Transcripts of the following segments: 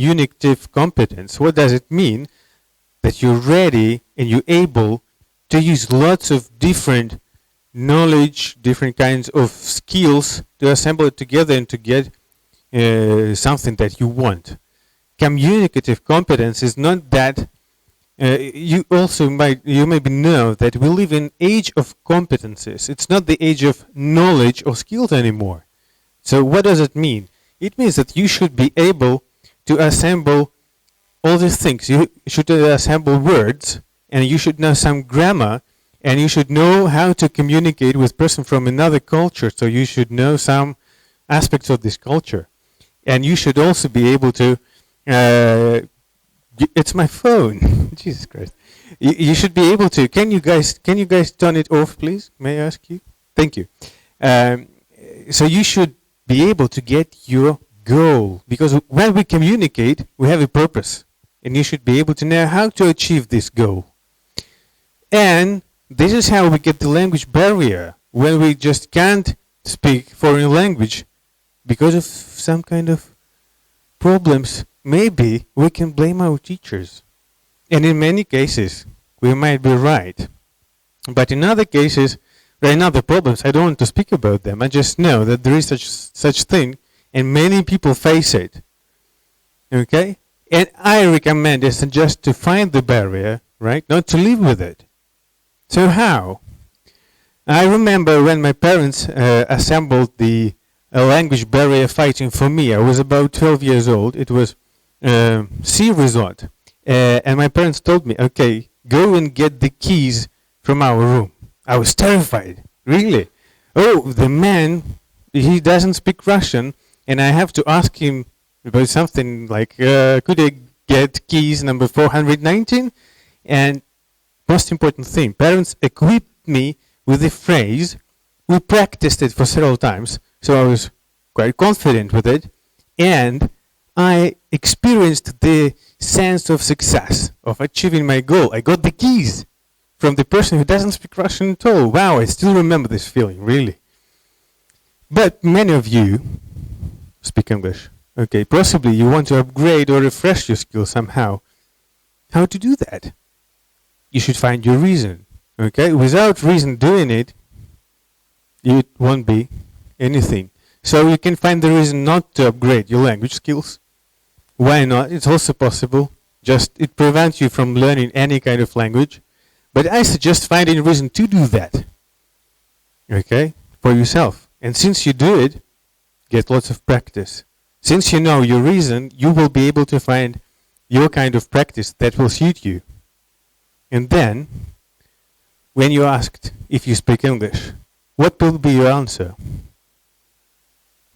communicative competence. What does it mean? That you're ready and you're able to use lots of different knowledge, different kinds of skills to assemble it together and to get something that you want. Communicative competence is not that. You maybe know that we live in age of competences. It's not the age of knowledge or skills anymore. So what does it mean? It means that you should be able to assemble all these things. You should assemble words, and you should know some grammar, and you should know how to communicate with person from another culture. So you should know some aspects of this culture. And you should also be able to it's my phone. Jesus Christ. You should be able to. Can you guys turn it off, please? May I ask you? Thank you. So you should be able to get your goal, because when we communicate, we have a purpose, and you should be able to know how to achieve this goal. And this is how we get the language barrier, when we just can't speak foreign language because of some kind of problems. Maybe we can blame our teachers. And in many cases, we might be right. But in other cases, there are other problems. I don't want to speak about them. I just know that there is such thing, and many people face it. Okay? And I recommend and suggest to find the barrier, right? Not to live with it. So how? I remember when my parents assembled the language barrier fighting for me. I was about 12 years old. It was sea resort. And my parents told me, okay, go and get the keys from our room. I was terrified, really. Oh, the man, he doesn't speak Russian, and I have to ask him about something like, could I get keys number 419? And most important thing, parents equipped me with the phrase. We practiced it for several times, so I was quite confident with it, and I experienced the sense of success, of achieving my goal. I got the keys from the person who doesn't speak Russian at all. Wow, I still remember this feeling, really. But many of you speak English. Okay, possibly you want to upgrade or refresh your skills somehow. How to do that? You should find your reason. Okay, without reason doing it, it won't be anything. So you can find the reason not to upgrade your language skills. Why not? It's also possible. Just it prevents you from learning any kind of language. But I suggest finding a reason to do that. Okay? For yourself. And since you do it, get lots of practice. Since you know your reason, you will be able to find your kind of practice that will suit you. And then, when you're asked if you speak English, what will be your answer?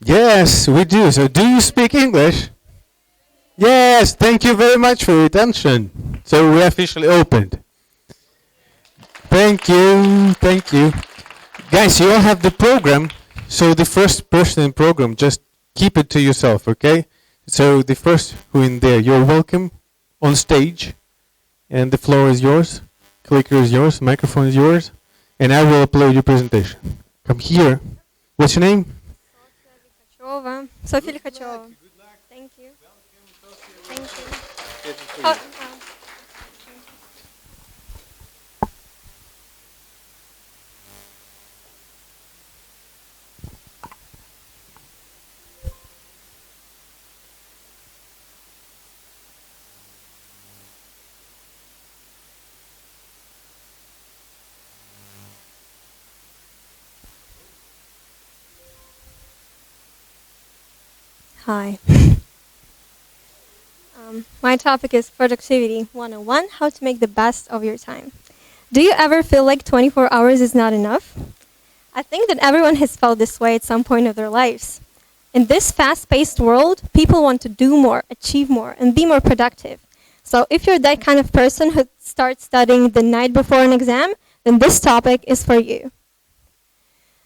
Yes, we do. So do you speak English? Yes, thank you very much for your attention. So we're officially opened. Thank you. Guys, you all have the program. So the first person in program, just keep it to yourself, okay? So the first who in there, you're welcome on stage. And the floor is yours. Clicker is yours. Microphone is yours. And I will upload your presentation. Come here. What's your name? Sophia Likhachova. Thank you. Thank you. Hi. My topic is Productivity 101, how to make the best of your time. Do you ever feel like 24 hours is not enough? I think that everyone has felt this way at some point of their lives. In this fast-paced world, people want to do more, achieve more, and be more productive. So if you're that kind of person who starts studying the night before an exam, then this topic is for you.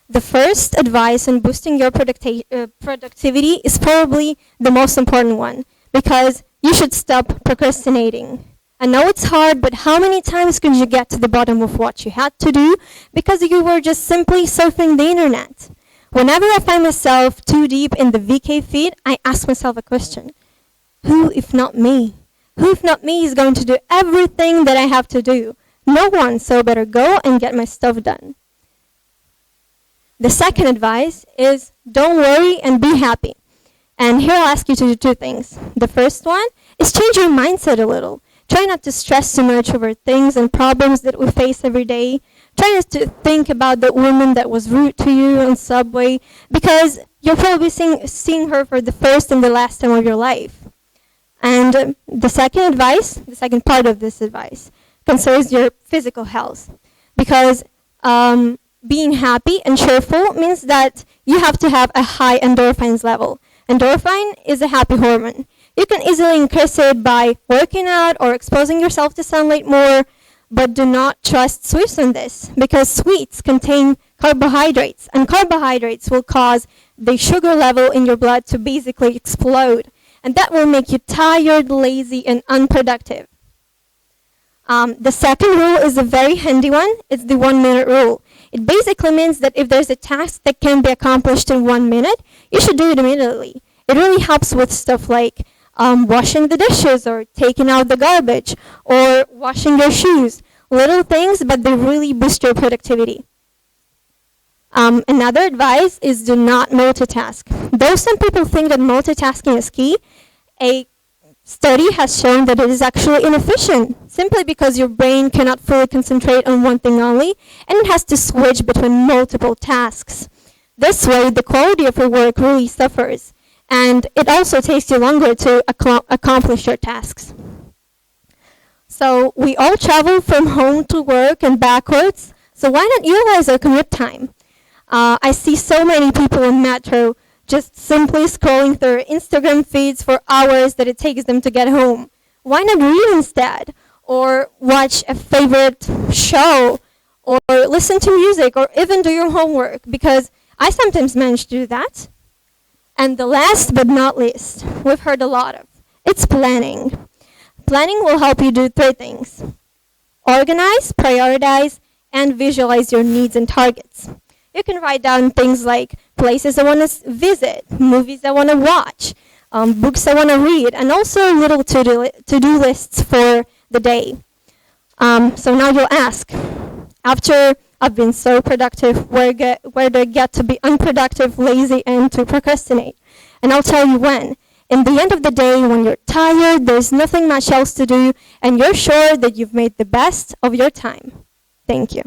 The first advice on boosting your productivity is probably the most important one, because you should stop procrastinating. I know it's hard, but how many times could you get to the bottom of what you had to do because you were just simply surfing the internet? Whenever I find myself too deep in the VK feed, I ask myself a question. Who if not me? Who if not me is going to do everything that I have to do? No one, so better go and get my stuff done. The second advice is don't worry and be happy. And here I'll ask you to do two things. The first one is change your mindset a little. Try not to stress too much over things and problems that we face every day. Try not to think about the woman that was rude to you on subway because you're probably seeing her for the first and the last time of your life. And the second advice, the second part of this advice, concerns your physical health. Because being happy and cheerful means that you have to have a high endorphins level. Endorphin is a happy hormone. You can easily increase it by working out or exposing yourself to sunlight more, but do not trust sweets on this because sweets contain carbohydrates, and carbohydrates will cause the sugar level in your blood to basically explode, and that will make you tired, lazy, and unproductive. The second rule is a very handy one. It's the 1 minute rule. It basically means that if there's a task that can be accomplished in 1 minute, you should do it immediately. It really helps with stuff like washing the dishes or taking out the garbage or washing your shoes. Little things, but they really boost your productivity. Another advice is do not multitask. Though some people think that multitasking is key, a study has shown that it is actually inefficient simply because your brain cannot fully concentrate on one thing only and it has to switch between multiple tasks. This way, the quality of your work really suffers, and it also takes you longer to accomplish your tasks. So we all travel from home to work and backwards, so why not utilize our commute time? I see so many people in metro just simply scrolling through Instagram feeds for hours that it takes them to get home. Why not read instead? Or watch a favorite show? Or listen to music? Or even do your homework? Because I sometimes manage to do that. And the last but not least, we've heard a lot of, it's planning. Planning will help you do three things: organize, prioritize, and visualize your needs and targets. You can write down things like places I want to visit, movies I want to watch, books I want to read, and also little to-do lists for the day. So now you'll ask, after I've been so productive, where do I get to be unproductive, lazy, and to procrastinate? And I'll tell you when. In the end of the day, when you're tired, there's nothing much else to do, and you're sure that you've made the best of your time. Thank you.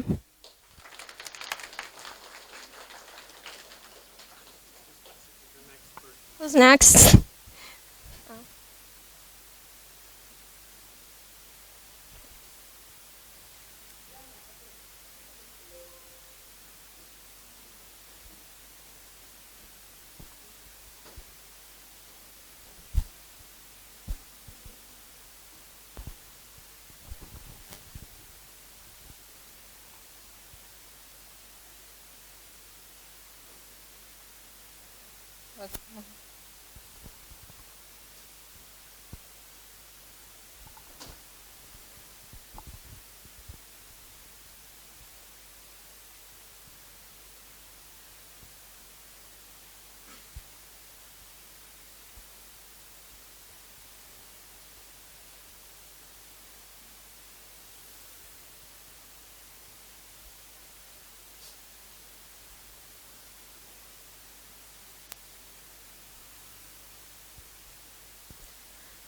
Who's next?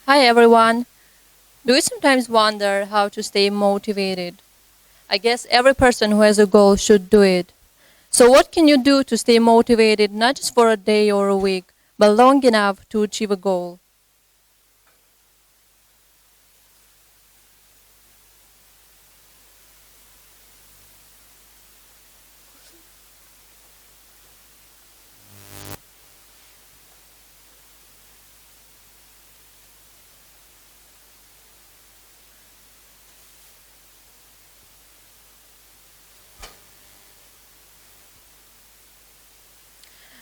Hi everyone. Do you sometimes wonder how to stay motivated? I guess every person who has a goal should do it. So what can you do to stay motivated not just for a day or a week, but long enough to achieve a goal?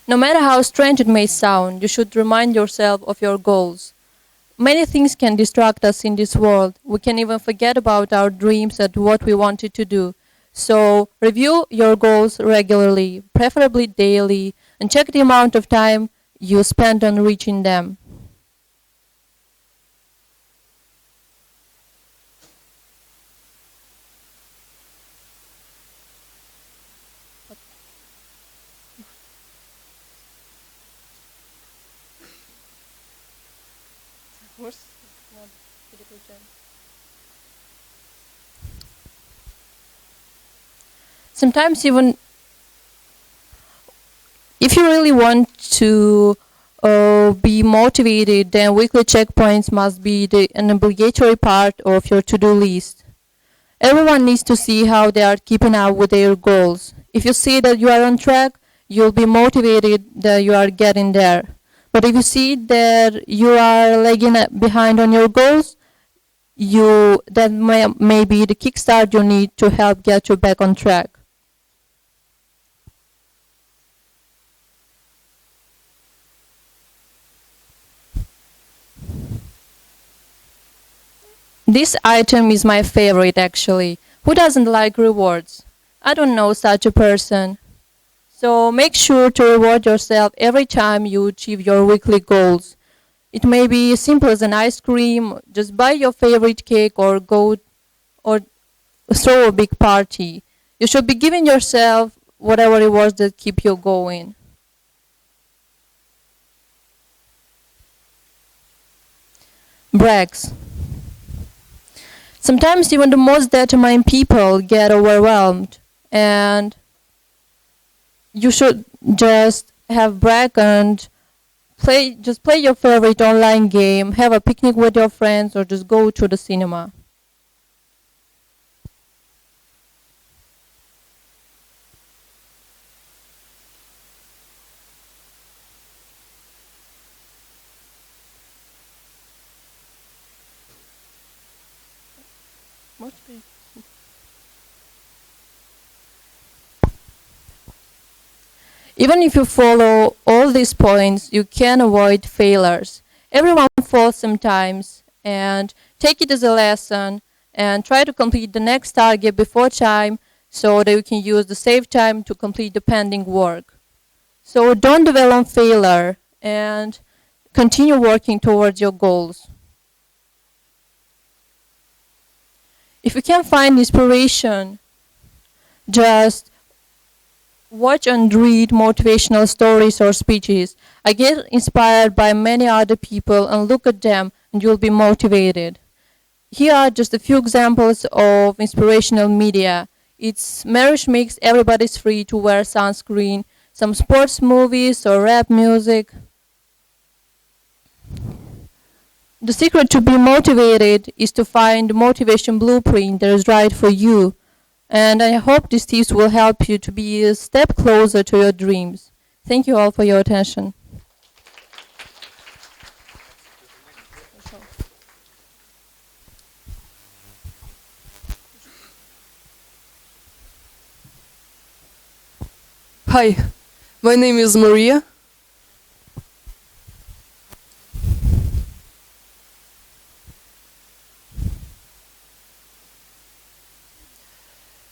No matter how strange it may sound, you should remind yourself of your goals. Many things can distract us in this world. We can even forget about our dreams and what we wanted to do. So, review your goals regularly, preferably daily, and check the amount of time you spend on reaching them. Sometimes even if you really want to be motivated, then weekly checkpoints must be an obligatory part of your to-do list. Everyone needs to see how they are keeping up with their goals. If you see that you are on track, you'll be motivated that you are getting there. But if you see that you are lagging behind on your goals, that may be the kickstart you need to help get you back on track. This item is my favorite actually. Who doesn't like rewards? I don't know such a person. So make sure to reward yourself every time you achieve your weekly goals. It may be as simple as an ice cream, just buy your favorite cake or go or throw a big party. You should be giving yourself whatever rewards that keep you going. Breaks. Sometimes even the most determined people get overwhelmed, and you should just have break and play your favorite online game, have a picnic with your friends, or just go to the cinema. Even if you follow all these points, you can avoid failures. Everyone falls sometimes, and take it as a lesson and try to complete the next target before time so that you can use the saved time to complete the pending work. So don't dwell on failure and continue working towards your goals. If you can't find inspiration, just watch and read motivational stories or speeches. I get inspired by many other people and look at them and you'll be motivated. Here are just a few examples of inspirational media. It's marriage makes everybody's free to wear sunscreen, some sports movies or rap music. The secret to be motivated is to find the motivation blueprint that is right for you. And I hope these tips will help you to be a step closer to your dreams. Thank you all for your attention. Hi, my name is Maria.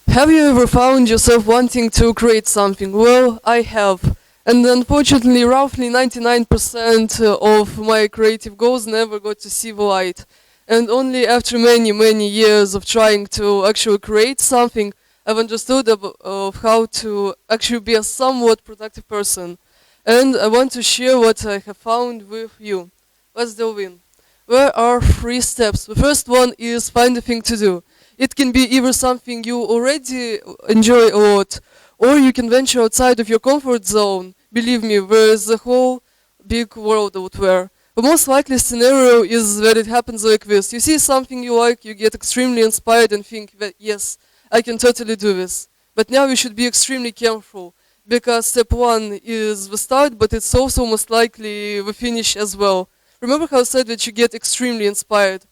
Have you ever found yourself wanting to create something? Well, I have. And unfortunately, roughly 99% of my creative goals never got to see the light. And only after many, many years of trying to actually create something, I've understood of how to actually be a somewhat productive person. And I want to share what I have found with you. Let's delve in. There are 3 steps. The first one is find a thing to do. It can be either something you already enjoy a lot, or you can venture outside of your comfort zone. Believe me, there is a whole big world out there. The most likely scenario is that it happens like this. You see something you like, you get extremely inspired and think that yes, I can totally do this. But now you should be extremely careful, because step 1 is the start, but it's also most likely the finish as well. Remember how I said that you get extremely inspired?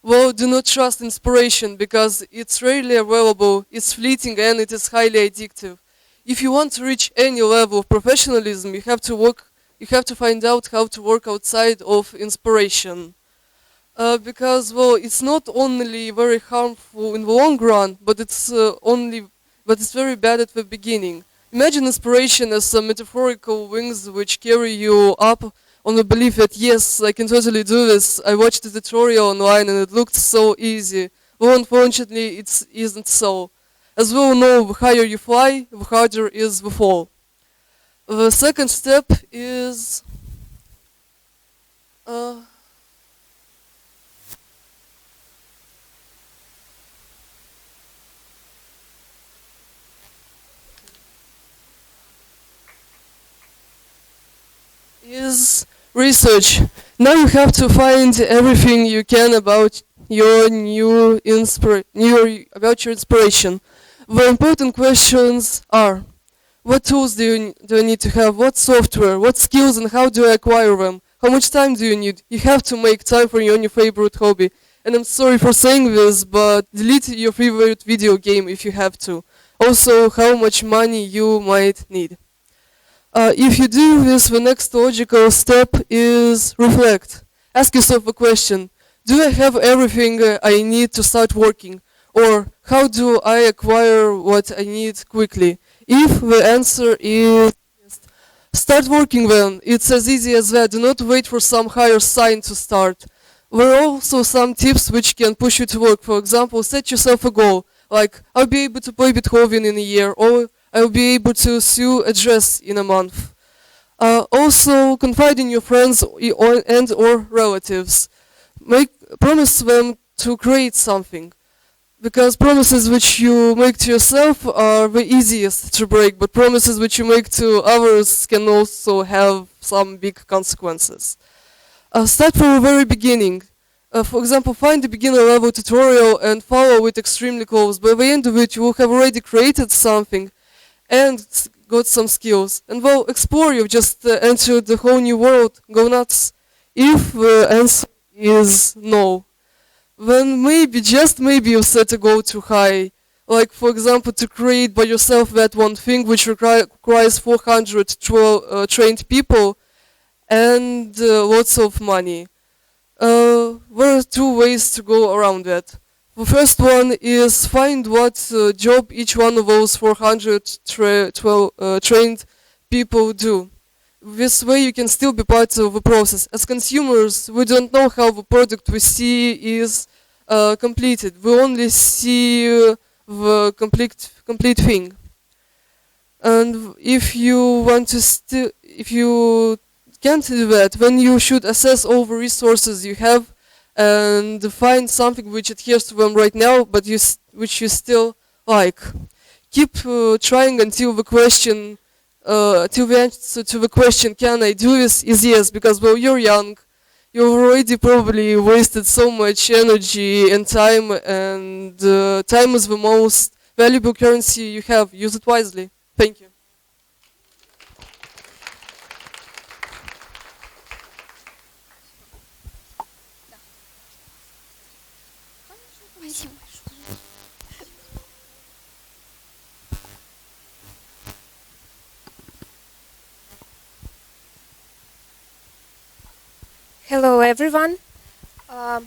Well, do not trust inspiration because it's rarely available, it's fleeting, and it is highly addictive. If you want to reach any level of professionalism, you have to find out how to work outside of inspiration. Because, well, it's not only very harmful in the long run, but it's very bad at the beginning. Imagine inspiration as some metaphorical wings which carry you up on the belief that yes, I can totally do this. I watched the tutorial online and it looked so easy. Well, unfortunately, it isn't so. As we all know, the higher you fly, the harder is the fall. The second step is Research. Now you have to find everything you can about your about your inspiration. The important questions are: what tools do you need to have? What software? What skills and how do I acquire them? How much time do you need? You have to make time for your new favorite hobby. And I'm sorry for saying this, but delete your favorite video game if you have to. Also, how much money you might need. If you do this, the next logical step is reflect. Ask yourself a question. Do I have everything I need to start working? Or how do I acquire what I need quickly? If the answer is yes, start working then. It's as easy as that. Do not wait for some higher sign to start. There are also some tips which can push you to work. For example, set yourself a goal. Like, I'll be able to play Beethoven in a year, or I'll be able to sew a dress in a month. Also, confide in your friends and or relatives. Make promise them to create something, because promises which you make to yourself are the easiest to break, but promises which you make to others can also have some big consequences. Start from the very beginning. For example, find a beginner level tutorial and follow it extremely close. By the end of it, you will have already created something and got some skills. And well, explore, you've just entered the whole new world. Go nuts. If the answer is no, then maybe, just maybe, you set a goal too high. Like, for example, to create by yourself that one thing which requires 400 trained people and lots of money. There are two ways to go around that. The first one is find what job each one of those 400 trained people do. This way you can still be part of the process. As consumers, we don't know how the product we see is completed. We only see the complete thing. And if you want to if you can't do that, then you should assess all the resources you have and find something which adheres to them right now, but which you still like. Keep trying until the question, till the answer to the question, can I do this, is yes, because well, you're young, you've already probably wasted so much energy and time, and time is the most valuable currency you have. Use it wisely. Thank you. Hello everyone,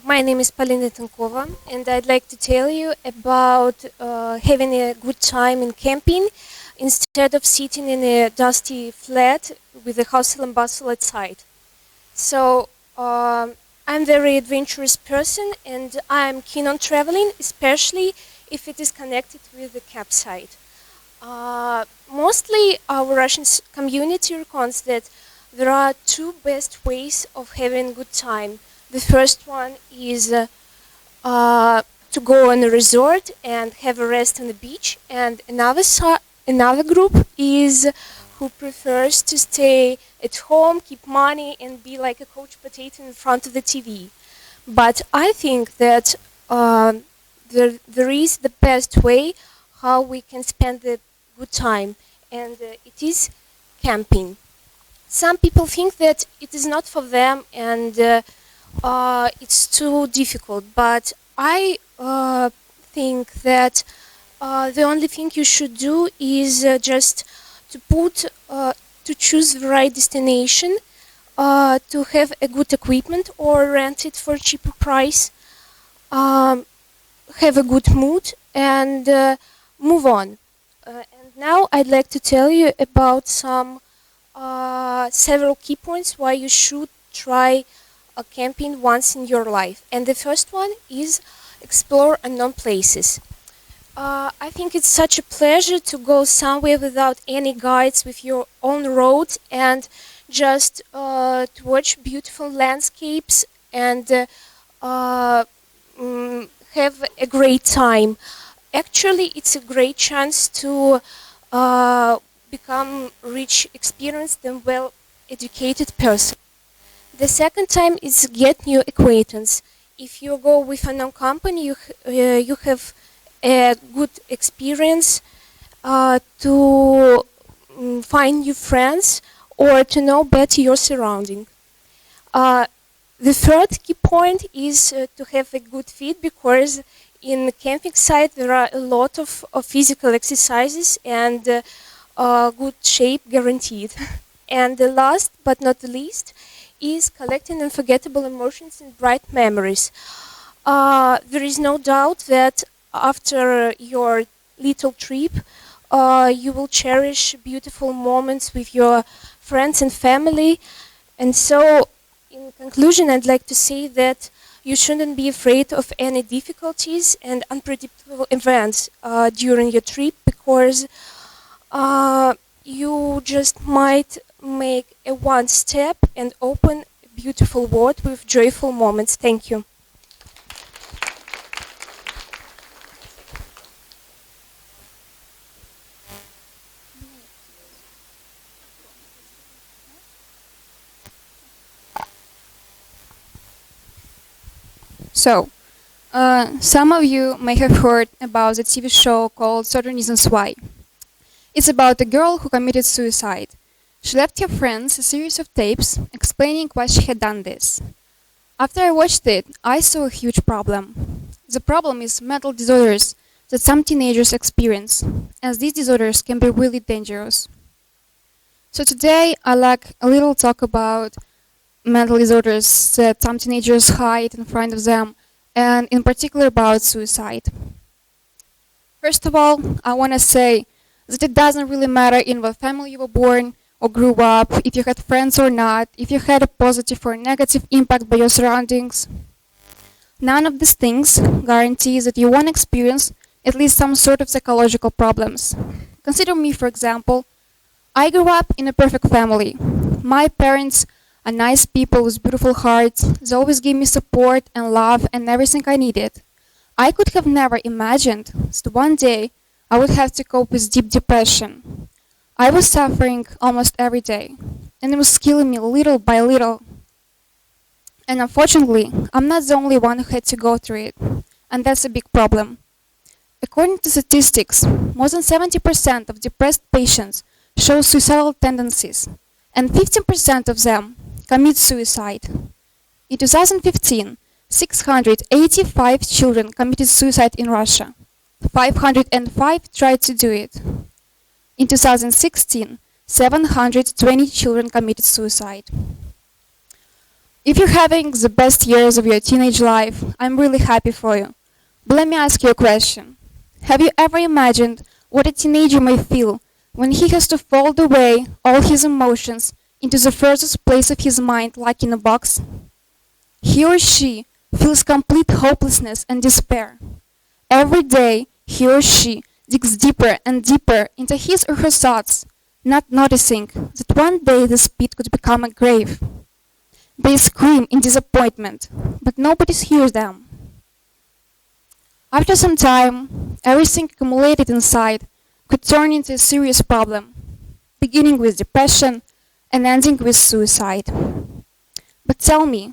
my name is Polina Tankova and I'd like to tell you about having a good time in camping instead of sitting in a dusty flat with the hustle and bustle outside. So I'm a very adventurous person and I'm keen on traveling, especially if it is connected with the campsite. Mostly our Russian community reckons that there are two best ways of having a good time. The first one is to go on a resort and have a rest on the beach, and another group is who prefers to stay at home, keep money, and be like a couch potato in front of the TV. But I think that there is the best way how we can spend the good time, and it is camping. Some people think that it is not for them and it's too difficult, but I think that the only thing you should do is just to choose the right destination, to have a good equipment or rent it for a cheaper price, have a good mood and move on. And now I'd like to tell you about several key points why you should try camping once in your life. And the first one is explore unknown places. I think it's such a pleasure to go somewhere without any guides, with your own road, and just to watch beautiful landscapes and have a great time. Actually, it's a great chance to become rich, experienced, and well-educated person. The second time is get new acquaintance. If you go with a known company, you have a good experience to find new friends or to know better your surrounding. Uh, the third key point is to have a good fit, because in camping site there are a lot of physical exercises and good shape guaranteed. And the last but not the least is collecting unforgettable emotions and bright memories. There is no doubt that after your little trip, you will cherish beautiful moments with your friends and family. And so, in conclusion, I'd like to say that you shouldn't be afraid of any difficulties and unpredictable events during your trip, because you just might make a one step and open a beautiful world with joyful moments. Thank you. So, some of you may have heard about the TV show called Certain Reasons Why. It's about a girl who committed suicide. She left her friends a series of tapes explaining why she had done this. After I watched it, I saw a huge problem. The problem is mental disorders that some teenagers experience, as these disorders can be really dangerous. So today, I like a little talk about mental disorders that some teenagers hide in front of them, and in particular about suicide. First of all, I want to say that it doesn't really matter in what family you were born or grew up, if you had friends or not, if you had a positive or negative impact by your surroundings. None of these things guarantees that you won't experience at least some sort of psychological problems. Consider me, for example. I grew up in a perfect family. My parents are nice people with beautiful hearts. They always gave me support and love and everything I needed. I could have never imagined that one day I would have to cope with deep depression. I was suffering almost every day, and it was killing me little by little. And unfortunately, I'm not the only one who had to go through it, and that's a big problem. According to statistics, more than 70% of depressed patients show suicidal tendencies, and 15% of them commit suicide. In 2015, 685 children committed suicide in Russia. 505 tried to do it. In 2016, 720 children committed suicide. If you're having the best years of your teenage life, I'm really happy for you. But let me ask you a question. Have you ever imagined what a teenager may feel when he has to fold away all his emotions into the furthest place of his mind like in a box? He or she feels complete hopelessness and despair. Every day, he or she digs deeper and deeper into his or her thoughts, not noticing that one day this pit could become a grave. They scream in disappointment, but nobody hears them. After some time, everything accumulated inside could turn into a serious problem, beginning with depression and ending with suicide. But tell me,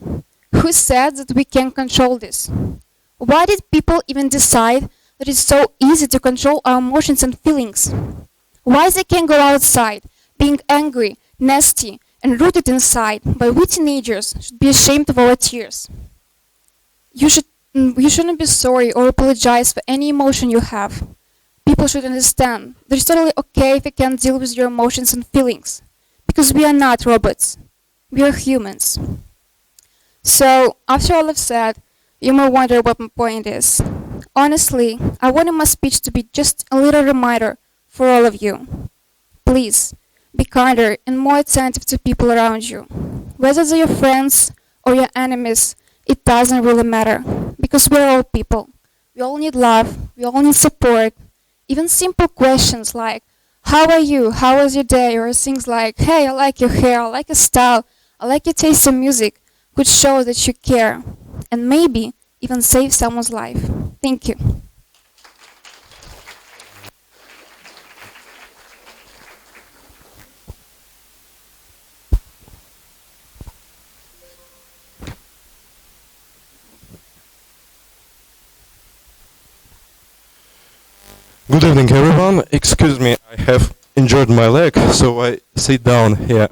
who said that we can control this? Why did people even decide that it's so easy to control our emotions and feelings? Why they can't go outside, being angry, nasty, and rooted inside, but we teenagers should be ashamed of our tears? You shouldn't be sorry or apologize for any emotion you have. People should understand that it's totally okay if you can't deal with your emotions and feelings, because we are not robots. We are humans. So, after all I've said, you may wonder what my point is. Honestly, I wanted my speech to be just a little reminder for all of you. Please, be kinder and more attentive to people around you. Whether they're your friends or your enemies, it doesn't really matter, because we're all people. We all need love, we all need support. Even simple questions like, how are you, how was your day, or things like, hey, I like your hair, I like your style, I like your taste in music, could show that you care, and maybe even save someone's life. Thank you. Good evening, everyone. Excuse me, I have injured my leg, so I sit down here.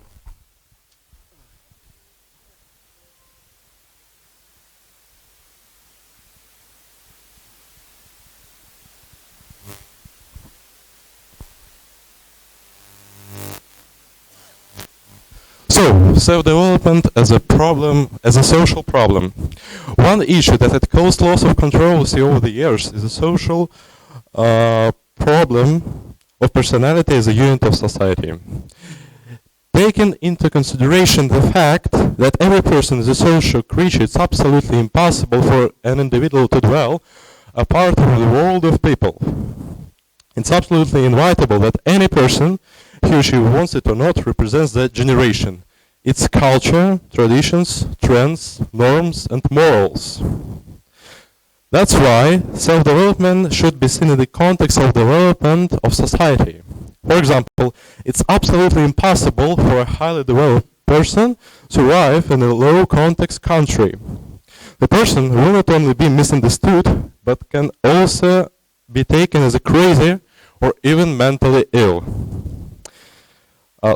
So, self-development as a problem, as a social problem. One issue that had caused loss of controversy over the years is a social problem of personality as a unit of society. Taking into consideration the fact that every person is a social creature, it's absolutely impossible for an individual to dwell apart from the world of people. It's absolutely inevitable that any person, he or she wants it or not, represents that generation, its culture, traditions, trends, norms, and morals. That's why self-development should be seen in the context of development of society. For example, it's absolutely impossible for a highly developed person to survive in a low context country. The person will not only be misunderstood, but can also be taken as a crazy or even mentally ill.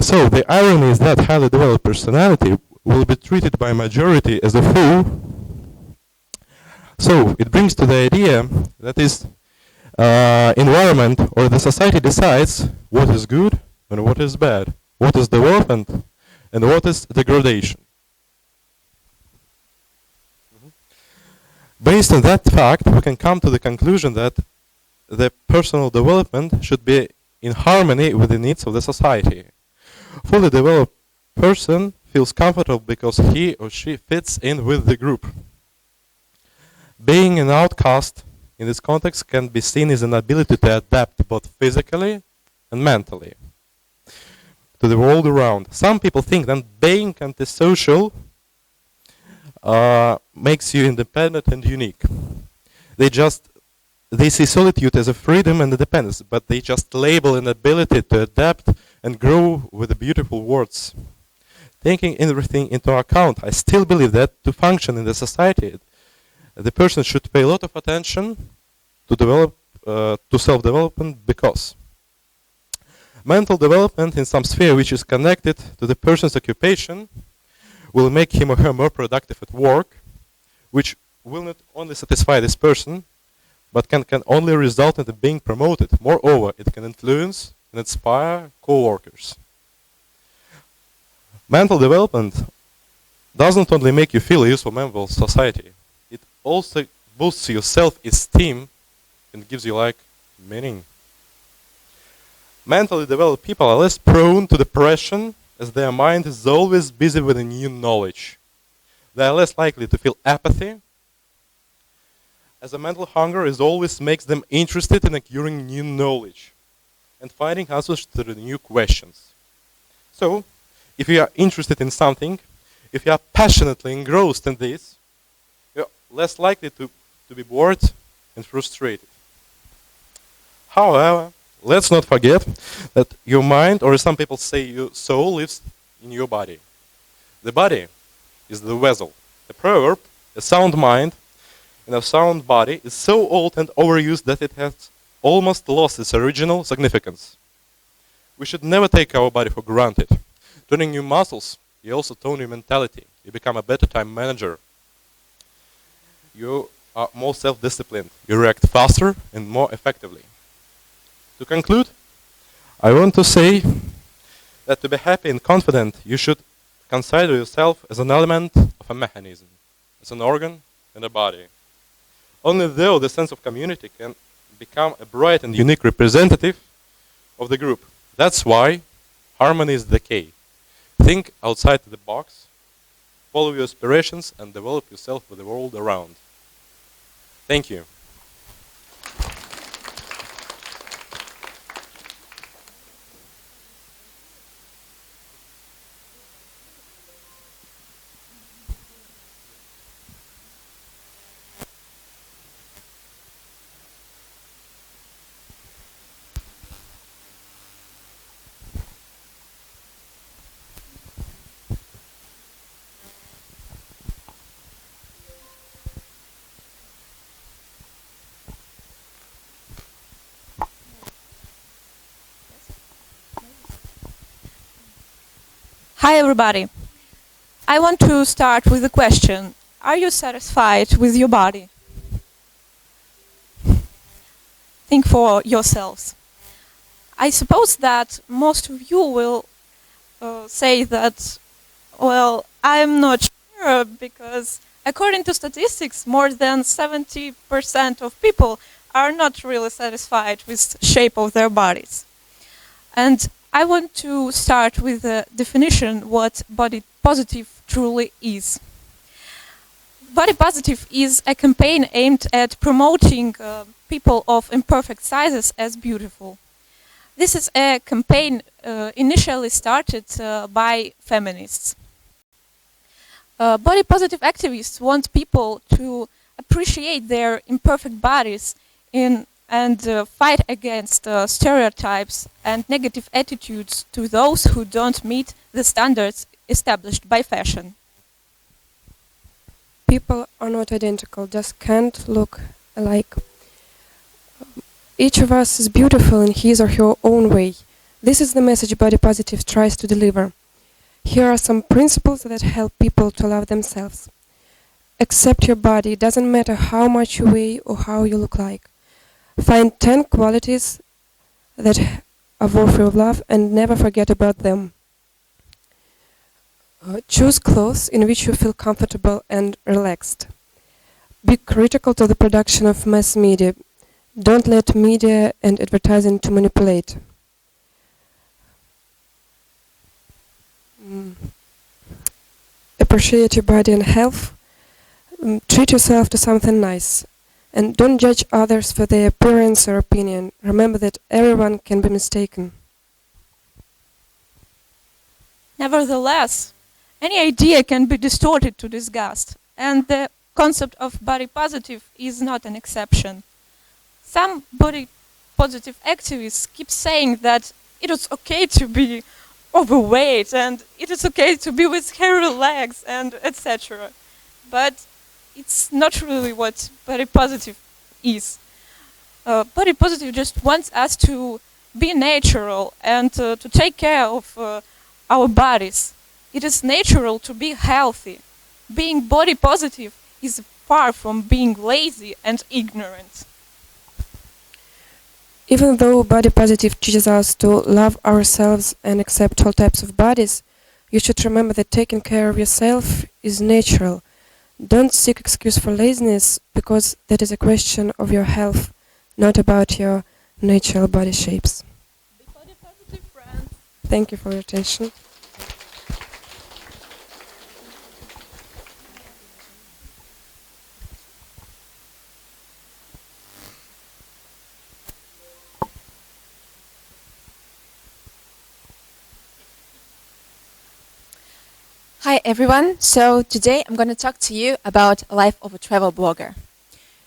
So the irony is that highly developed personality will be treated by majority as a fool. So it brings to the idea that is environment or the society decides what is good and what is bad, what is development and what is degradation. Based on that fact, we can come to the conclusion that the personal development should be in harmony with the needs of the society. Fully developed person feels comfortable because he or she fits in with the group. Being an outcast in this context can be seen as an ability to adapt both physically and mentally to the world around. Some people think that being antisocial makes you independent and unique. They see solitude as a freedom and independence, but they just label an ability to adapt and grow with the beautiful words. Taking everything into account, I still believe that to function in the society, the person should pay a lot of attention to self-development because mental development in some sphere which is connected to the person's occupation will make him or her more productive at work, which will not only satisfy this person, but can only result in it being promoted. Moreover, it can influence and inspire co-workers. Mental development doesn't only make you feel a useful member of society, it also boosts your self-esteem and gives you like meaning. Mentally developed people are less prone to depression as their mind is always busy with a new knowledge. They are less likely to feel apathy as a mental hunger is always makes them interested in acquiring new knowledge and finding answers to the new questions. So, if you are interested in something, if you are passionately engrossed in this, you're less likely to be bored and frustrated. However, let's not forget that your mind, or some people say your soul, lives in your body. The body is the vessel. The proverb, a sound mind and a sound body, is so old and overused that it has almost lost its original significance. We should never take our body for granted. Turning new muscles, you also tone your mentality. You become a better time manager. You are more self-disciplined. You react faster and more effectively. To conclude, I want to say that to be happy and confident, you should consider yourself as an element of a mechanism, as an organ and a body. Only though the sense of community can become a bright and unique representative of the group. That's why harmony is the key. Think outside the box, follow your aspirations, and develop yourself with the world around. Thank you. Hi everybody. I want to start with a question. Are you satisfied with your body? Think for yourselves. I suppose that most of you will say that, well, I'm not sure because according to statistics, more than 70% of people are not really satisfied with the shape of their bodies. And I want to start with a definition what body positive truly is. Body positive is a campaign aimed at promoting people of imperfect sizes as beautiful. This is a campaign initially started by feminists. Body positive activists want people to appreciate their imperfect bodies and fight against stereotypes and negative attitudes to those who don't meet the standards established by fashion. People are not identical, just can't look alike. Each of us is beautiful in his or her own way. This is the message Body Positive tries to deliver. Here are some principles that help people to love themselves. Accept your body, doesn't matter how much you weigh or how you look like. Find 10 qualities that are worthy of love and never forget about them. Choose clothes in which you feel comfortable and relaxed. Be critical to the production of mass media. Don't let media and advertising to manipulate. Appreciate your body and health. Treat yourself to something nice. And don't judge others for their appearance or opinion. Remember that everyone can be mistaken. Nevertheless, any idea can be distorted to disgust, and the concept of body positive is not an exception. Some body positive activists keep saying that it is okay to be overweight and it is okay to be with hairy legs and etc. But it's not really what body positive is. Body positive just wants us to be natural and to take care of our bodies. It is natural to be healthy. Being body positive is far from being lazy and ignorant. Even though Body Positive teaches us to love ourselves and accept all types of bodies, you should remember that taking care of yourself is natural. Don't seek excuse for laziness, because that is a question of your health, not about your natural body shapes. Be body positive, friends. Thank you for your attention. Hi everyone, so today I'm going to talk to you about a life of a travel blogger.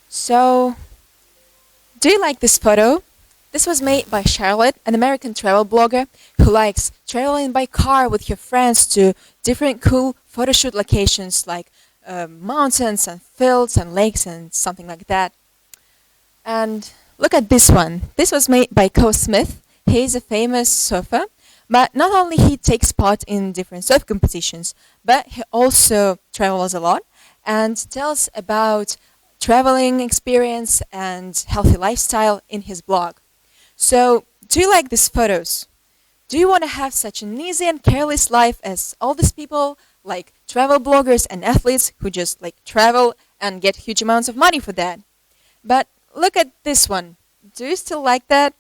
So, do you like this photo? This was made by Charlotte, an American travel blogger who likes traveling by car with her friends to different cool photoshoot locations like mountains and fields and lakes and something like that. And look at this one. This was made by Co Smith. He is a famous surfer. But not only he takes part in different surf competitions, but he also travels a lot and tells about traveling experience and healthy lifestyle in his blog. So, do you like these photos? Do you want to have such an easy and careless life as all these people, like travel bloggers and athletes who just like travel and get huge amounts of money for that? But look at this one. Do you still like that?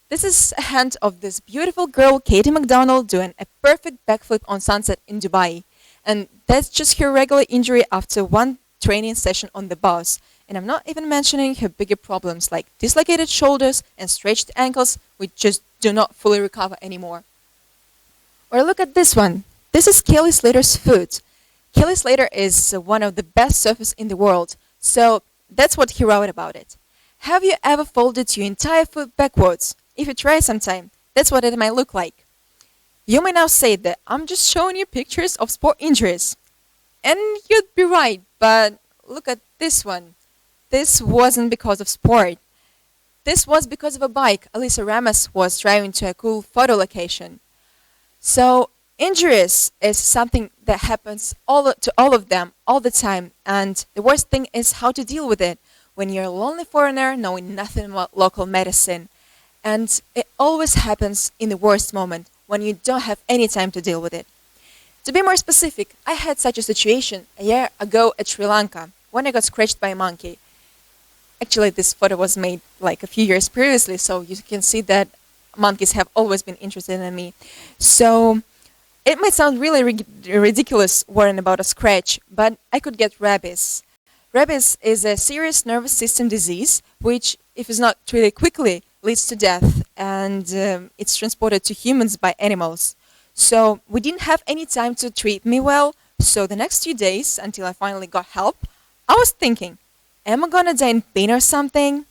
This is a hand of this beautiful girl, Katie McDonald, doing a perfect backflip on sunset in Dubai. And that's just her regular injury after one training session on the bus. And I'm not even mentioning her bigger problems like dislocated shoulders and stretched ankles, which just do not fully recover anymore. Or look at this one. This is Kelly Slater's foot. Kelly Slater is one of the best surfers in the world. So that's what he wrote about it. Have you ever folded your entire foot backwards? If you try sometime, that's what it might look like. You may now say that I'm just showing you pictures of sport injuries. And you'd be right, but look at this one. This wasn't because of sport. This was because of a bike Alyssa Ramos was driving to a cool photo location. So, Injuries is something that happens to all of them all the time, and the worst thing is how to deal with it when you're a lonely foreigner knowing nothing about local medicine. And it always happens in the worst moment when you don't have any time to deal with it. To be more specific, I had such a situation a year ago at Sri Lanka when I got scratched by a monkey. Actually, this photo was made like a few years previously, so you can see that monkeys have always been interested in me. So it might sound really ridiculous worrying about a scratch, but I could get rabies. Rabies is a serious nervous system disease which, if it's not treated quickly, leads to death, and it's transported to humans by animals. So we didn't have any time to treat me well, so the next few days, until I finally got help, I was thinking, am I gonna die in pain or something?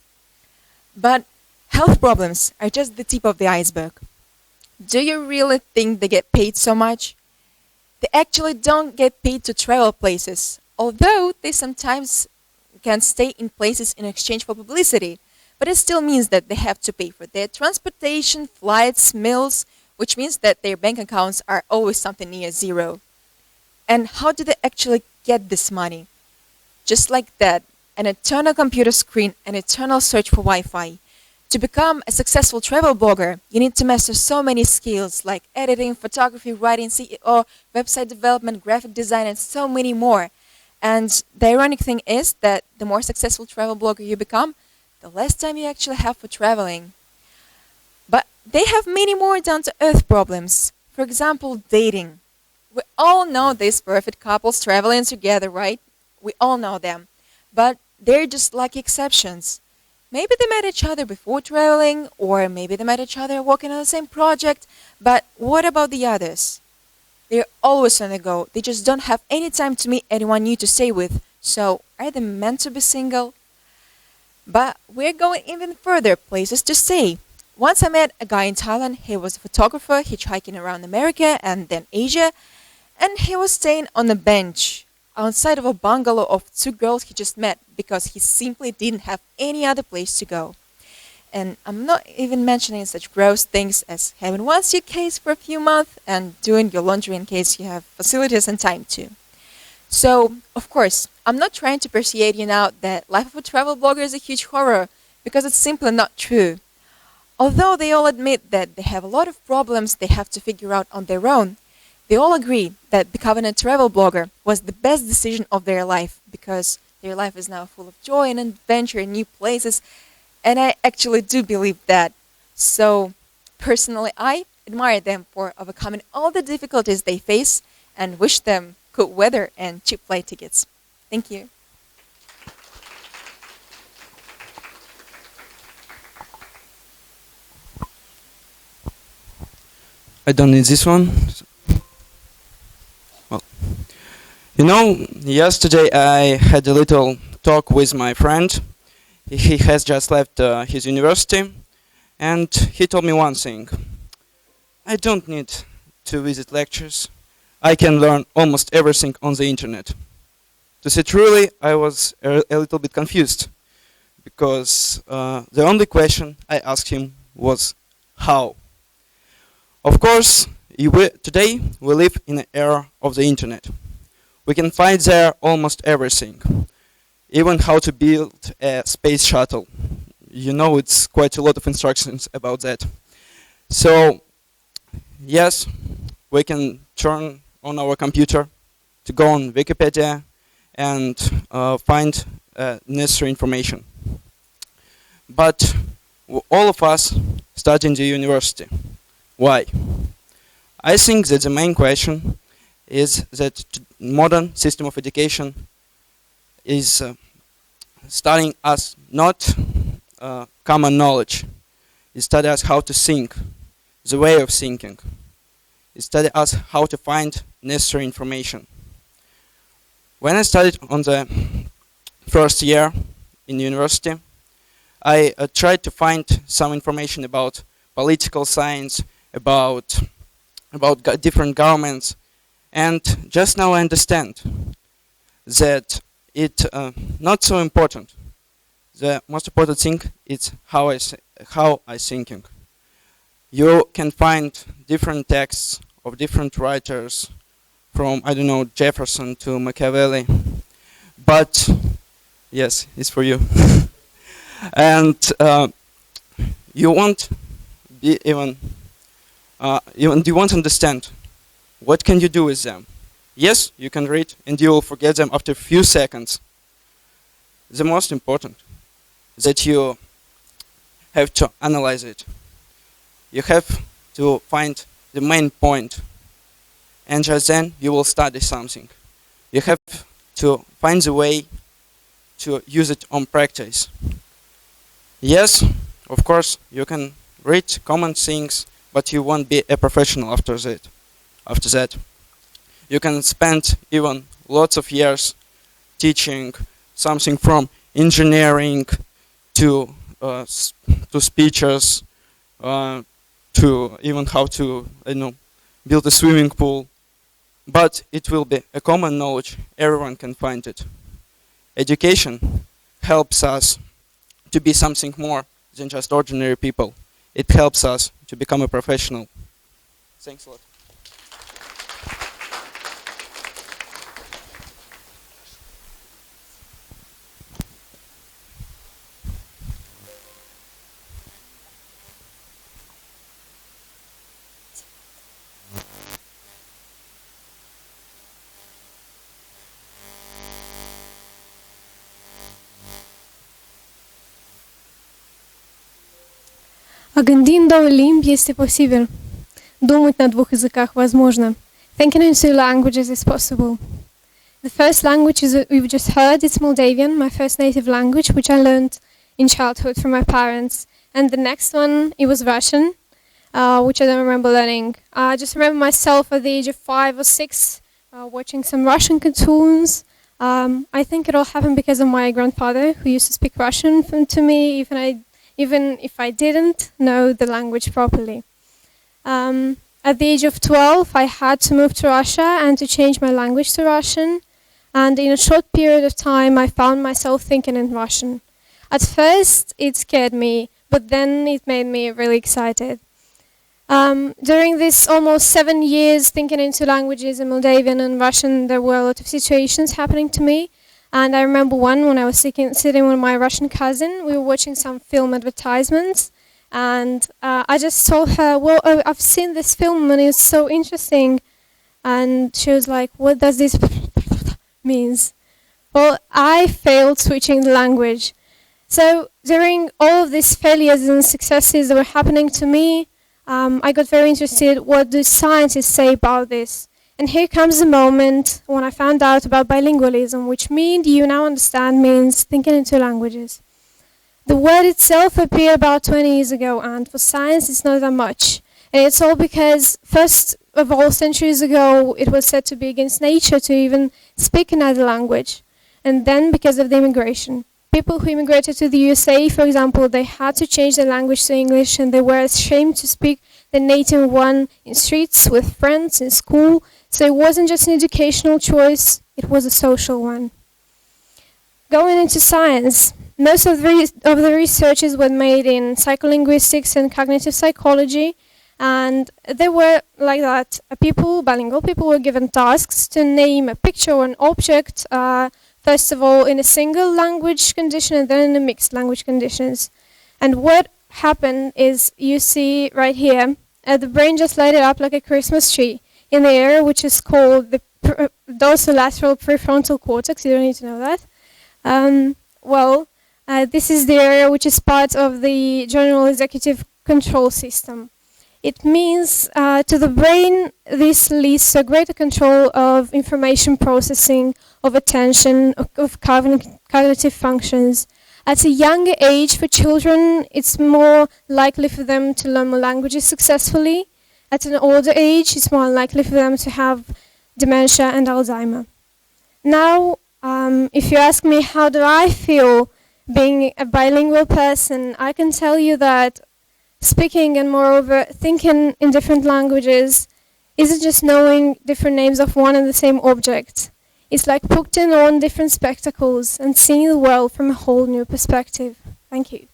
But health problems are just the tip of the iceberg. Do you really think they get paid so much? They actually don't get paid to travel places, although they sometimes can stay in places in exchange for publicity. But it still means that they have to pay for their transportation, flights, meals, which means that their bank accounts are always something near zero. And how do they actually get this money? Just like that, an eternal computer screen, an eternal search for Wi-Fi. To become a successful travel blogger, you need to master so many skills like editing, photography, writing, CEO, website development, graphic design, and so many more. And the ironic thing is that the more successful travel blogger you become, the less time you actually have for traveling. But they have many more down-to-earth problems. For example, dating. We all know these perfect couples traveling together, right? We all know them. But they're just lucky exceptions. Maybe they met each other before traveling, or maybe they met each other working on the same project, but what about the others? They're always on the go. They just don't have any time to meet anyone new to stay with. So, are they meant to be single? But we're going even further places to stay. Once I met a guy in Thailand. He was a photographer hitchhiking around America and then Asia, and he was staying on a bench outside of a bungalow of two girls he just met because he simply didn't have any other place to go. And I'm not even mentioning such gross things as having one suitcase for a few months and doing your laundry in case you have facilities and time to. So, of course, I'm not trying to persuade you now that life of a travel blogger is a huge horror, because it's simply not true. Although they all admit that they have a lot of problems they have to figure out on their own, they all agree that becoming a travel blogger was the best decision of their life, because their life is now full of joy and adventure and new places, and I actually do believe that. So, personally, I admire them for overcoming all the difficulties they face and wish them good weather and cheap flight tickets. Thank you. I don't need this one. Well, yesterday I had a little talk with my friend. He has just left his university, and he told me one thing. I don't need to visit lectures. I can learn almost everything on the internet. To say truly, I was a little bit confused, because the only question I asked him was how. Of course, today we live in an era of the internet. We can find there almost everything, even how to build a space shuttle. It's quite a lot of instructions about that. So, yes, we can turn on our computer to go on Wikipedia and find necessary information. But all of us study in the university. Why? I think that the main question is that modern system of education is studying us not common knowledge. It studies us how to think, the way of thinking. It studies us how to find necessary information. When I studied on the first year in university, I tried to find some information about political science, about different governments, and just now I understand that it's not so important. The most important thing is how I thinking. You can find different texts of different writers, from, I don't know, Jefferson to Machiavelli. But, yes, it's for you. And you won't be even you won't understand what can you do with them. Yes, you can read and you will forget them after a few seconds. The most important that you have to analyze it. You have to find the main point, and just then you will study something. You have to find the way to use it on practice. Yes, of course, you can read common things, but you won't be a professional after that. You can spend even lots of years teaching something from engineering to speeches, to even how to, I don't know, build a swimming pool. But it will be a common knowledge, everyone can find it. Education helps us to be something more than just ordinary people. It helps us to become a professional. Thanks a lot. Агандин до Олимп, если possible. Думать на двух языках возможно. Thinking in two languages is possible. The first language is we've just heard, it's Moldavian, my first native language, which I learned in childhood from my parents. And the next one, it was Russian, which I don't remember learning. I just remember myself at the age of 5 or 6 watching some Russian cartoons. I think it all happened because of my grandfather, who used to speak Russian to me, even if I didn't know the language properly. At the age of 12, I had to move to Russia and to change my language to Russian. And in a short period of time, I found myself thinking in Russian. At first, it scared me, but then it made me really excited. During this almost 7 years thinking in two languages, in Moldavian and Russian, there were a lot of situations happening to me. And I remember one when I was sitting with my Russian cousin. We were watching some film advertisements. And I just told her, well, I've seen this film and it's so interesting. And she was like, what does this means? Well, I failed switching the language. So during all of these failures and successes that were happening to me, I got very interested, what do scientists say about this? And here comes the moment when I found out about bilingualism, which you now understand means thinking in two languages. The word itself appeared about 20 years ago, and for science it's not that much. And it's all because, first of all, centuries ago, it was said to be against nature to even speak another language. And then because of the immigration. People who immigrated to the USA, for example, they had to change their language to English, and they were ashamed to speak the native one in streets, with friends, in school. So it wasn't just an educational choice, it was a social one. Going into science, most of the researches were made in psycholinguistics and cognitive psychology, and they were like that. Bilingual people were given tasks to name a picture or an object, first of all in a single language condition and then in a mixed language conditions. And what happened is, you see right here, the brain just lighted up like a Christmas tree in the area which is called the dorsolateral prefrontal cortex. You don't need to know that. This is the area which is part of the general executive control system. It means to the brain, this leads to greater control of information processing, of attention, of cognitive functions. At a younger age, for children, it's more likely for them to learn more languages successfully. At an older age, it's more likely for them to have dementia and Alzheimer. Now, if you ask me how do I feel being a bilingual person, I can tell you that speaking and moreover thinking in different languages isn't just knowing different names of one and the same object. It's like putting on different spectacles and seeing the world from a whole new perspective. Thank you.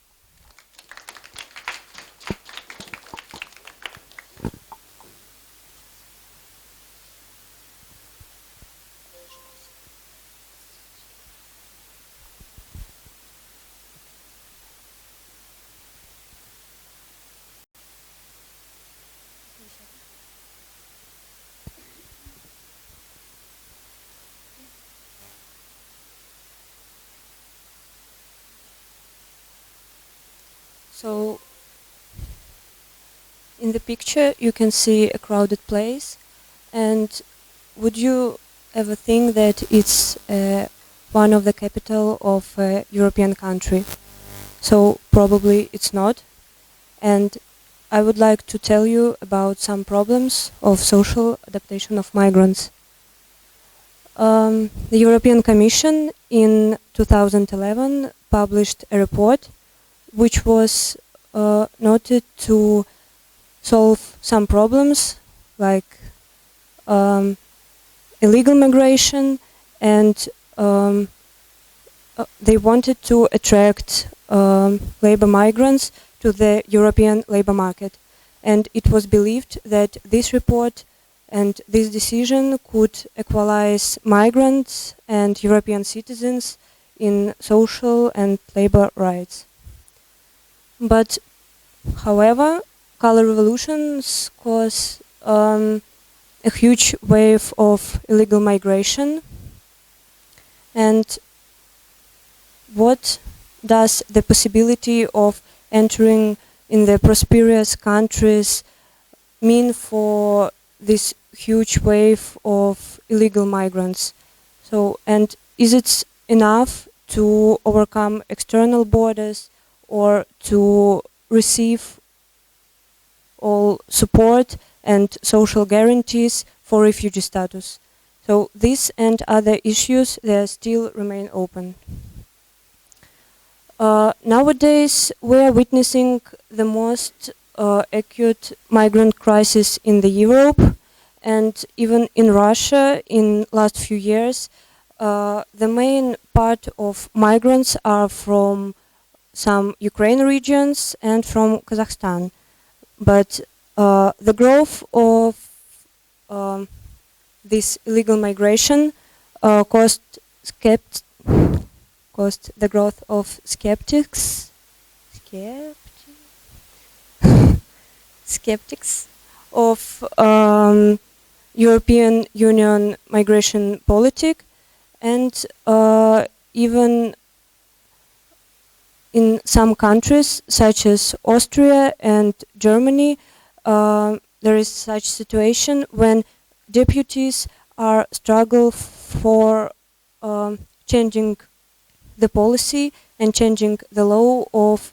So in the picture you can see a crowded place, and would you ever think that it's one of the capital of a European country? So probably it's not. And I would like to tell you about some problems of social adaptation of migrants. The European Commission in 2011 published a report which was noted to solve some problems like illegal migration, and they wanted to attract labor migrants to the European labor market. And it was believed that this report and this decision could equalize migrants and European citizens in social and labor rights. But, however, color revolutions cause a huge wave of illegal migration. And what does the possibility of entering in the prosperous countries mean for this huge wave of illegal migrants? So, and is it enough to overcome external borders or to receive all support and social guarantees for refugee status? So these and other issues, they still remain open. Nowadays, we are witnessing the most acute migrant crisis in the Europe, and even in Russia in last few years. The main part of migrants are from some Ukraine regions and from Kazakhstan. But the growth of this illegal migration caused the growth of skeptics of European Union migration politic, and even in some countries such as Austria and Germany, there is such situation when deputies are struggle for changing the policy and changing the law of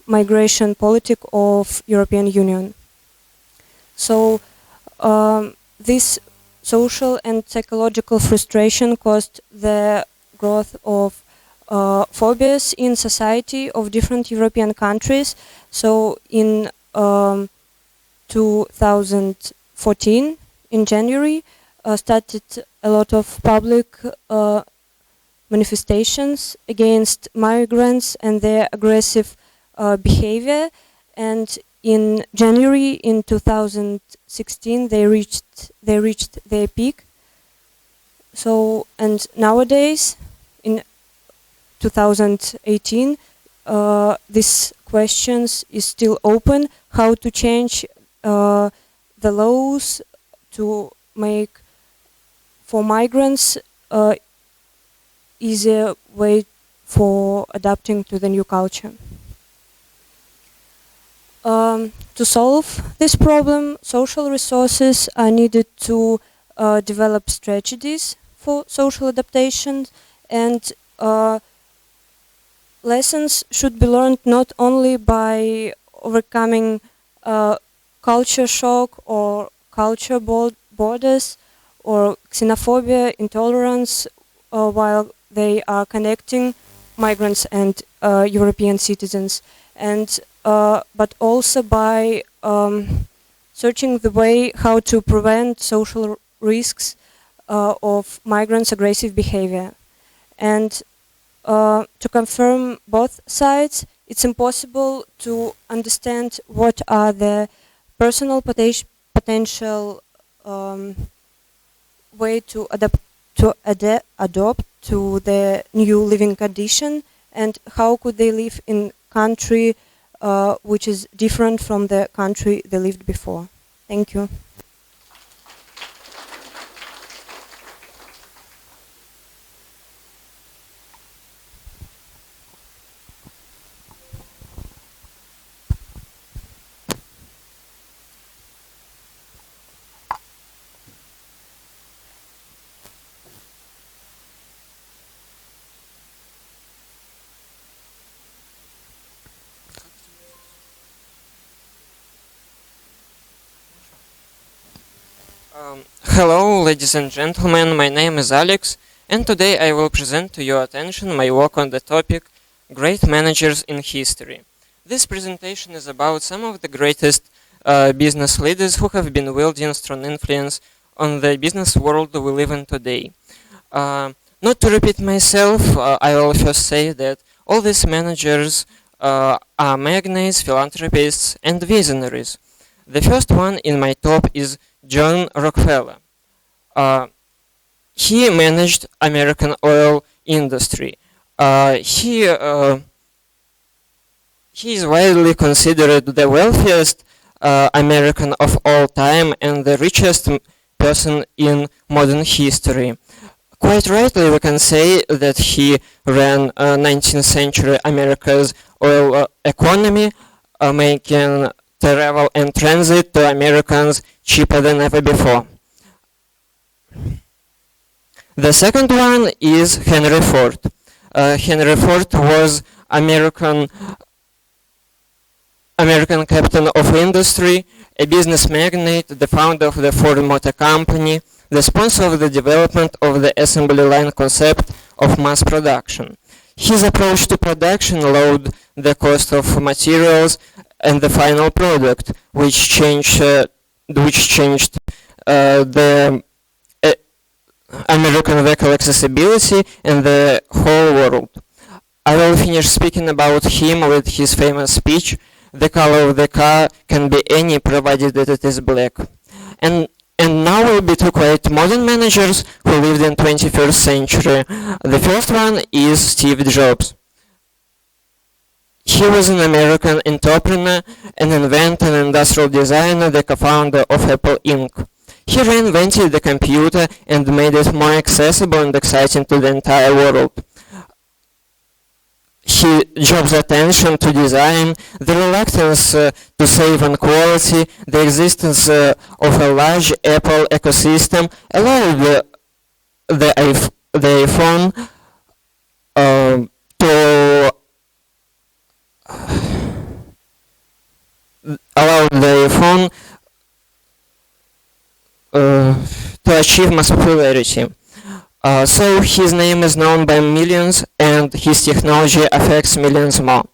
migration politic of European Union. So this social and psychological frustration caused the growth of phobias in society of different European countries. So in 2014, in January, started a lot of public manifestations against migrants and their aggressive behavior. And in January in 2016, they reached their peak. So, and nowadays, in 2018, this questions is still open, how to change the laws to make for migrants easier way for adapting to the new culture. To solve this problem, social resources are needed to develop strategies for social adaptation, and lessons should be learned not only by overcoming culture shock or culture borders or xenophobia, intolerance, while they are connecting migrants and European citizens, and but also by searching the way how to prevent social risks of migrants' aggressive behavior. And to confirm both sides, it's impossible to understand what are the personal potential way to adopt to the new living condition, and how could they live in country which is different from the country they lived before. Thank you. Hello, ladies and gentlemen, my name is Alex, and today I will present to your attention my work on the topic Great Managers in History. This presentation is about some of the greatest business leaders who have been wielding strong influence on the business world we live in today. Not to repeat myself, I will first say that all these managers are magnates, philanthropists, and visionaries. The first one in my top is John Rockefeller. He managed American oil industry. He is widely considered the wealthiest American of all time and the richest person in modern history. Quite rightly, we can say that he ran 19th century America's oil economy, making travel and transit to Americans cheaper than ever before. The second one is Henry Ford. Henry Ford was American captain of industry, a business magnate, the founder of the Ford Motor Company, the sponsor of the development of the assembly line concept of mass production. His approach to production lowered the cost of materials and the final product, which changed the American vehicle accessibility in the whole world. I will finish speaking about him with his famous speech, "The color of the car can be any provided that it is black." And now will be two quite modern managers who lived in 21st century. The first one is Steve Jobs. He was an American entrepreneur, an inventor, an industrial designer, the co-founder of Apple Inc. He reinvented the computer and made it more accessible and exciting to the entire world. Jobs' attention to design, the reluctance to save on quality, the existence of a large Apple ecosystem allowed the iPhone to achieve mass popularity. So his name is known by millions and his technology affects millions more.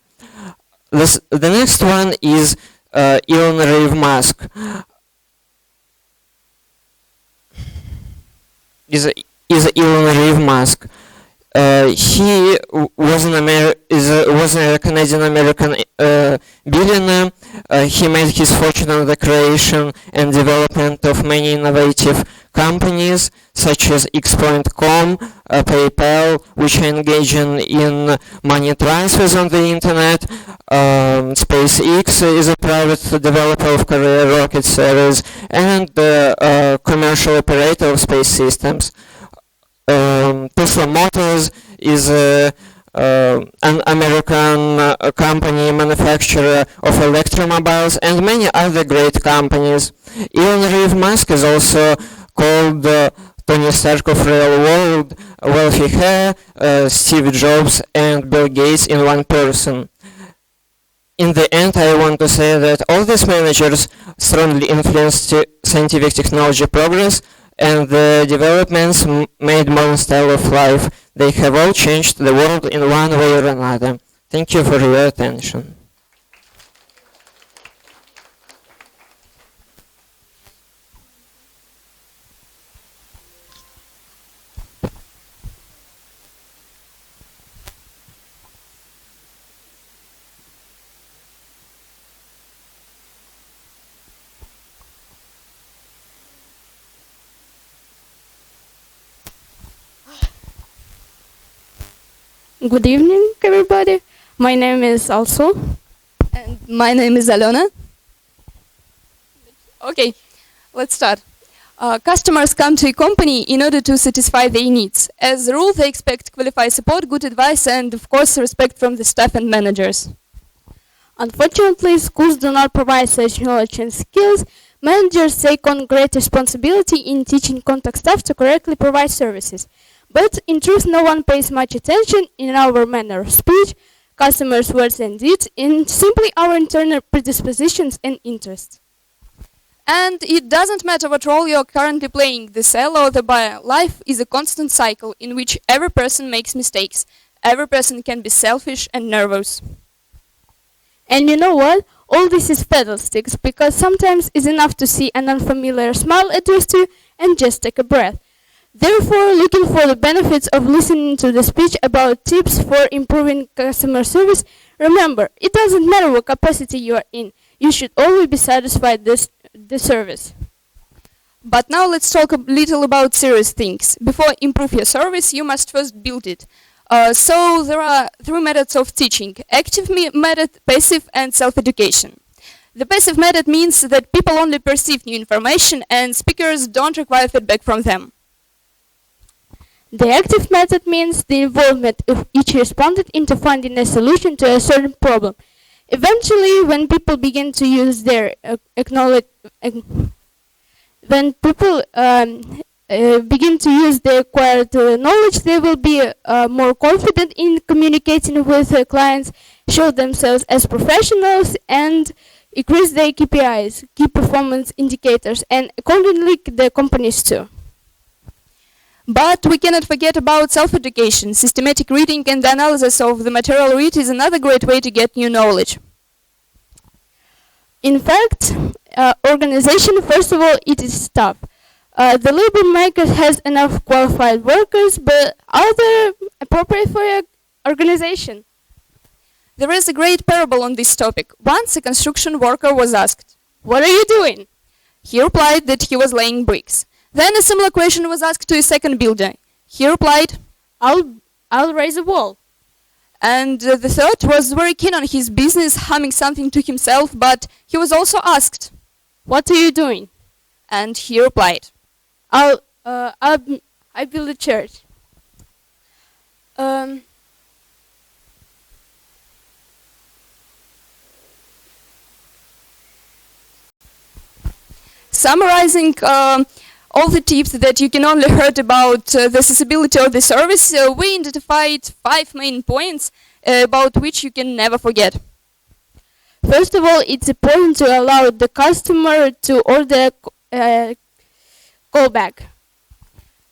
The next one is Elon Reeve Musk. Is Elon Reeve Musk. He was a Canadian-American billionaire. He made his fortune on the creation and development of many innovative companies such as X.com, PayPal, which are engaging in money transfers on the internet. SpaceX is a private developer of carrier rocket series and the commercial operator of space systems. Tesla Motors is an American company manufacturer of electromobiles and many other great companies. Elon Reeve Musk is also called Tony Stark of real world, wealthy hair, Steve Jobs and Bill Gates in one person. In the end, I want to say that all these managers strongly influenced scientific technology progress and the developments made modern style of life. They have all changed the world in one way or another. Thank you for your attention. Good evening, everybody. My name is Also. And my name is Alona. Okay, let's start. Customers come to a company in order to satisfy their needs. As a rule, they expect qualified support, good advice, and of course, respect from the staff and managers. Unfortunately, schools do not provide such knowledge and skills. Managers take on great responsibility in teaching contact staff to correctly provide services. But in truth, no one pays much attention in our manner of speech, customers' words and deeds, in simply our internal predispositions and interests. And it doesn't matter what role you're currently playing, the seller or the buyer. Life is a constant cycle in which every person makes mistakes. Every person can be selfish and nervous. And you know what? All this is fiddlesticks, because sometimes it's enough to see an unfamiliar smile addressed to you and just take a breath. Therefore, looking for the benefits of listening to the speech about tips for improving customer service, remember, it doesn't matter what capacity you are in. You should always be satisfied with the service. But now let's talk a little about serious things. Before improve your service, you must first build it. So there are three methods of teaching: active method, passive, and self-education. The passive method means that people only perceive new information and speakers don't require feedback from them. The active method means the involvement of each respondent into finding a solution to a certain problem. Eventually, when people begin to use their begin to use their acquired knowledge, they will be more confident in communicating with clients, show themselves as professionals, and increase their KPIs, key performance indicators, and accordingly the companies too. But we cannot forget about self-education. Systematic reading and analysis of the material read is another great way to get new knowledge. In fact, organization, first of all, it is tough. The labor market has enough qualified workers, but are they appropriate for your organization? There is a great parable on this topic. Once a construction worker was asked, "What are you doing?" He replied that he was laying bricks. Then a similar question was asked to a second builder. He replied, I'll raise a wall. And the third was very keen on his business, humming something to himself, but he was also asked, "What are you doing?" And he replied, I build a church. Summarizing all the tips that you can only heard about the accessibility of the service, we identified 5 main points about which you can never forget. First of all, it's important to allow the customer to order callback.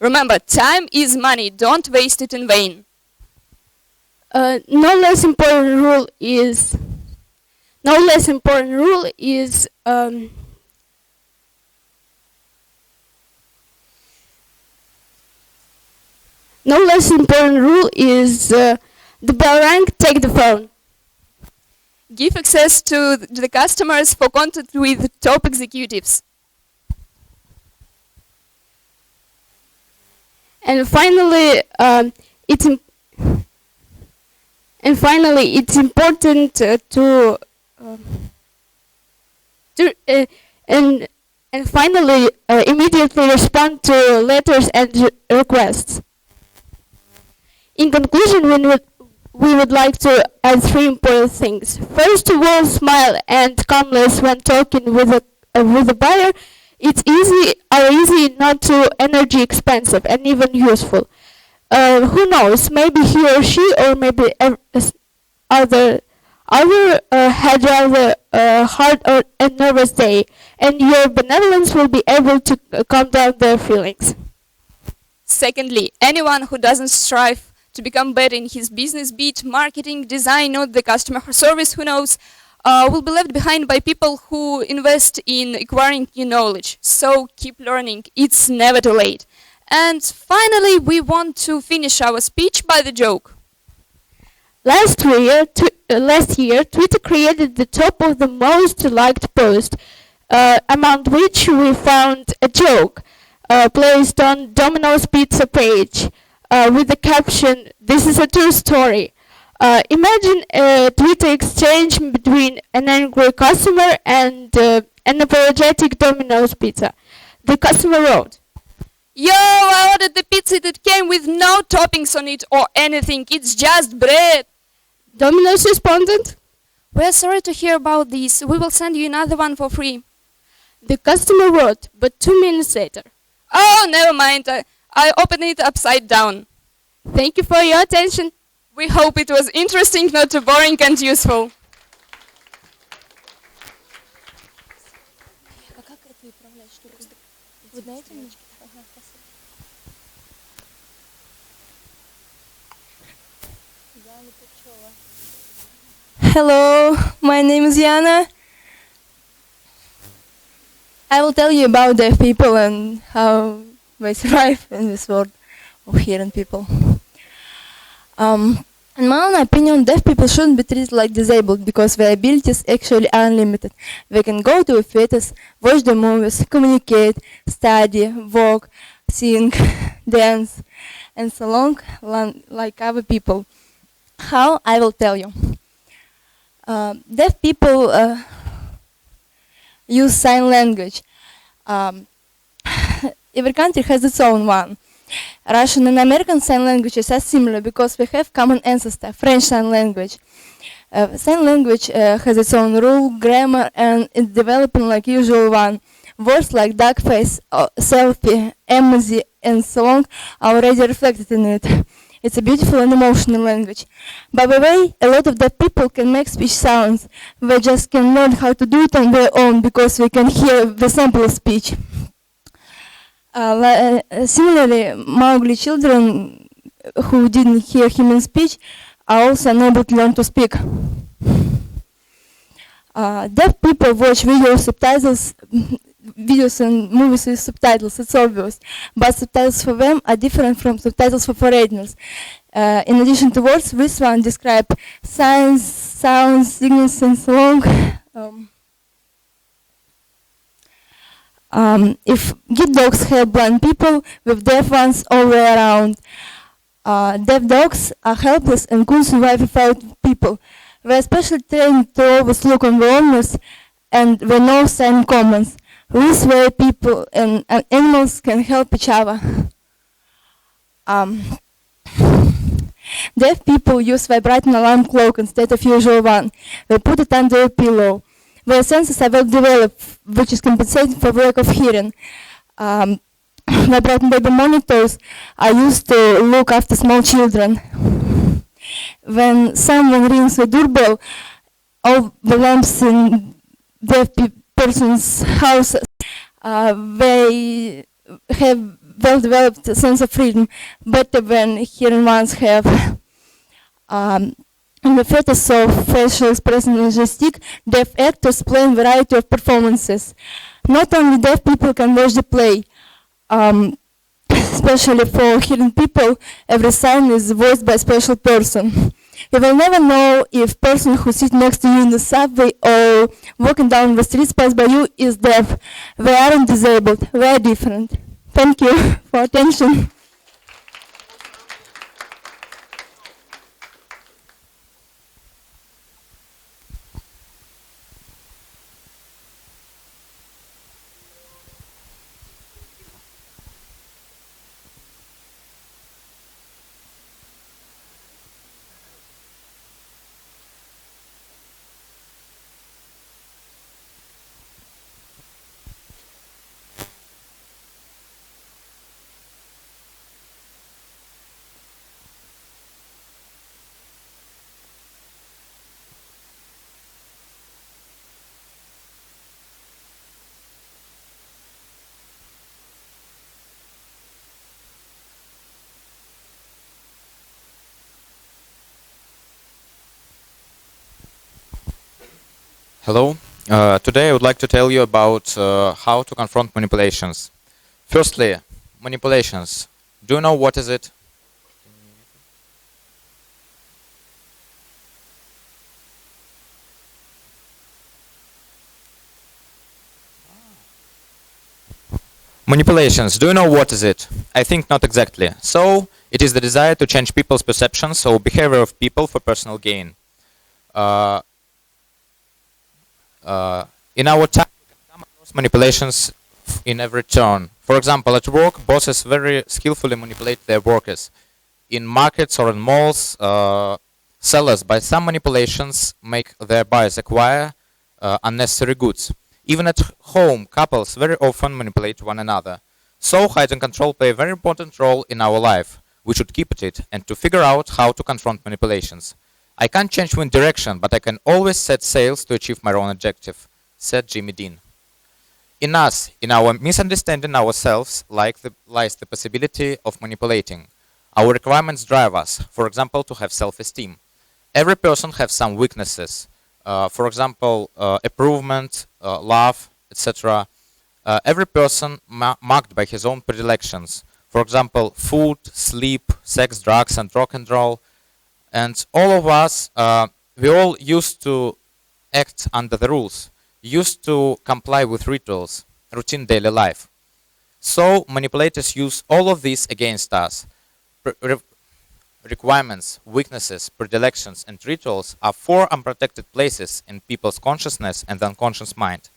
Remember, time is money. Don't waste it in vain. No less important rule is the bell rang, take the phone. Give access to the customers for contact with top executives. And finally, it's important immediately respond to letters and requests. In conclusion, we would like to add 3 important things. First of all, smile and calmness when talking with a buyer. It's easy, not too energy expensive, and even useful. Who knows? Maybe he or she, or maybe other had rather hard and nervous day, and your benevolence will be able to calm down their feelings. Secondly, anyone who doesn't strive to become better in his business, be it marketing, design, or the customer service, who knows, will be left behind by people who invest in acquiring new knowledge. So keep learning. It's never too late. And finally, we want to finish our speech by the joke. Last year, Twitter created the top of the most liked post, among which we found a joke placed on Domino's Pizza page with the caption, "This is a true story." Imagine a Twitter exchange between an angry customer and an apologetic Domino's Pizza. The customer wrote, "Yo, I ordered the pizza that came with no toppings on it or anything. It's just bread." Domino's responded, "We're sorry to hear about this. We will send you another one for free." The customer wrote, but 2 minutes later, "Oh, never mind. I opened it upside down." Thank you for your attention. We hope it was interesting, not too boring and useful. Hello, my name is Yana. I will tell you about deaf people and how they survive in this world of hearing people. In my own opinion, deaf people shouldn't be treated like disabled because their abilities actually are unlimited. They can go to the theaters, watch the movies, communicate, study, walk, sing, dance, and so on, like other people. How? I will tell you. Deaf people use sign language. Every country has its own one. Russian and American sign languages are similar because we have common ancestor, French sign language. Sign language has its own rule, grammar, and it's developing like usual one. Words like duck face, selfie, emoji, and so on are already reflected in it. It's a beautiful and emotional language. By the way, a lot of deaf people can make speech sounds. They just can learn how to do it on their own because they can hear the sample of speech. Similarly, Mowgli children who didn't hear human speech are also unable to learn to speak. Deaf people watch videos and movies with subtitles, it's obvious, but subtitles for them are different from subtitles for foreigners. In addition to words, this one describes signs, sounds, signals, and so on. If guide dogs help blind people with deaf ones all the way around, deaf dogs are helpless and couldn't survive without people. They are specially trained to always look on the owners and they know sign commands. This way people and animals can help each other. Deaf people use vibrating alarm clock instead of usual one. They put it under a pillow. Their senses are well developed, which is compensating for the lack of hearing. Vibrating baby monitors are used to look after small children. When someone rings the doorbell, all the lamps in deaf person's house, they have well-developed sense of freedom, better than hearing ones have. In the theaters of facial expression and gymnastic, deaf actors play a variety of performances. Not only deaf people can watch the play, especially for hearing people, every sign is voiced by a special person. You will never know if person who sits next to you in the subway or walking down the streets passed by you is deaf. They aren't disabled, they are different. Thank you for attention. Hello. Today I would like to tell you about how to confront manipulations. Firstly, manipulations. Do you know what is it? Manipulations. Do you know what is it? I think not exactly. So, it is the desire to change people's perceptions or behavior of people for personal gain. In our time, we can come across manipulations in every turn. For example, at work, bosses very skillfully manipulate their workers. In markets or in malls, sellers, by some manipulations, make their buyers acquire unnecessary goods. Even at home, couples very often manipulate one another. So, hide and control play a very important role in our life. We should keep at it and to figure out how to confront manipulations. I can't change wind direction, but I can always set sails to achieve my own objective, said Jimmy Dean. In us, in our misunderstanding ourselves, lies the possibility of manipulating. Our requirements drive us, for example, to have self-esteem. Every person has some weaknesses, for example, improvement, love, etc. Every person marked by his own predilections, for example, food, sleep, sex, drugs, and rock and roll. And all of us, we all used to act under the rules, used to comply with rituals, routine daily life. So manipulators use all of this against us. Requirements, weaknesses, predilections, and rituals are four unprotected places in people's consciousness and unconscious mind.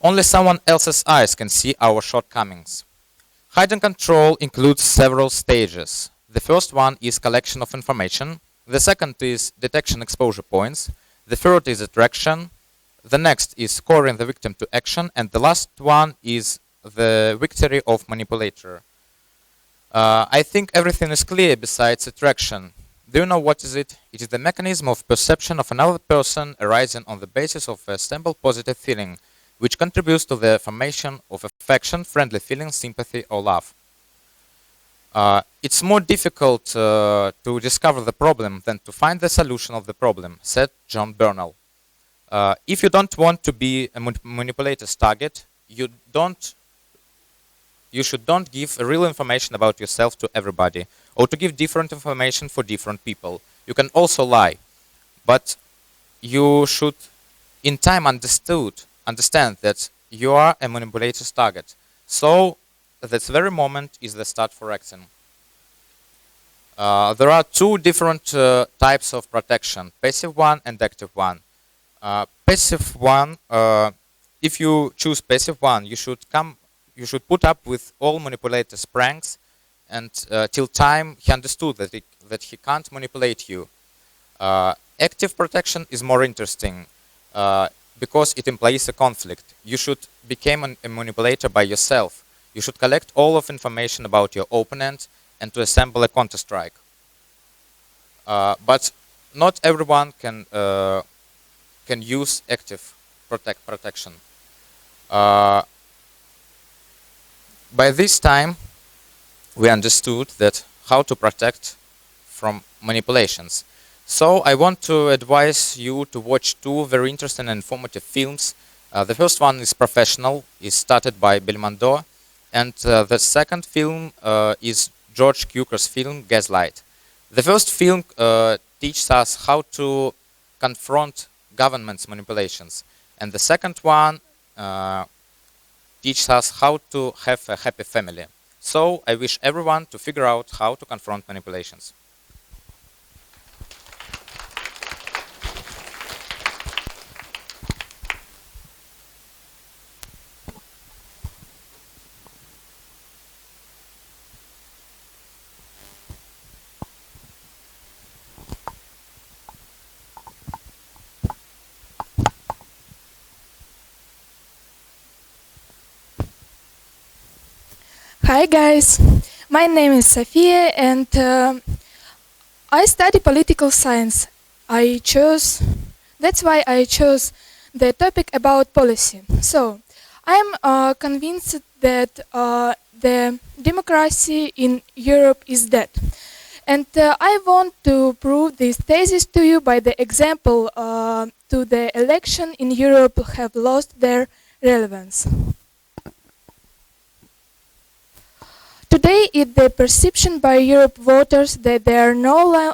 Only someone else's eyes can see our shortcomings. Hidden control includes several stages. The first one is collection of information. The second is detection exposure points. The third is attraction. The next is scoring the victim to action. And the last one is the victory of manipulator. I think everything is clear besides attraction. Do you know what is it? It is the mechanism of perception of another person arising on the basis of a simple positive feeling, which contributes to the formation of affection, friendly feeling, sympathy, or love. It's more difficult to discover the problem than to find the solution of the problem, said John Bernal. If you don't want to be a manipulator's target, you should don't give real information about yourself to everybody, or to give different information for different people. You can also lie, but you should in time understand that you are a manipulator's target. So this very moment is the start for acting. There are two different types of protection, passive one and active one. Passive one, if you choose passive one, you should put up with all manipulators' pranks, and till time he understood that he can't manipulate you. Active protection is more interesting because it implies a conflict. You should become a manipulator by yourself. You should collect all of information about your opponent and to assemble a counter-strike. But not everyone can use active protection. By this time, we understood that how to protect from manipulations. So I want to advise you to watch two very interesting and informative films. The first one is Professional, is started by Belmondo, and the second film is George Cukor's film Gaslight. The first film teaches us how to confront government's manipulations, and the second one teaches us how to have a happy family. So I wish everyone to figure out how to confront manipulations. Hi guys, my name is Sofia and I study political science. That's why I chose the topic about policy. So, I'm convinced that the democracy in Europe is dead. And I want to prove this thesis to you by the example to the election in Europe have lost their relevance. Today, it's the perception by Europe voters that they are no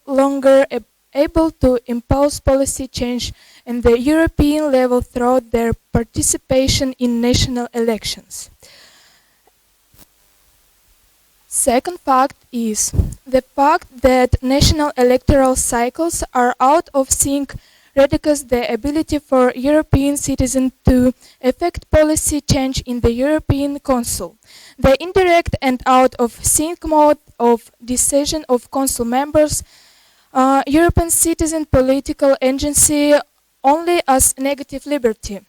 longer able to impose policy change at the European level through their participation in national elections. Second fact is the fact that national electoral cycles are out of sync reduces the ability for European citizens to effect policy change in the European Council. The indirect and out of sync mode of decision of Council members, European citizen political agency only as negative liberty.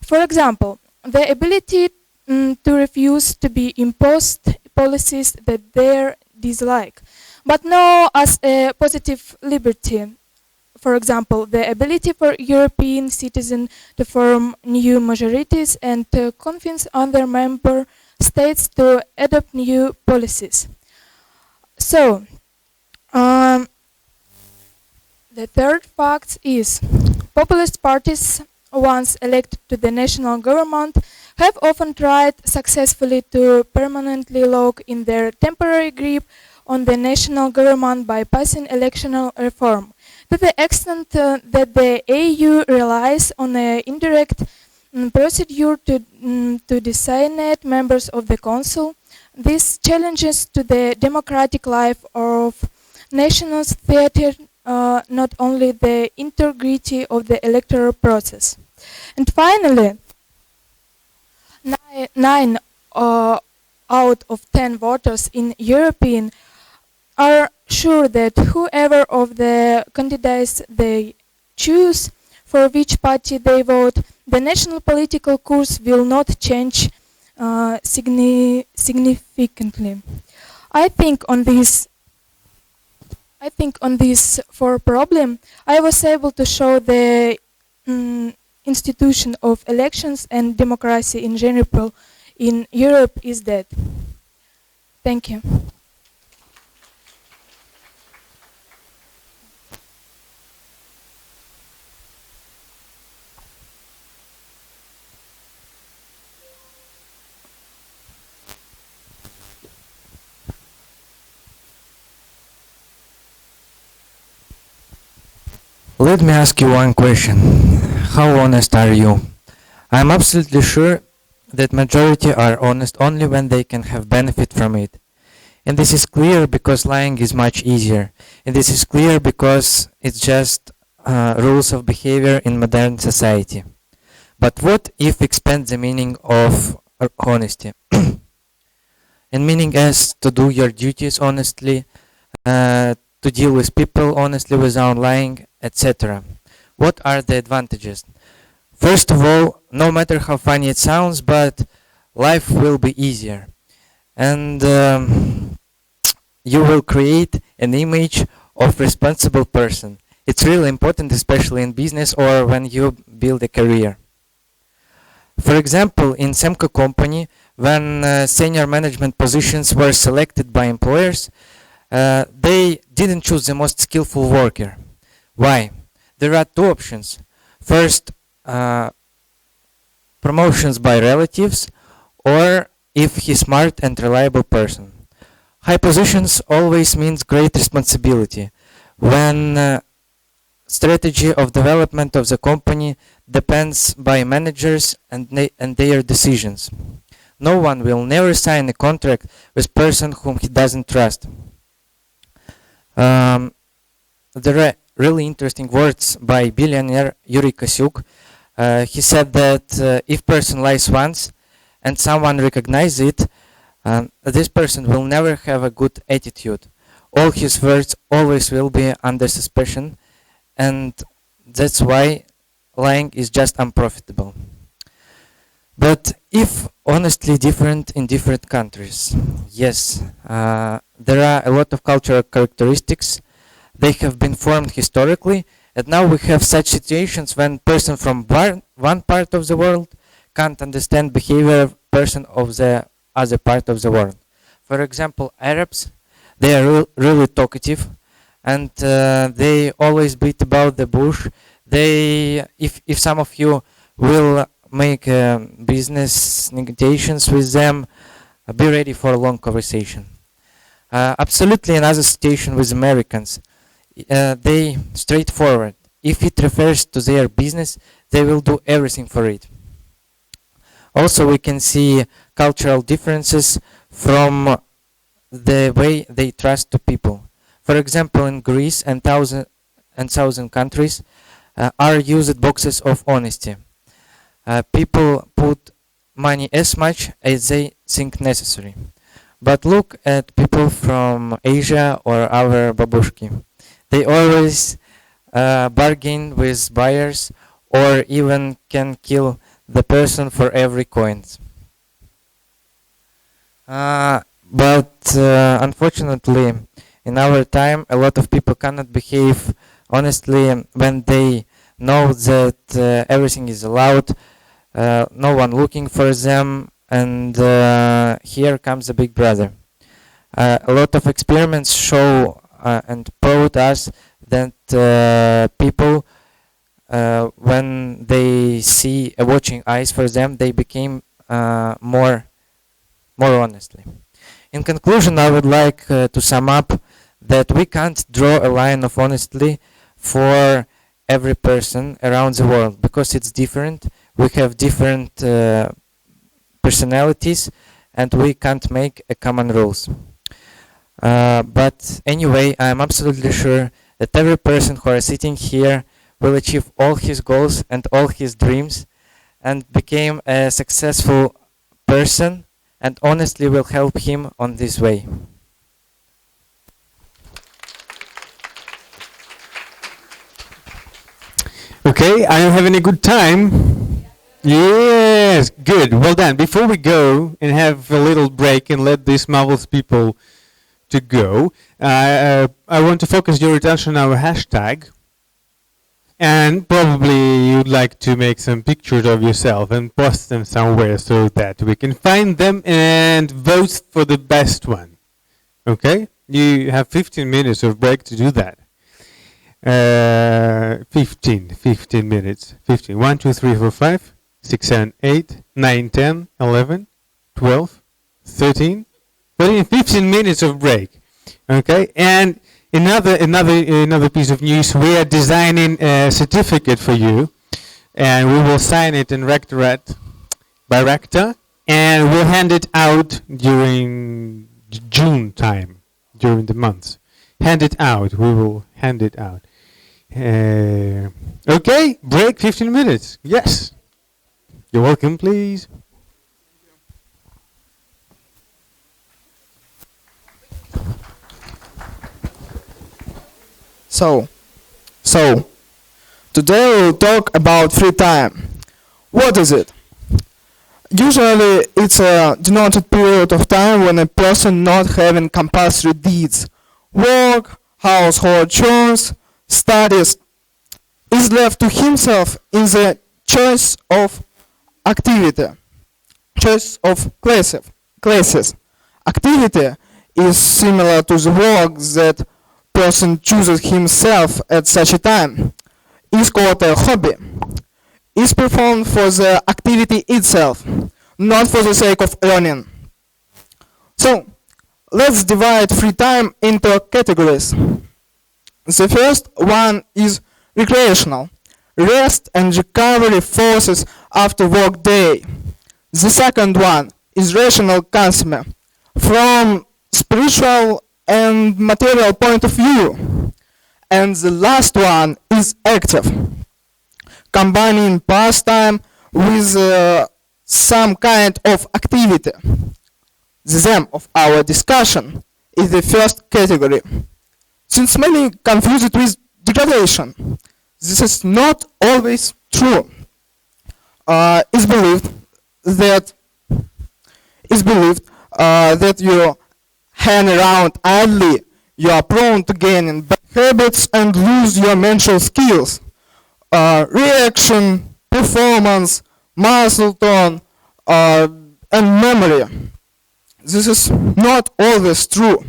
For example, the ability to refuse to be imposed policies that they dislike, but no as a positive liberty. for example, the ability for European citizens to form new majorities and to convince other member states to adopt new policies. So, um, the third fact is populist parties, once elected to the national government, have often tried successfully to permanently lock in their temporary grip on the national government by passing electoral reform, to the extent that the EU relies on an indirect procedure to designate members of the Council. These challenges to the democratic life of nations threaten not only the integrity of the electoral process. And finally, nine out of 10 voters in European are sure that whoever of the candidates they choose, for which party they vote, the national political course will not change significantly. I think on this four problem, I was able to show the institution of elections and democracy in general in Europe is dead. Thank you. Let me ask you one question. How honest are you? I'm absolutely sure that majority are honest only when they can have benefit from it. And this is clear because lying is much easier. And this is clear because it's just rules of behavior in modern society. But what if expand the meaning of honesty? And meaning as to do your duties honestly, to deal with people honestly without lying, etc. What are the advantages? First of all, no matter how funny it sounds, but life will be easier. And you will create an image of responsible person. It's really important, especially in business or when you build a career. For example, in Semco company, when senior management positions were selected by employers, they didn't choose the most skillful worker. Why? There are two options. First, promotions by relatives, or if he's smart and reliable person. High positions always means great responsibility. When strategy of development of the company depends by managers and their decisions. No one will never sign a contract with person whom he doesn't trust. There are really interesting words by billionaire Yuri Kosyuk. He said that if person lies once and someone recognizes it, this person will never have a good attitude. All his words always will be under suspicion, and that's why lying is just unprofitable. But if honestly different in different countries, yes, there are a lot of cultural characteristics. They have been formed historically, and now we have such situations when person from one part of the world can't understand behavior of person of the other part of the world. For example, Arabs, they are really talkative, and they always beat about the bush. They, if some of you will make business negotiations with them, be ready for a long conversation. Absolutely another situation with Americans. They straightforward. If it refers to their business, they will do everything for it. Also, we can see cultural differences from the way they trust to people. For example, in Greece and southern countries are used boxes of honesty. People put money as much as they think necessary. But look at people from Asia or our babushki. They always bargain with buyers or even can kill the person for every coin. But unfortunately, in our time, a lot of people cannot behave honestly, when they know that everything is allowed, no one looking for them, and here comes the big brother. A lot of experiments show and proved us that people, when they see a watching eyes for them, they became more honestly. In conclusion, I would like to sum up that we can't draw a line of honestly for every person around the world because it's different. We have different personalities and we can't make a common rules. But anyway, I'm absolutely sure that every person who is sitting here will achieve all his goals and all his dreams and become a successful person, and honestly will help him on this way. Okay, are you having a good time? Yes, good. Well done. Before we go and have a little break and let these marvelous people to go, I want to focus your attention on our hashtag. And probably you'd like to make some pictures of yourself and post them somewhere so that we can find them and vote for the best one. Okay? You have 15 minutes of break to do that. 15 minutes. 15. 1, 2, 3, 4, 5, 6, 7, 8, 9, 10, 11, 12, 13. But in 15 minutes of break. Okay? And another piece of news, we are designing a certificate for you, and we will sign it in rectorate by rector, and we'll hand it out during June time, during the months. Hand it out. We will hand it out. Okay, break 15 minutes. Yes. You're welcome, please. So, today we'll talk about free time. What is it? Usually it's a denoted period of time when a person not having compulsory deeds, work, household chores, studies, is left to himself in the choice of activity, choice of classes. Activity is similar to the work that person chooses himself at such a time, is called a hobby, is performed for the activity itself, not for the sake of earning. So, let's divide free time into categories. The first one is recreational, rest and recovery forces after work day. The second one is rational consumer, from spiritual and material point of view. And the last one is active, combining pastime with some kind of activity. The theme of our discussion is the first category. Since many confuse it with degradation, this is not always true. It's believed that you hang around idly, you are prone to gaining bad habits and lose your mental skills, reaction, performance, muscle tone, and memory. This is not always true.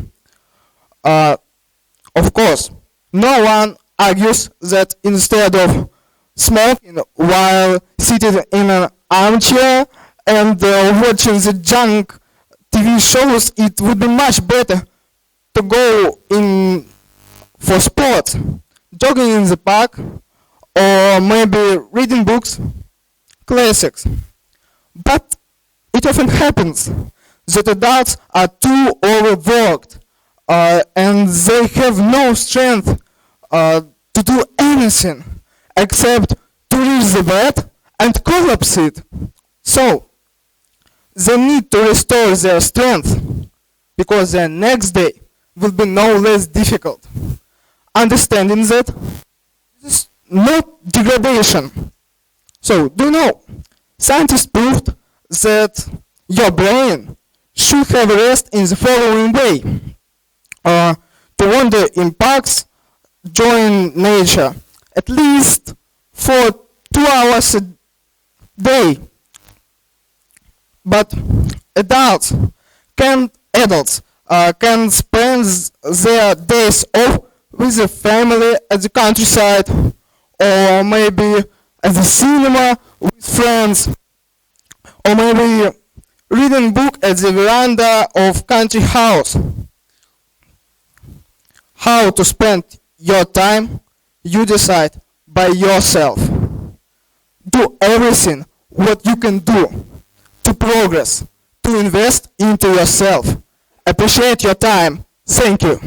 Of course, no one argues that instead of smoking while seated in an armchair and watching the junk TV shows, it would be much better to go in for sports, jogging in the park, or maybe reading books, classics. But it often happens that adults are too overworked and they have no strength to do anything except to reach the bed and collapse it. So, they need to restore their strength because their next day will be no less difficult. Understanding that this is not degradation. So, do you know, scientists proved that your brain should have rest in the following way. To wander in parks join nature at least for 2 hours a day. But adults can spend their days off with the family at the countryside, or maybe at the cinema with friends, or maybe reading book at the veranda of country house. How to spend your time, you decide by yourself. Do everything what you can do to progress, to invest into yourself. Appreciate your time. Thank you.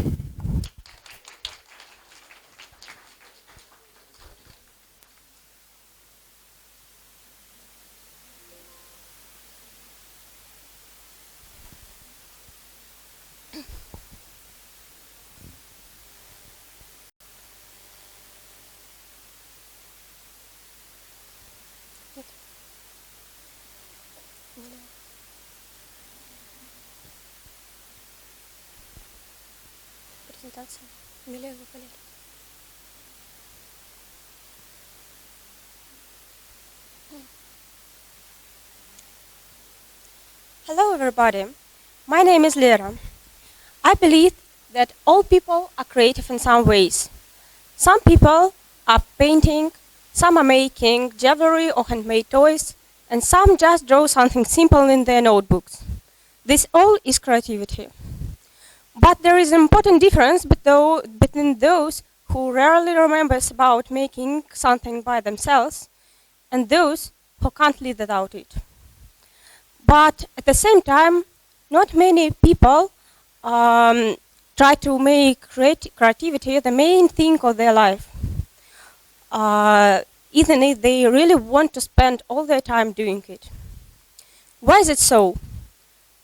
Презентация. Милая Валерия. Hello everybody. My name is Lera. I believe that all people are creative in some ways. Some people are painting, some are making jewelry or handmade toys, and some just draw something simple in their notebooks. This all is creativity. But there is an important difference between those who rarely remembers about making something by themselves and those who can't live without it. But at the same time, not many people try to make creativity the main thing of their life, even if they really want to spend all their time doing it. Why is it so?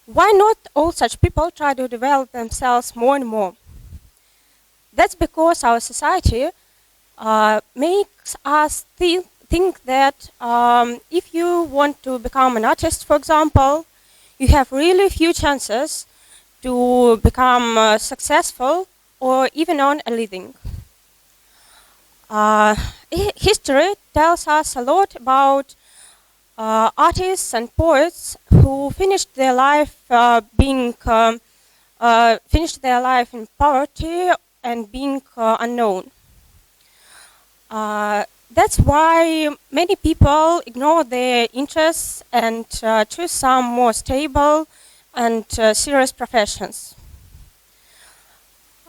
Why not all such people try to develop themselves more and more? That's because our society makes us think that if you want to become an artist, for example, you have really few chances to become successful or even earn a living. History tells us a lot about artists and poets who finished their life in poverty and being unknown. That's why many people ignore their interests and choose some more stable and serious professions.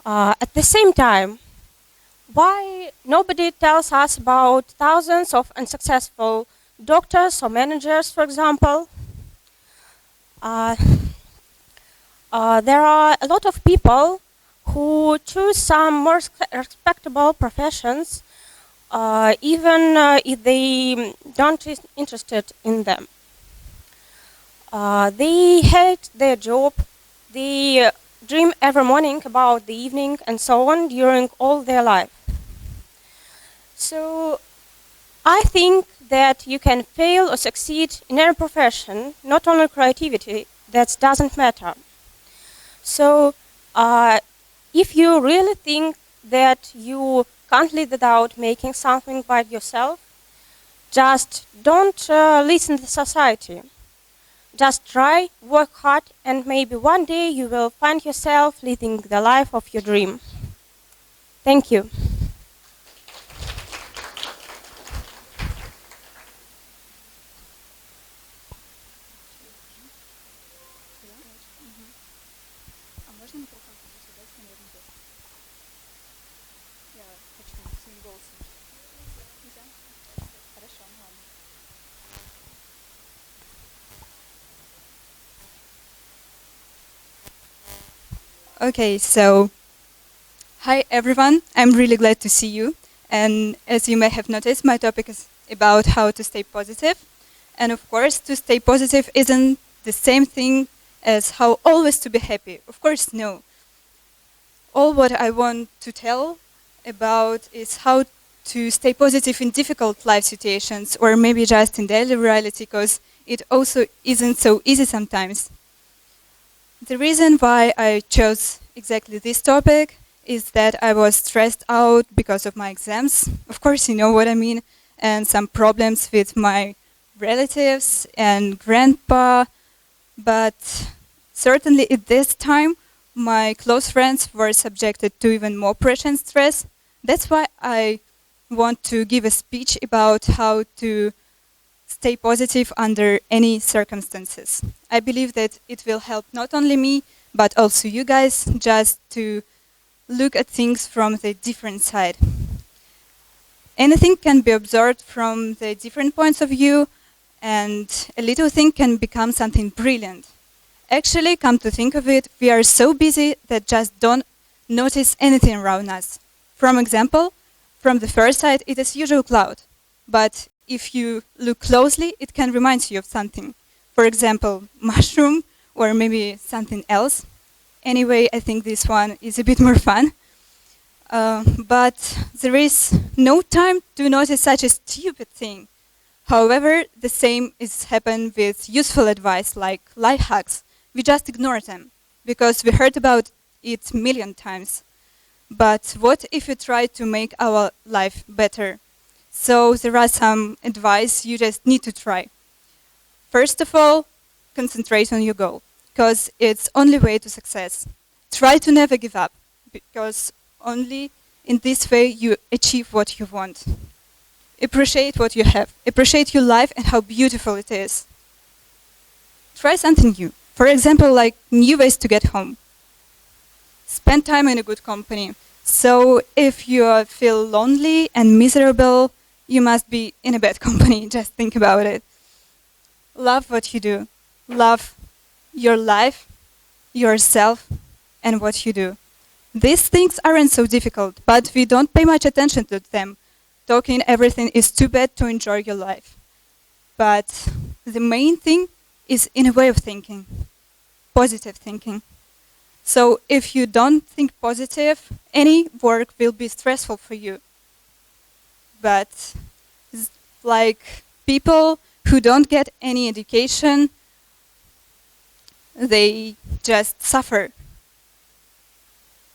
At the same time, why nobody tells us about thousands of unsuccessful doctors or managers, for example? There are a lot of people who choose some more respectable professions even if they don't interested in them. They hate their job, they dream every morning about the evening and so on during all their life. So I think that you can fail or succeed in any profession, not only creativity, that doesn't matter. So if you really think that you can't live without making something by yourself, just don't listen to society. Just try, work hard, and maybe one day you will find yourself living the life of your dream. Thank you. Okay, so hi everyone. I'm really glad to see you. And as you may have noticed, my topic is about how to stay positive. And of course, to stay positive isn't the same thing as how always to be happy. Of course, no. All what I want to tell about is how to stay positive in difficult life situations, or maybe just in daily reality, because it also isn't so easy sometimes. The reason why I chose exactly this topic is that I was stressed out because of my exams. Of course, you know what I mean, and some problems with my relatives and grandpa. But certainly at this time, my close friends were subjected to even more pressure and stress. That's why I want to give a speech about how to stay positive under any circumstances. I believe that it will help not only me, but also you guys just to look at things from the different side. Anything can be observed from the different points of view, and a little thing can become something brilliant. Actually, come to think of it, we are so busy that just don't notice anything around us. For example, from the first sight, it is usual cloud, but if you look closely, it can remind you of something. For example, mushroom, or maybe something else. Anyway, I think this one is a bit more fun. But there is no time to notice such a stupid thing. However, the same is happened with useful advice like life hacks. We just ignore them because we heard about it a million times. But what if we try to make our life better? So there are some advice you just need to try. First of all, concentrate on your goal because it's only way to success. Try to never give up because only in this way you achieve what you want. Appreciate what you have. Appreciate your life and how beautiful it is. Try something new. For example, like new ways to get home. Spend time in a good company. So if you feel lonely and miserable, you must be in a bad company. Just think about it. Love what you do. Love your life, yourself, and what you do. These things aren't so difficult, but we don't pay much attention to them. Talking everything is too bad to enjoy your life. But the main thing is in a way of thinking. Positive thinking. So if you don't think positive, any work will be stressful for you. But like people who don't get any education, they just suffer.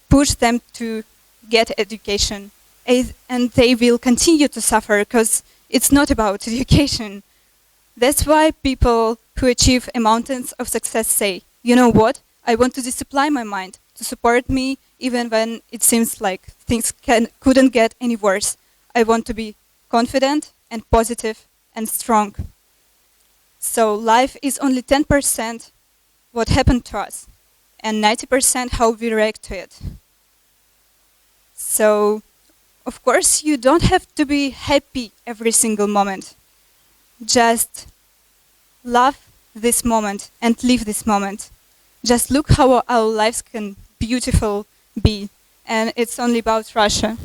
Push them to get education, and they will continue to suffer because it's not about education. That's why people who achieve a mountains of success say, you know what, I want to discipline my mind to support me even when it seems like things couldn't get any worse. I want to be confident and positive and strong. So life is only 10% what happened to us and 90% how we react to it. So, of course, you don't have to be happy every single moment. Just love this moment and live this moment. Just look how our lives can beautiful be. And it's only about Russia.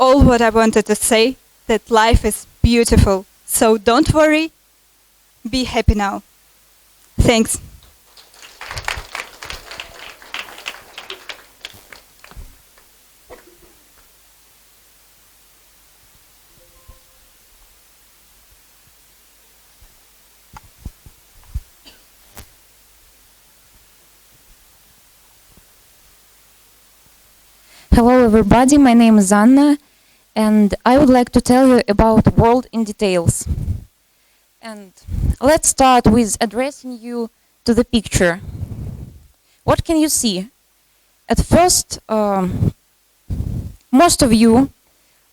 All what I wanted to say, that life is beautiful. So don't worry, be happy now. Thanks. Hello everybody, my name is Anna and I would like to tell you about world in details. And let's start with addressing you to the picture. What can you see? At first, most of you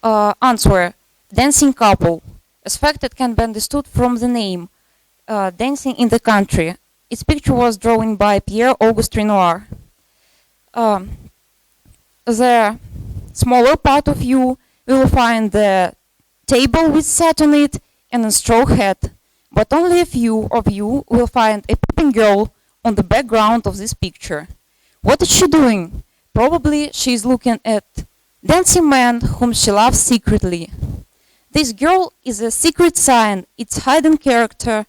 answer dancing couple, As fact, it can be understood from the name, Dancing in the Country. Its picture was drawn by Pierre-Auguste Renoir. The smaller part of you will find the table with sat on it and a straw hat, but only a few of you will find a peeping girl on the background of this picture. What is she doing? Probably she is looking at dancing man whom she loves secretly. This girl is a secret sign, it's hidden character.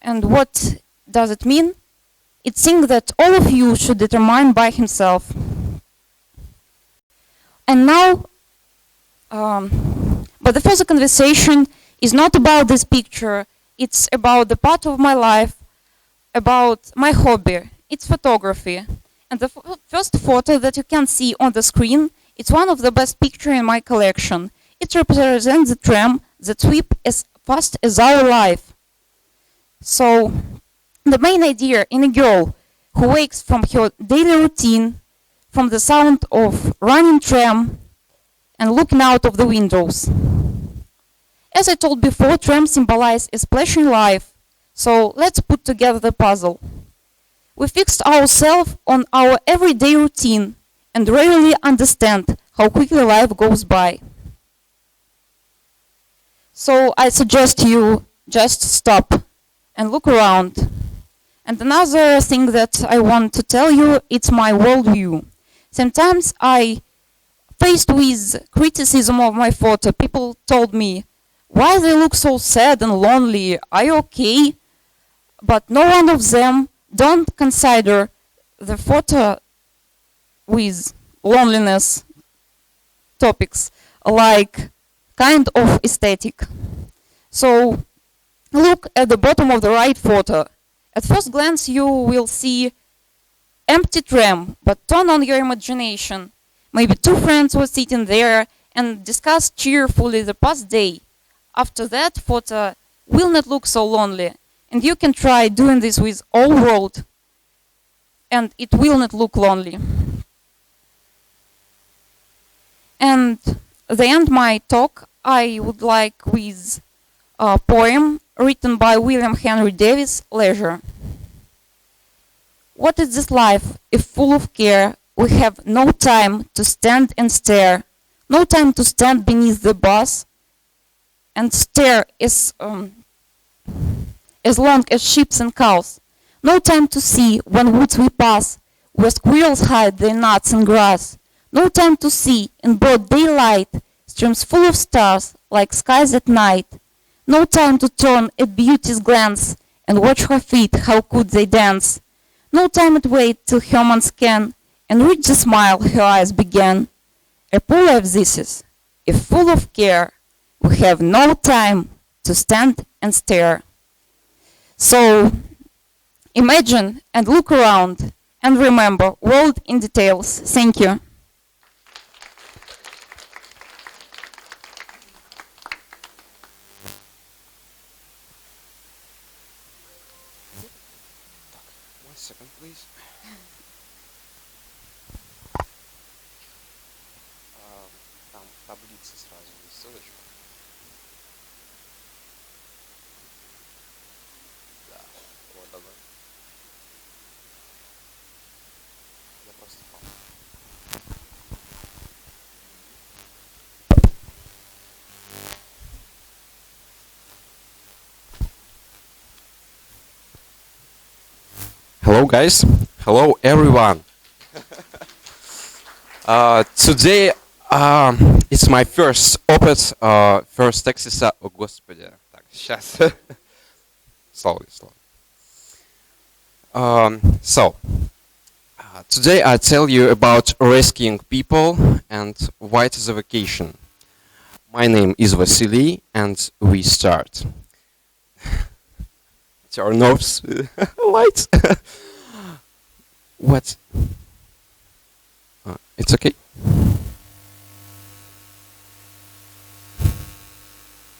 And what does it mean? It's thing that all of you should determine by himself. And now, but the further conversation is not about this picture, it's about the part of my life, about my hobby, it's photography. And the first photo that you can see on the screen, it's one of the best pictures in my collection. It represents the tram that sweeps as fast as our life. So, the main idea in a girl who wakes from her daily routine, from the sound of running tram and looking out of the windows. As I told before, tram symbolize a splashing life, so let's put together the puzzle. We fixed ourselves on our everyday routine and rarely understand how quickly life goes by. So I suggest you just stop and look around. And another thing that I want to tell you, it's my worldview. Sometimes I, faced with criticism of my photo, people told me, why they look so sad and lonely, are you okay? But no one of them don't consider the photo with loneliness topics like kind of aesthetic. So look at the bottom of the right photo. At first glance you will see empty tram, but turn on your imagination. Maybe two friends were sitting there and discussed cheerfully the past day. After that photo will not look so lonely, and you can try doing this with all world, and it will not look lonely. And the end my talk, I would like with a poem written by William Henry Davis, Leisure. What is this life if full of care? We have no time to stand and stare, no time to stand beneath the bus and stare as long as sheep and cows, no time to see when woods we pass, where squirrels hide their nuts and grass, no time to see in broad daylight streams full of stars like skies at night, no time to turn at beauty's glance and watch her feet, how could they dance, no time to wait till humans can and reach the smile her eyes began. A poor life this is, if full of care, we have no time to stand and stare. So imagine and look around and remember world in details. Thank you. One second, please. Там в таблице сразу есть ссылочка. Да, вот оно. Я просто Hello guys, hello everyone. Today it's my first opus, first exercise. О господи, так сейчас. Slowly. So today I tell you about rescuing people and why it is a vacation. My name is Vasily, and we start. Turn off lights. What? It's okay.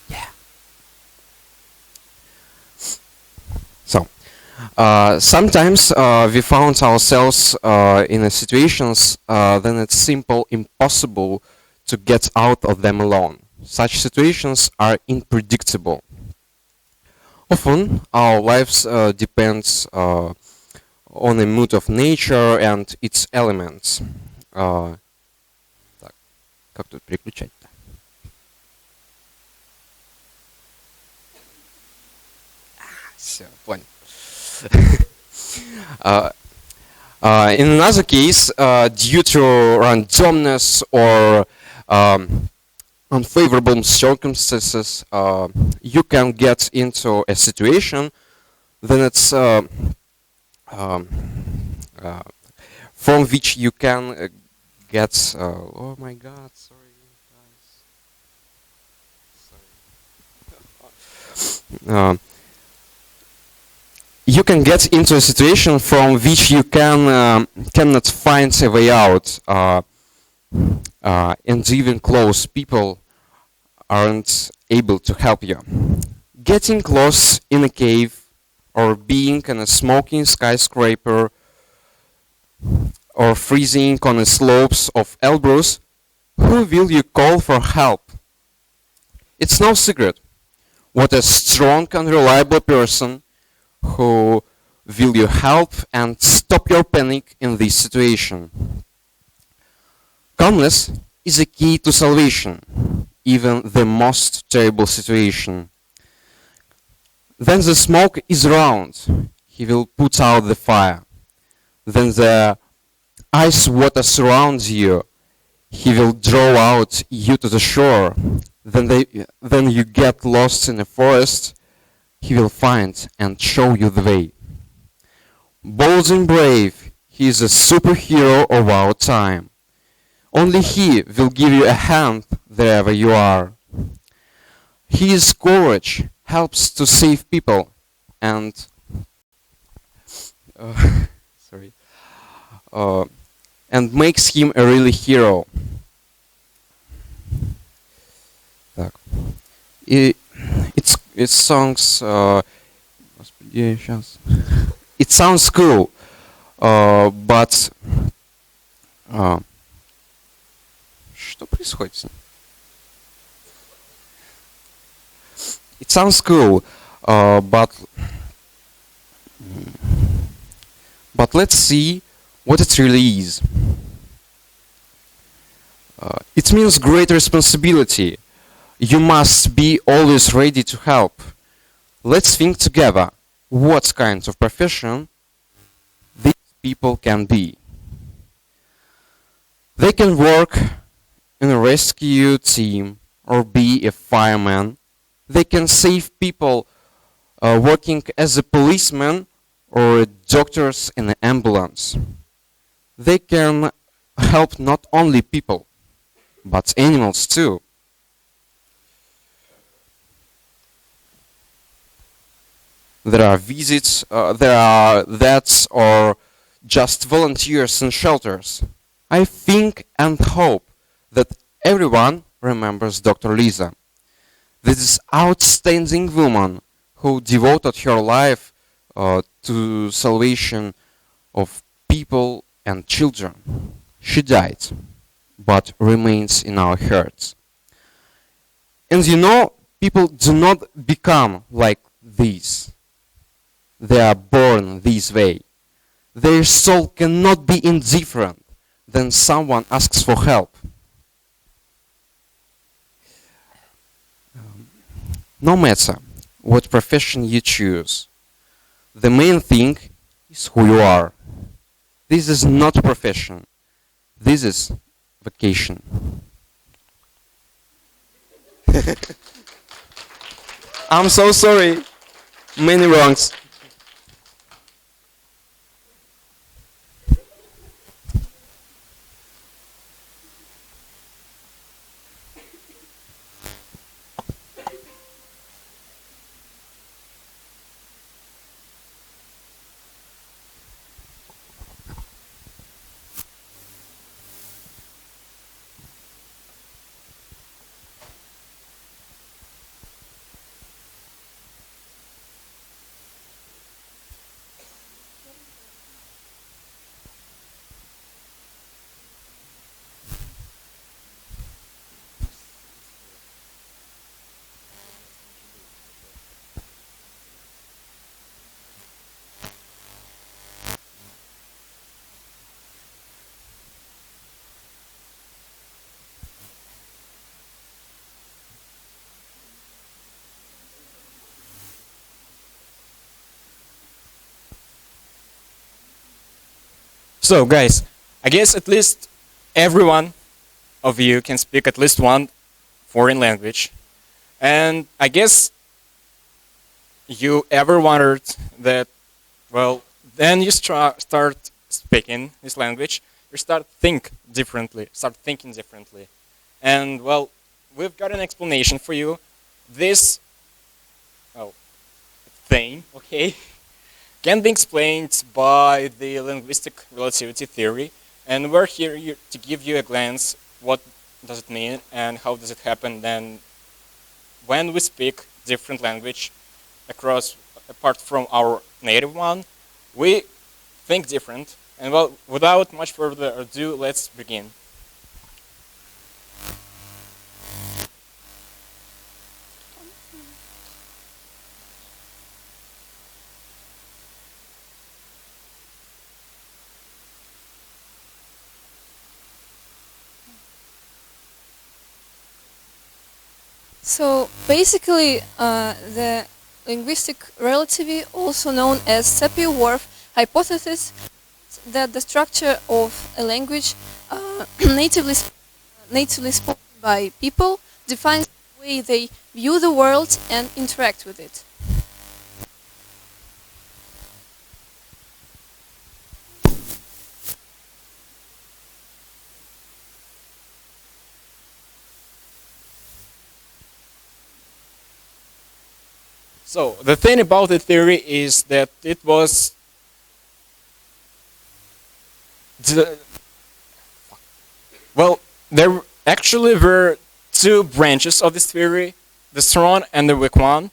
Yeah. So, sometimes we found ourselves in situations then it's simple impossible to get out of them alone. Such situations are unpredictable. Often, our lives depends on the mood of nature and its elements. Так, как тут переключать-то? Все, понял. In another case, due to randomness or unfavorable circumstances, you can get into a situation then it's from which you can get oh my god, sorry guys, you can get into a situation from which you cannot find a way out, and even close people aren't able to help you. Getting lost in a cave or being in a smoking skyscraper or freezing on the slopes of Elbrus, who will you call for help? It's no secret what a strong and reliable person who will you help and stop your panic in this situation. Calmness is a key to salvation, even the most terrible situation. When the smoke is around, he will put out the fire. When the ice water surrounds you, he will draw out you to the shore. Then you get lost in a forest, he will find and show you the way. Bold and brave, he is a superhero of our time. Only he will give you a hand wherever you are. His courage helps to save people and sorry, and makes him a really hero. Так. It sounds господи, сейчас. It sounds cool, but что происходит с ним? It sounds cool, but let's see what it really is. It means great responsibility. You must be always ready to help. Let's think together what kind of profession these people can be. They can work in a rescue team or be a fireman. They can save people working as a policeman or doctors in an ambulance. They can help not only people, but animals too. There are visits, there are vets or just volunteers in shelters. I think and hope that everyone remembers Dr. Lisa. This outstanding woman who devoted her life to salvation of people and children. She died, but remains in our hearts. And you know, people do not become like these. They are born this way. Their soul cannot be indifferent when someone asks for help. No matter what profession you choose, the main thing is who you are. This is not a profession. This is vocation. I'm so sorry. Many wrongs. So, guys, I guess at least everyone of you can speak at least one foreign language. And I guess you ever wondered that, well, then you start speaking this language, you start thinking differently. And, well, we've got an explanation for you. This thing, okay, can be explained by the linguistic relativity theory, and we're here to give you a glance what does it mean and how does it happen then when we speak different language apart from our native one, we think different. And well, without much further ado, let's begin. So basically, the linguistic relativity, also known as Sapir-Whorf hypothesis, that the structure of a language natively spoken by people defines the way they view the world and interact with it. So the thing about the theory is that it was well, there actually were two branches of this theory, the strong and the weak one,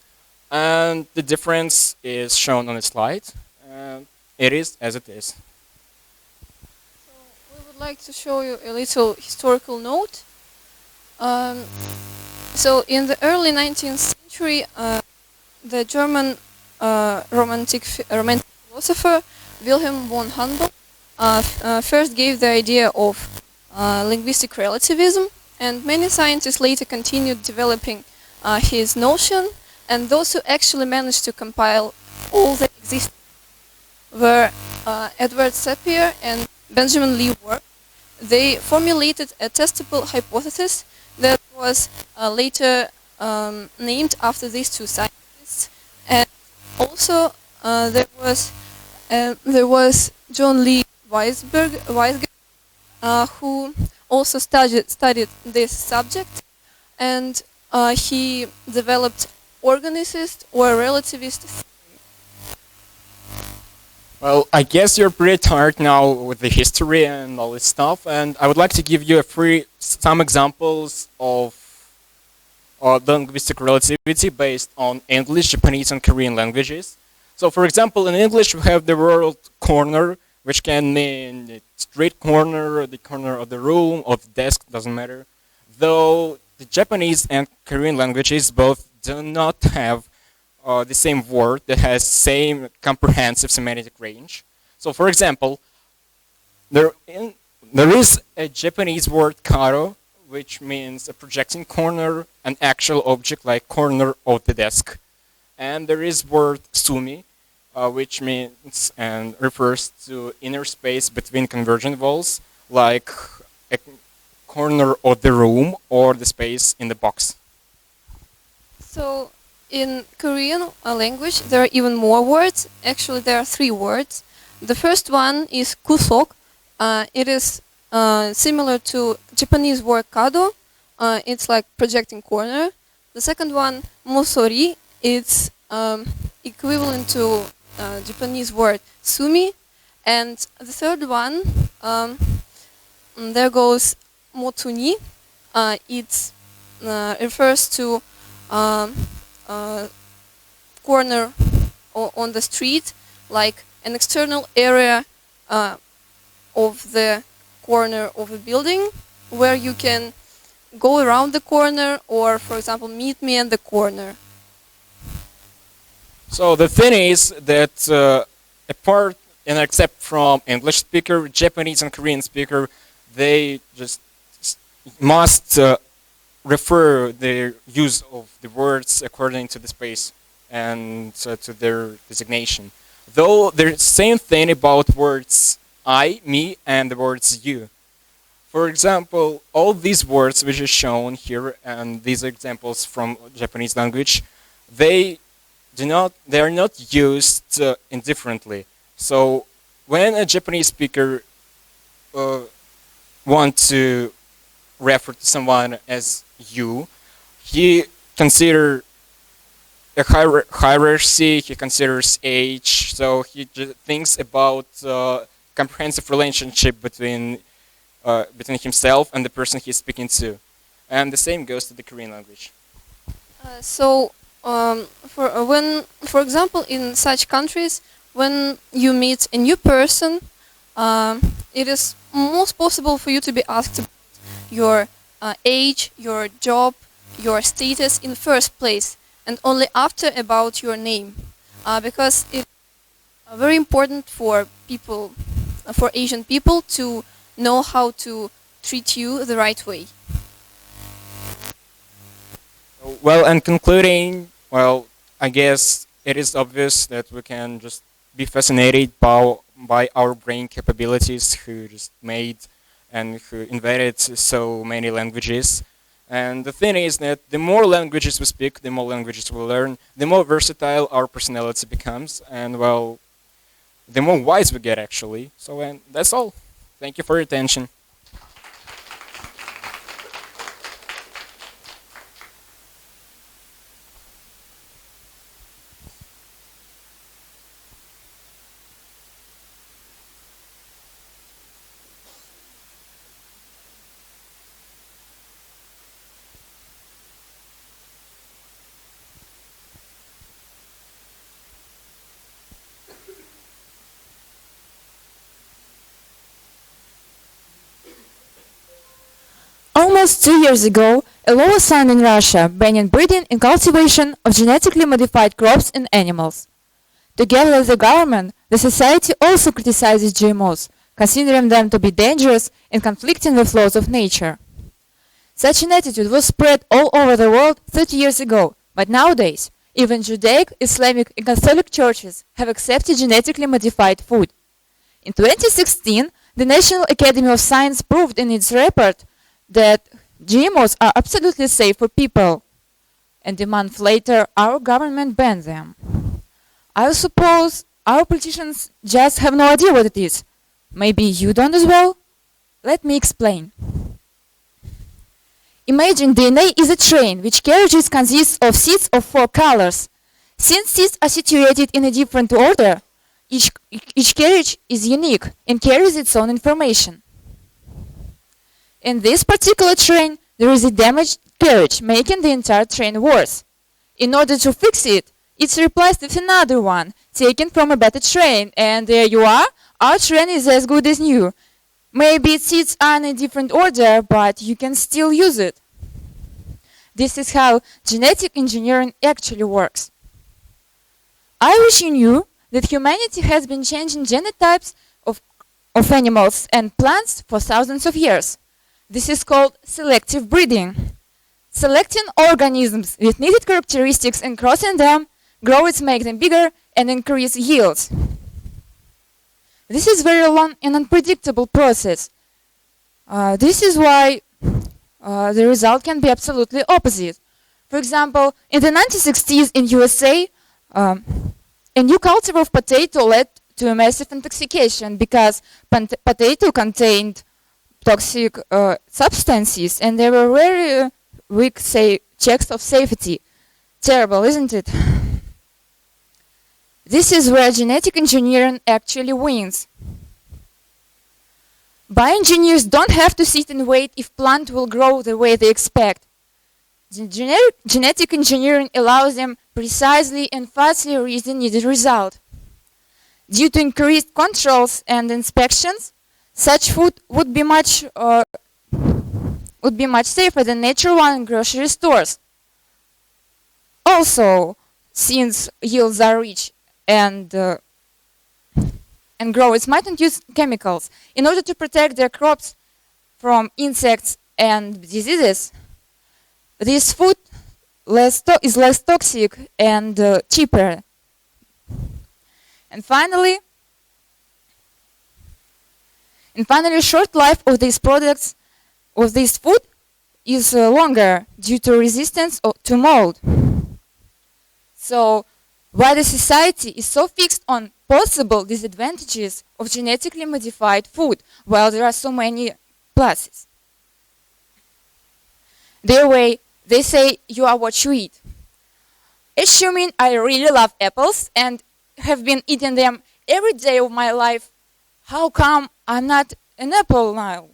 and the difference is shown on the slide. And it is as it is. We would like to show you a little historical note. So in the early 19th century, the German romantic philosopher Wilhelm von Humboldt first gave the idea of linguistic relativism, and many scientists later continued developing his notion, and those who actually managed to compile all the existing were Edward Sapir and Benjamin Lee Whorf. They formulated a testable hypothesis that was later named after these two scientists, and also there was John Lee Weisberg, who also studied this subject, and he developed organicist or relativist theory. Well, I guess you're pretty tired now with the history and all this stuff, and I would like to give you some examples of the linguistic relativity based on English, Japanese, and Korean languages. So, for example, in English we have the word corner, which can mean the street corner, the corner of the room, of the desk, doesn't matter. Though the Japanese and Korean languages both do not have the same word that has same comprehensive semantic range. So, for example, there is a Japanese word karo, which means a projecting corner, an actual object like corner of the desk. And there is word sumi, which means and refers to inner space between convergent walls, like a corner of the room or the space in the box. So in Korean language, there are even more words. Actually, there are 3 words. The first one is kusok. It is similar to Japanese word kado. It's like projecting corner. The second one, mosori, it's equivalent to Japanese word sumi. And the third one, there goes motuni. It refers to corner on the street, like an external area of the corner of a building where you can go around the corner or, for example, meet me at the corner. So the thing is that apart and except from English speaker, Japanese and Korean speaker, they just must refer their use of the words according to the space and to their designation. Though the same thing about words I, me, and the words you. For example, all these words which are shown here, and these examples from Japanese language, they are not used indifferently. So when a Japanese speaker want to refer to someone as you, he consider a hierarchy, he considers age, so he thinks about comprehensive relationship between himself and the person he's speaking to. And the same goes to the Korean language. For example, in such countries, when you meet a new person, it is most possible for you to be asked about your age, your job, your status in the first place, and only after about your name, because it's very important for people, for Asian people, to know how to treat you the right way. Well, and concluding, well, I guess it is obvious that we can just be fascinated by our brain capabilities, who just made and who invented so many languages. And the thing is that the more languages we speak, the more languages we learn, the more versatile our personality becomes, and well, the more wise we get actually. So, and that's all. Thank you for your attention. Almost 2 years ago, a law was signed in Russia banning breeding and cultivation of genetically modified crops and animals. Together with the government, the society also criticizes GMOs, considering them to be dangerous and conflicting with laws of nature. Such an attitude was spread all over the world 30 years ago, but nowadays, even Judaic, Islamic and Catholic churches have accepted genetically modified food. In 2016, the National Academy of Science proved in its report that GMOs are absolutely safe for people, and a month later our government banned them. I suppose our politicians just have no idea what it is. Maybe you don't as well? Let me explain. Imagine DNA is a train which carriages consists of seeds of 4 colors. Since seeds are situated in a different order, each carriage is unique and carries its own information. In this particular train, there is a damaged carriage, making the entire train worse. In order to fix it, it's replaced with another one, taken from a better train, and there you are, our train is as good as new. Maybe its seats are in a different order, but you can still use it. This is how genetic engineering actually works. I wish you knew that humanity has been changing genotypes of animals and plants for thousands of years. This is called selective breeding. Selecting organisms with needed characteristics and crossing them, grow it, make them bigger, and increase yields. This is a very long and unpredictable process. This is why the result can be absolutely opposite. For example, in the 1960s in USA, a new culture of potato led to a massive intoxication because potato contained toxic substances, and there were very weak checks of safety. Terrible, isn't it? This is where genetic engineering actually wins. Bioengineers don't have to sit and wait if plant will grow the way they expect. Genetic engineering allows them precisely and fastly reach the needed result. Due to increased controls and inspections, such food would be much safer than natural one in grocery stores. Also, since yields are rich and growers mightn't use chemicals in order to protect their crops from insects and diseases, this food is less toxic and cheaper. And finally, And finally, short life of these products, of this food, is longer due to resistance to mold. So, why the society is so fixed on possible disadvantages of genetically modified food, while there are so many pluses? Their way, they say you are what you eat. Assuming I really love apples and have been eating them every day of my life, how come I'm not an apple now?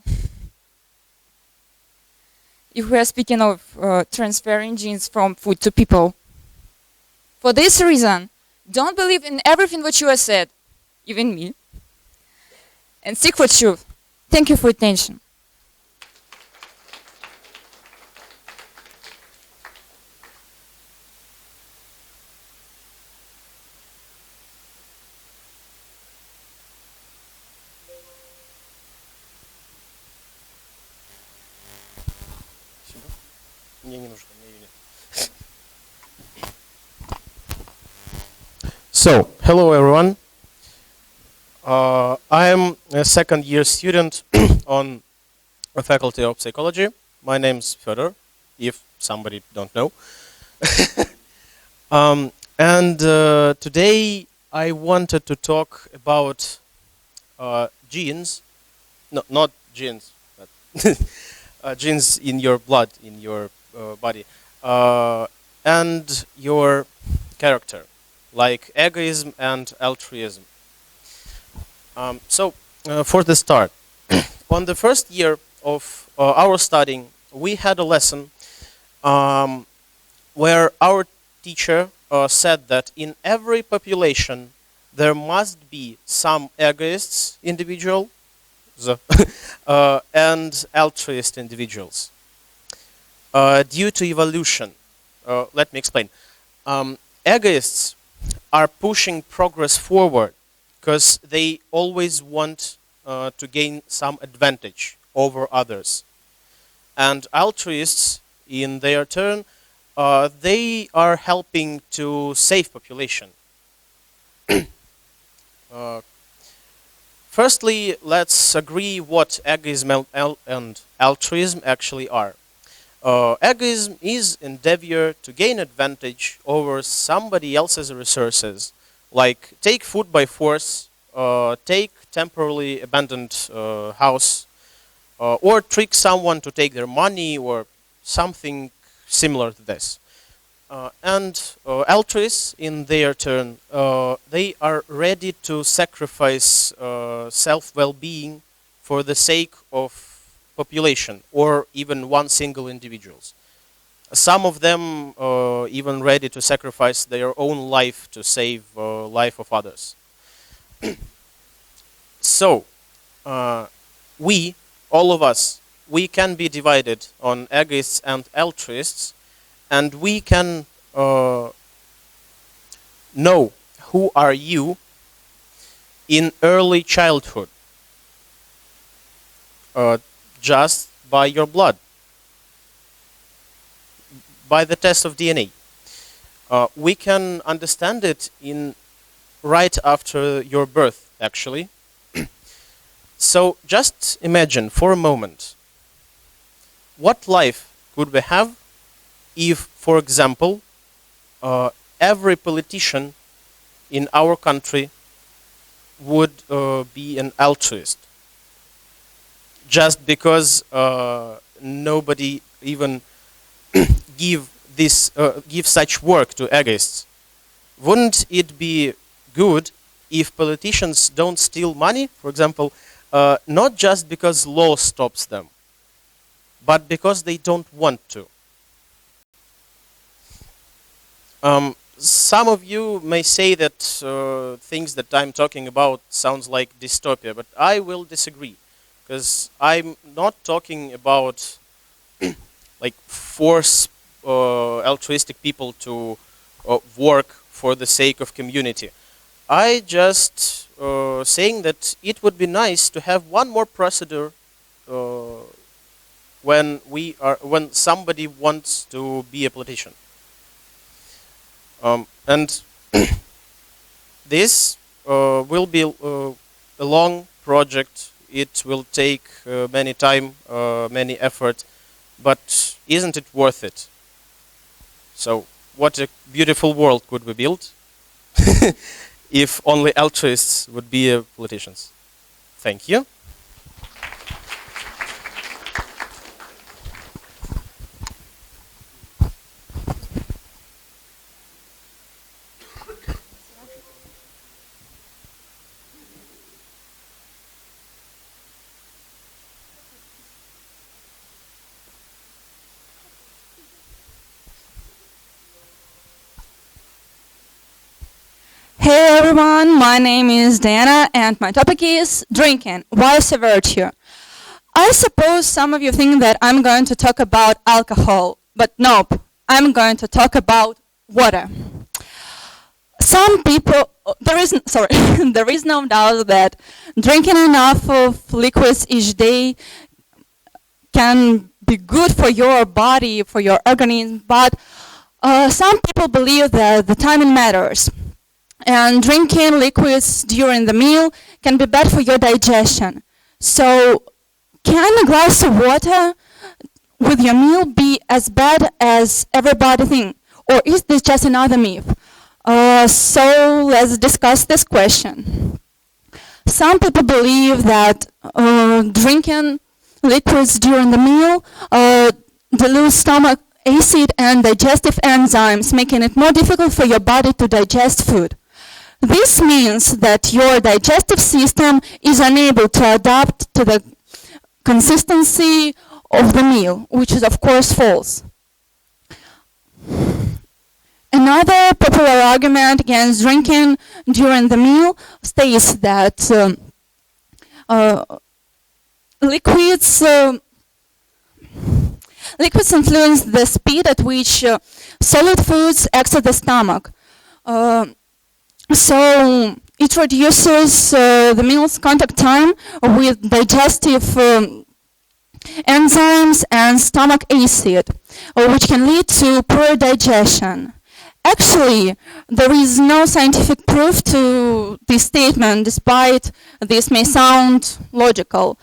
If we are speaking of transferring genes from food to people. For this reason, don't believe in everything what you have said, even me, and seek for truth. Thank you for attention. Мне не нужно, мне ее нет. So, hello everyone. I am a second year student on the Faculty of Psychology. My name's Fedor, if somebody don't know. Today I wanted to talk about genes. No, not genes, but genes in your blood, in your body, and your character, like egoism and altruism. For the start, on the first year of our studying, we had a lesson where our teacher said that in every population there must be some egoists individual and altruist individuals due to evolution. Let me explain. Egoists are pushing progress forward because they always want to gain some advantage over others. And altruists, in their turn, they are helping to save population. Firstly, let's agree what egoism and altruism actually are. Egoism is endeavor to gain advantage over somebody else's resources, like take food by force, take temporarily abandoned house, or trick someone to take their money or something similar to this. Altruists, in their turn, they are ready to sacrifice self-well-being for the sake of population or even one single individuals. Some of them even ready to sacrifice their own life to save life of others. So, we, all of us, we can be divided on egoists and altruists, and we can know who are you in early childhood just by your blood, by the test of DNA. We can understand it in right after your birth, actually. So just imagine for a moment, what life could we have if, for example, every politician in our country would be an altruist, just because nobody even give such work to egoists? Wouldn't it be good if politicians don't steal money, for example, not just because law stops them, but because they don't want to? Some of you may say that things that I'm talking about sounds like dystopia, but I will disagree, because I'm not talking about like force altruistic people to work for the sake of community. I just saying that it would be nice to have one more procedure when somebody wants to be a politician. And this will be a long project. it will take many time, many effort, but isn't it worth it? So what a beautiful world could we build if only altruists would be politicians. Thank you. Hey everyone, my name is Diana and my topic is drinking. Why is a virtue? I suppose some of you think that I'm going to talk about alcohol, but nope, I'm going to talk about water. Some people, there is no doubt that drinking enough of liquids each day can be good for your body, for your organism, but some people believe that the timing matters. And drinking liquids during the meal can be bad for your digestion. So, can a glass of water with your meal be as bad as everybody thinks? Or is this just another myth? So, let's discuss this question. Some people believe that drinking liquids during the meal dilutes stomach acid and digestive enzymes, making it more difficult for your body to digest food. This means that your digestive system is unable to adapt to the consistency of the meal, which is of course false. Another popular argument against drinking during the meal states that liquids influence the speed at which solid foods exit the stomach. So it reduces the meal's contact time with digestive enzymes and stomach acid, which can lead to poor digestion. Actually, there is no scientific proof to this statement, despite this may sound logical.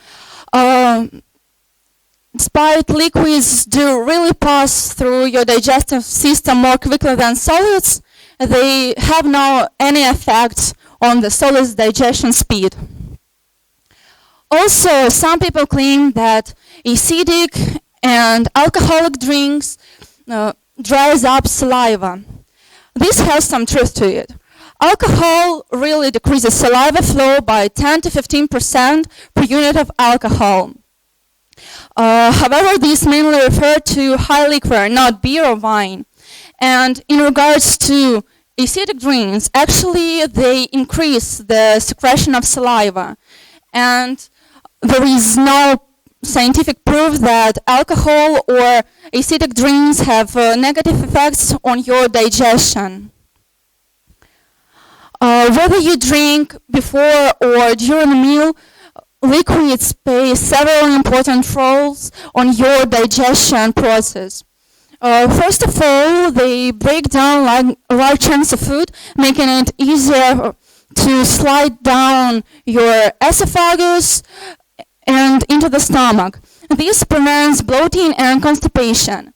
Despite liquids do really pass through your digestive system more quickly than solids, they have no any effect on the solid's digestion speed. Also, some people claim that acidic and alcoholic drinks dries up saliva. This has some truth to it. Alcohol really decreases saliva flow by 10 to 15% per unit of alcohol. However, these mainly refer to high liquor, not beer or wine. And in regards to acidic drinks, actually they increase the secretion of saliva. And there is no scientific proof that alcohol or acidic drinks have negative effects on your digestion. Whether you drink before or during a meal, liquids play several important roles on your digestion process. First of all, they break down large chunks of food, making it easier to slide down your esophagus and into the stomach. This prevents bloating and constipation.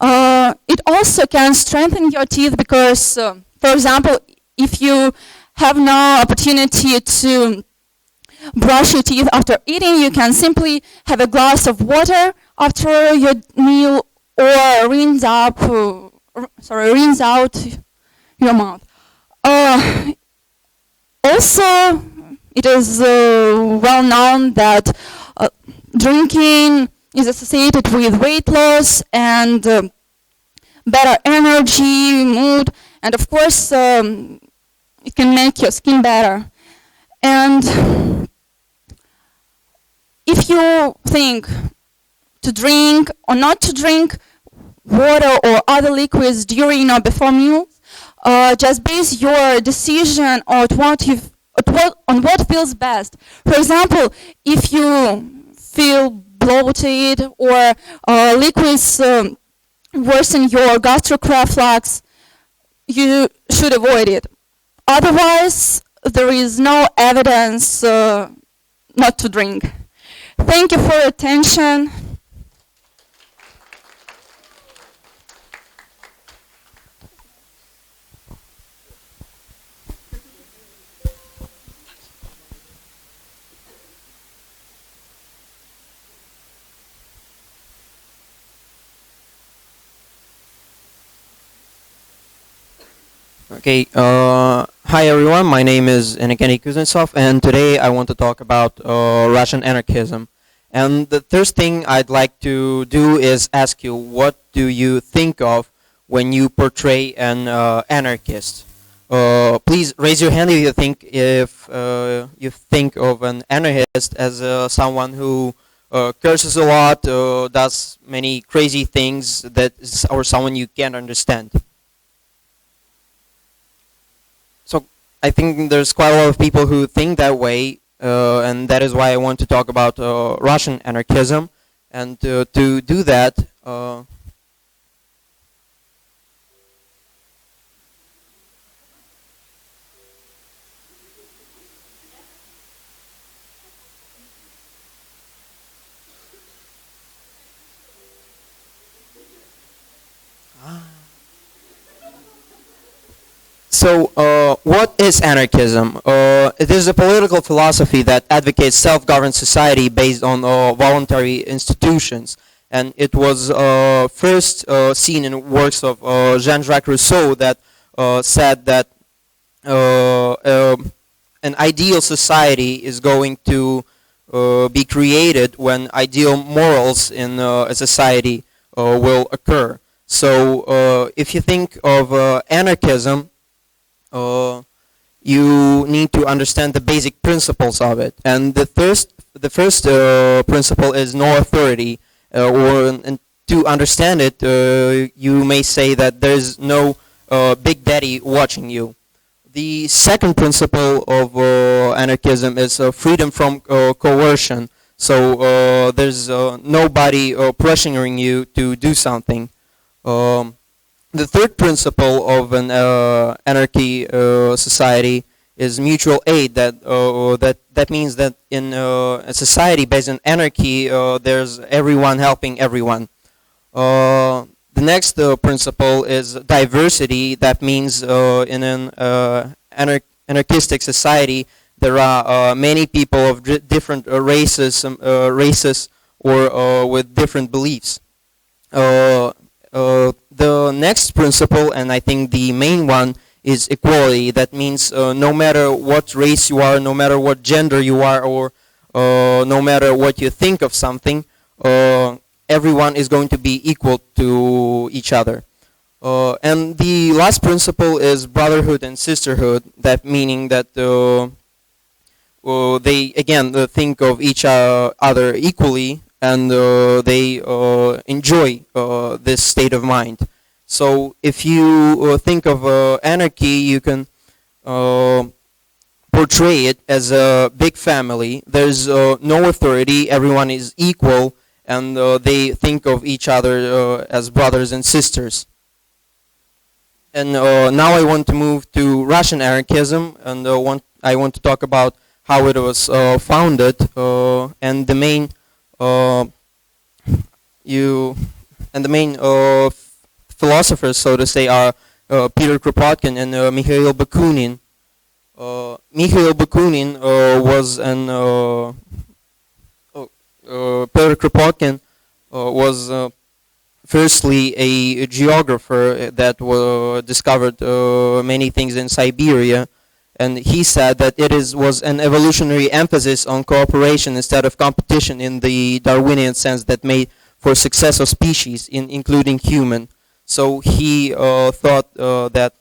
It also can strengthen your teeth because, for example, if you have no opportunity to brush your teeth after eating, you can simply have a glass of water after your meal or rinse out your mouth. Also, it is well known that drinking is associated with weight loss and better energy, mood, and of course, it can make your skin better. And if you think to drink or not to drink water or other liquids during or before meals, just base your decision on what feels best. For example, if you feel bloated or liquids worsen your gastric reflux, you should avoid it. Otherwise, there is no evidence not to drink. Thank you for your attention. Okay, hi everyone, my name is Evgeny Kuznetsov, and today I want to talk about Russian anarchism. And the first thing I'd like to do is ask you, what do you think of when you portray an anarchist? Please raise your hand if you think of an anarchist as someone who curses a lot, does many crazy things, or someone you can't understand. I think there's quite a lot of people who think that way, and that is why I want to talk about Russian anarchism. And to do that, So, what is anarchism? It is a political philosophy that advocates self-governed society based on voluntary institutions, and it was first seen in works of Jean-Jacques Rousseau that said that an ideal society is going to be created when ideal morals in a society will occur. So, if you think of anarchism, you need to understand the basic principles of it. And the first principle is no authority, and to understand it, you may say that there is no big daddy watching you. The second principle of anarchism is freedom from coercion. So there's nobody pressuring you to do something. The third principle of an anarchy society is mutual aid. That means that in a society based on anarchy, there's everyone helping everyone. The next principle is diversity. That means in an anarchistic society, there are many people of different races, or with different beliefs. The next principle, and I think the main one, is equality. That means no matter what race you are, no matter what gender you are, or no matter what you think of something, everyone is going to be equal to each other. And the last principle is brotherhood and sisterhood. That meaning that they again think of each other equally, and they enjoy this state of mind. So if you think of anarchy, you can portray it as a big family. There's no authority, everyone is equal, and they think of each other as brothers and sisters. And now I want to move to Russian anarchism, and I want to talk about how it was founded, and the main philosophers, so to say, are Peter Kropotkin and Mikhail Bakunin. Mikhail Bakunin was an Peter Kropotkin was firstly a geographer that discovered many things in Siberia, and he said that was an evolutionary emphasis on cooperation instead of competition in the Darwinian sense that made for success of species, including human. So he thought that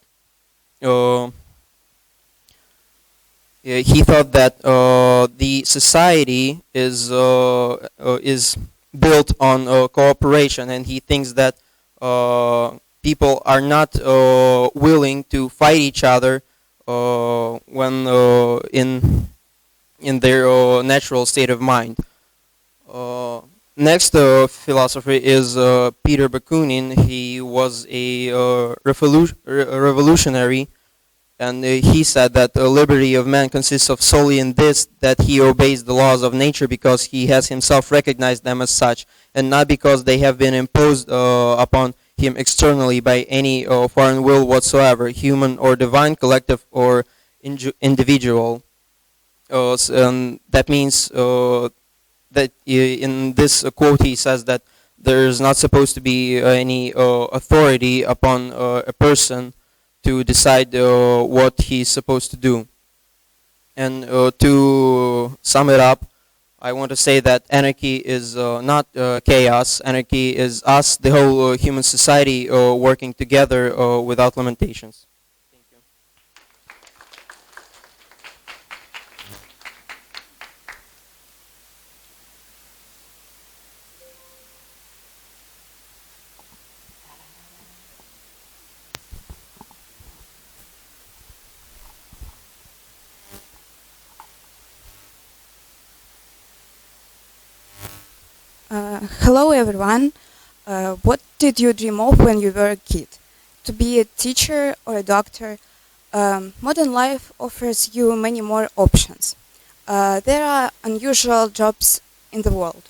the society is built on cooperation, and he thinks that people are not willing to fight each other when in their natural state of mind. Next philosopher is Peter Bakunin. He was a revolutionary, And he said that the liberty of man consists of solely in this, that he obeys the laws of nature because he has himself recognized them as such, and not because they have been imposed upon him externally by any foreign will whatsoever, human or divine, collective or individual. That means that in this quote he says that there's not supposed to be any authority upon a person to decide what he's supposed to do. And to sum it up, I want to say that anarchy is not chaos. Anarchy is us, the whole human society, working together without limitations. Hello everyone. What did you dream of when you were a kid? To be a teacher or a doctor? Modern life offers you many more options. There are unusual jobs in the world.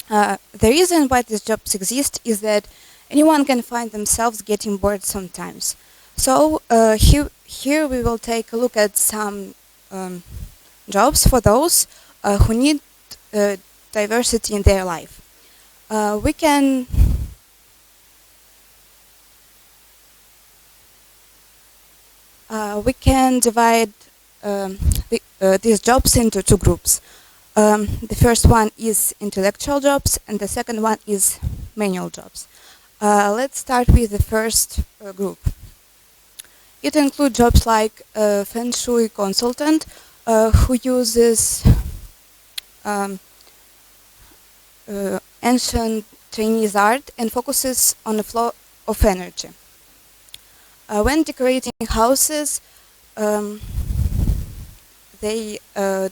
The reason why these jobs exist is that anyone can find themselves getting bored sometimes. So here we will take a look at some jobs for those who need diversity in their life. We can divide these jobs into two groups. The first one is intellectual jobs, and the second one is manual jobs. Let's start with the first group. It includes jobs like a feng shui consultant who uses ancient Chinese art and focuses on the flow of energy. When decorating houses, they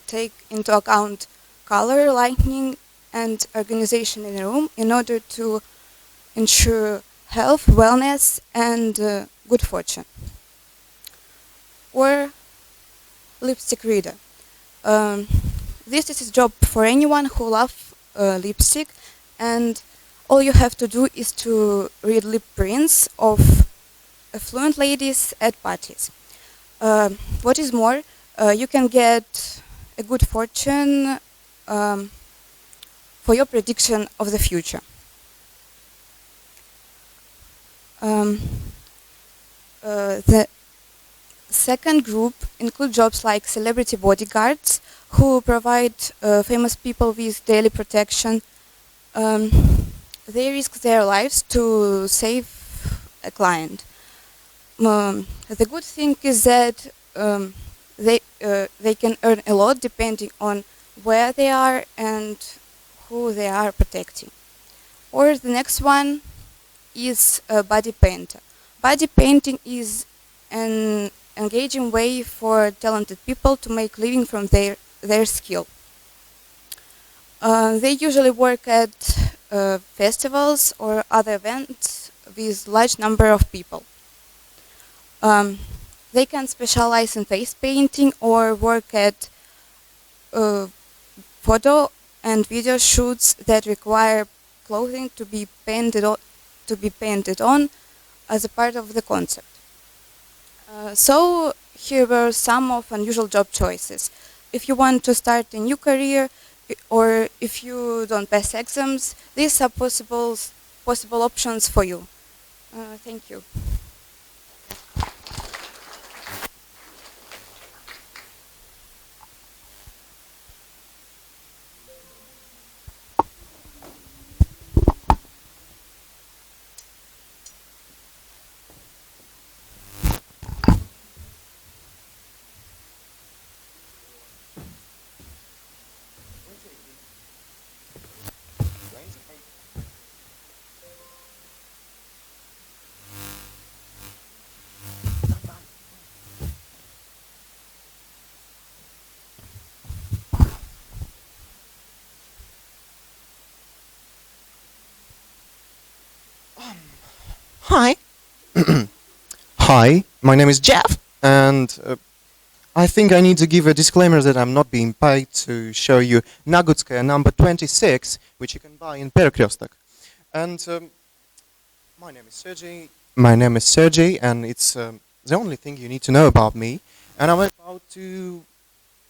take into account color, lighting, and organization in a room in order to ensure health, wellness, and good fortune. Or lipstick reader. This is a job for anyone who loves lipstick, and all you have to do is to read lip prints of affluent ladies at parties. What is more, you can get a good fortune for your prediction of the future. The second group include jobs like celebrity bodyguards who provide famous people with daily protection. They risk their lives to save a client. The good thing is that they can earn a lot depending on where they are and who they are protecting. Or the next one is a body painter. Body painting is an engaging way for talented people to make living from their skill. They usually work at festivals or other events with large number of people. They can specialize in face painting or work at photo and video shoots that require clothing to be painted on as a part of the concept. So here were some of unusual job choices. If you want to start a new career, or if you don't pass exams, these are possible options for you. Thank you. Hi. Hi, my name is Jeff. And I think I need to give a disclaimer that I'm not being paid to show you Nagutskaya number 26, which you can buy in Perkrostok. And my name is Sergey. My name is Sergey, and it's the only thing you need to know about me. And I'm about to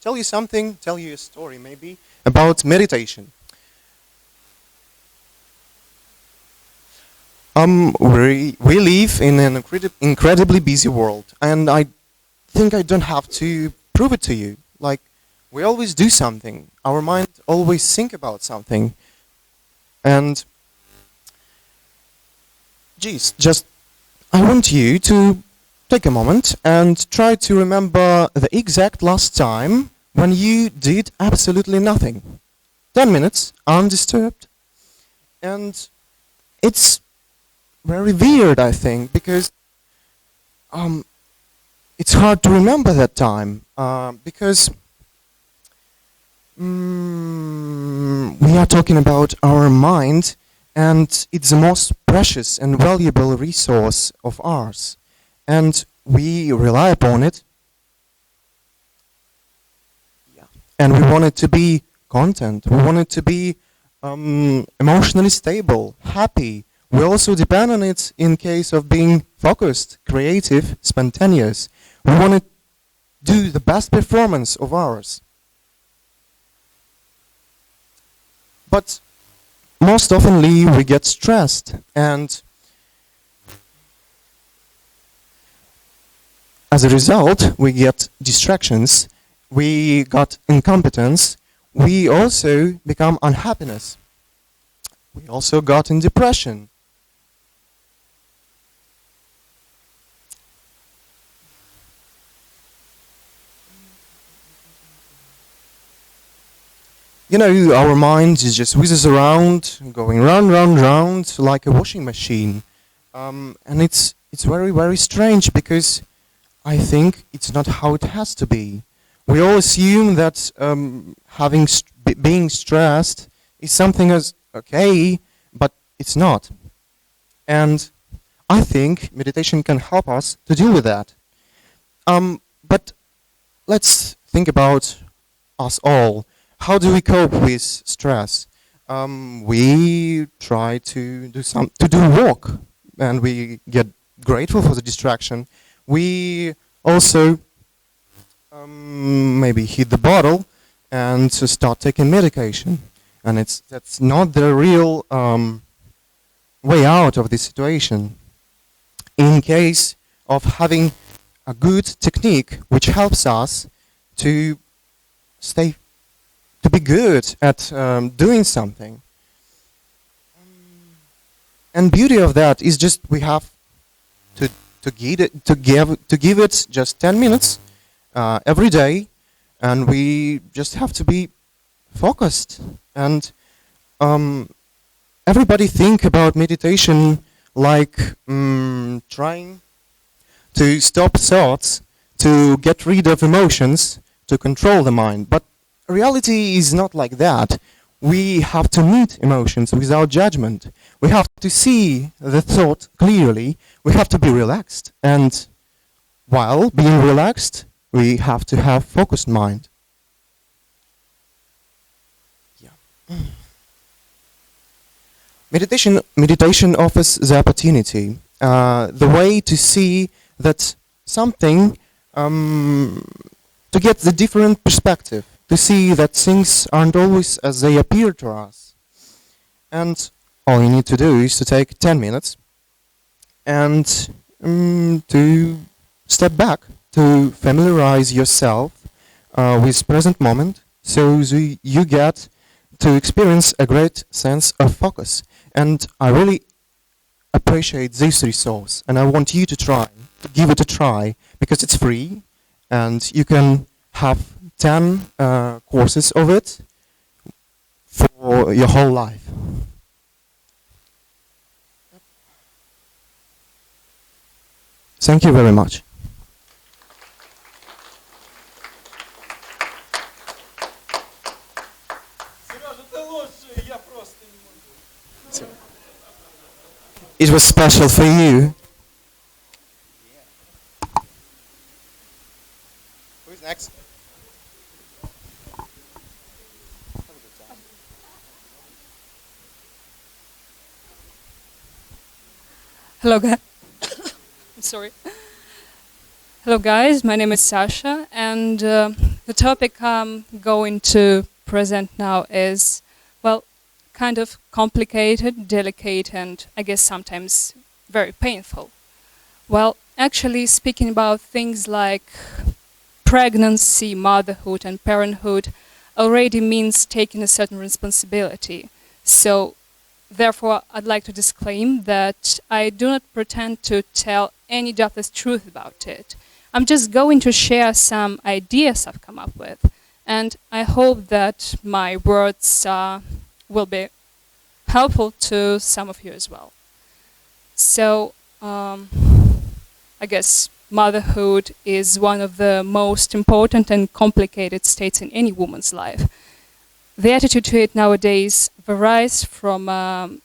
tell you something, tell you a story maybe, about meditation. We live in an incredibly busy world, and I think I don't have to prove it to you. Like, we always do something. Our mind always think about something. And, geez, just, I want you to take a moment and try to remember the exact last time when you did absolutely nothing. 10 minutes, undisturbed. And it's very weird, I think, because it's hard to remember that time, because we are talking about our mind, and it's the most precious and valuable resource of ours, and we rely upon it, and we want it to be content, we want it to be emotionally stable, happy. We also depend on it in case of being focused, creative, spontaneous. We want to do the best performance of ours. But most oftenly we get stressed, and as a result we get distractions, we got incompetence, we also become unhappiness. We also got in depression. You know, our mind is just whizzes around, going round, round, round, like a washing machine. And it's very, very strange, because I think it's not how it has to be. We all assume that being stressed is something as okay, but it's not. And I think meditation can help us to deal with that. But let's think about us all. How do we cope with stress? We try to do work, and we get grateful for the distraction. We also maybe hit the bottle and start taking medication, and that's not the real way out of this situation. In case of having a good technique which helps us to be good at doing something. And beauty of that is just we have to give it just 10 minutes every day, and we just have to be focused. And everybody think about meditation like trying to stop thoughts, to get rid of emotions, to control the mind. But reality is not like that. We have to meet emotions without judgment. We have to see the thought clearly. We have to be relaxed. And while being relaxed, we have to have focused mind. Yeah. Meditation offers the opportunity, the way to see that something, to get the different perspective, to see that things aren't always as they appear to us. And all you need to do is to take 10 minutes and to step back, to familiarize yourself with present moment, so you get to experience a great sense of focus. And I really appreciate this resource, and I want you to give it a try, because it's free, and you can have 10 courses of it for your whole life. Thank you very much. It was special for you. Hello, guys. I'm sorry. Hello, guys. My name is Sasha, and the topic I'm going to present now is, well, kind of complicated, delicate, and I guess sometimes very painful. Well, actually, speaking about things like pregnancy, motherhood, and parenthood already means taking a certain responsibility. So therefore, I'd like to disclaim that I do not pretend to tell any doctor's truth about it. I'm just going to share some ideas I've come up with, and I hope that my words will be helpful to some of you as well. So, I guess motherhood is one of the most important and complicated states in any woman's life. The attitude to it nowadays varies from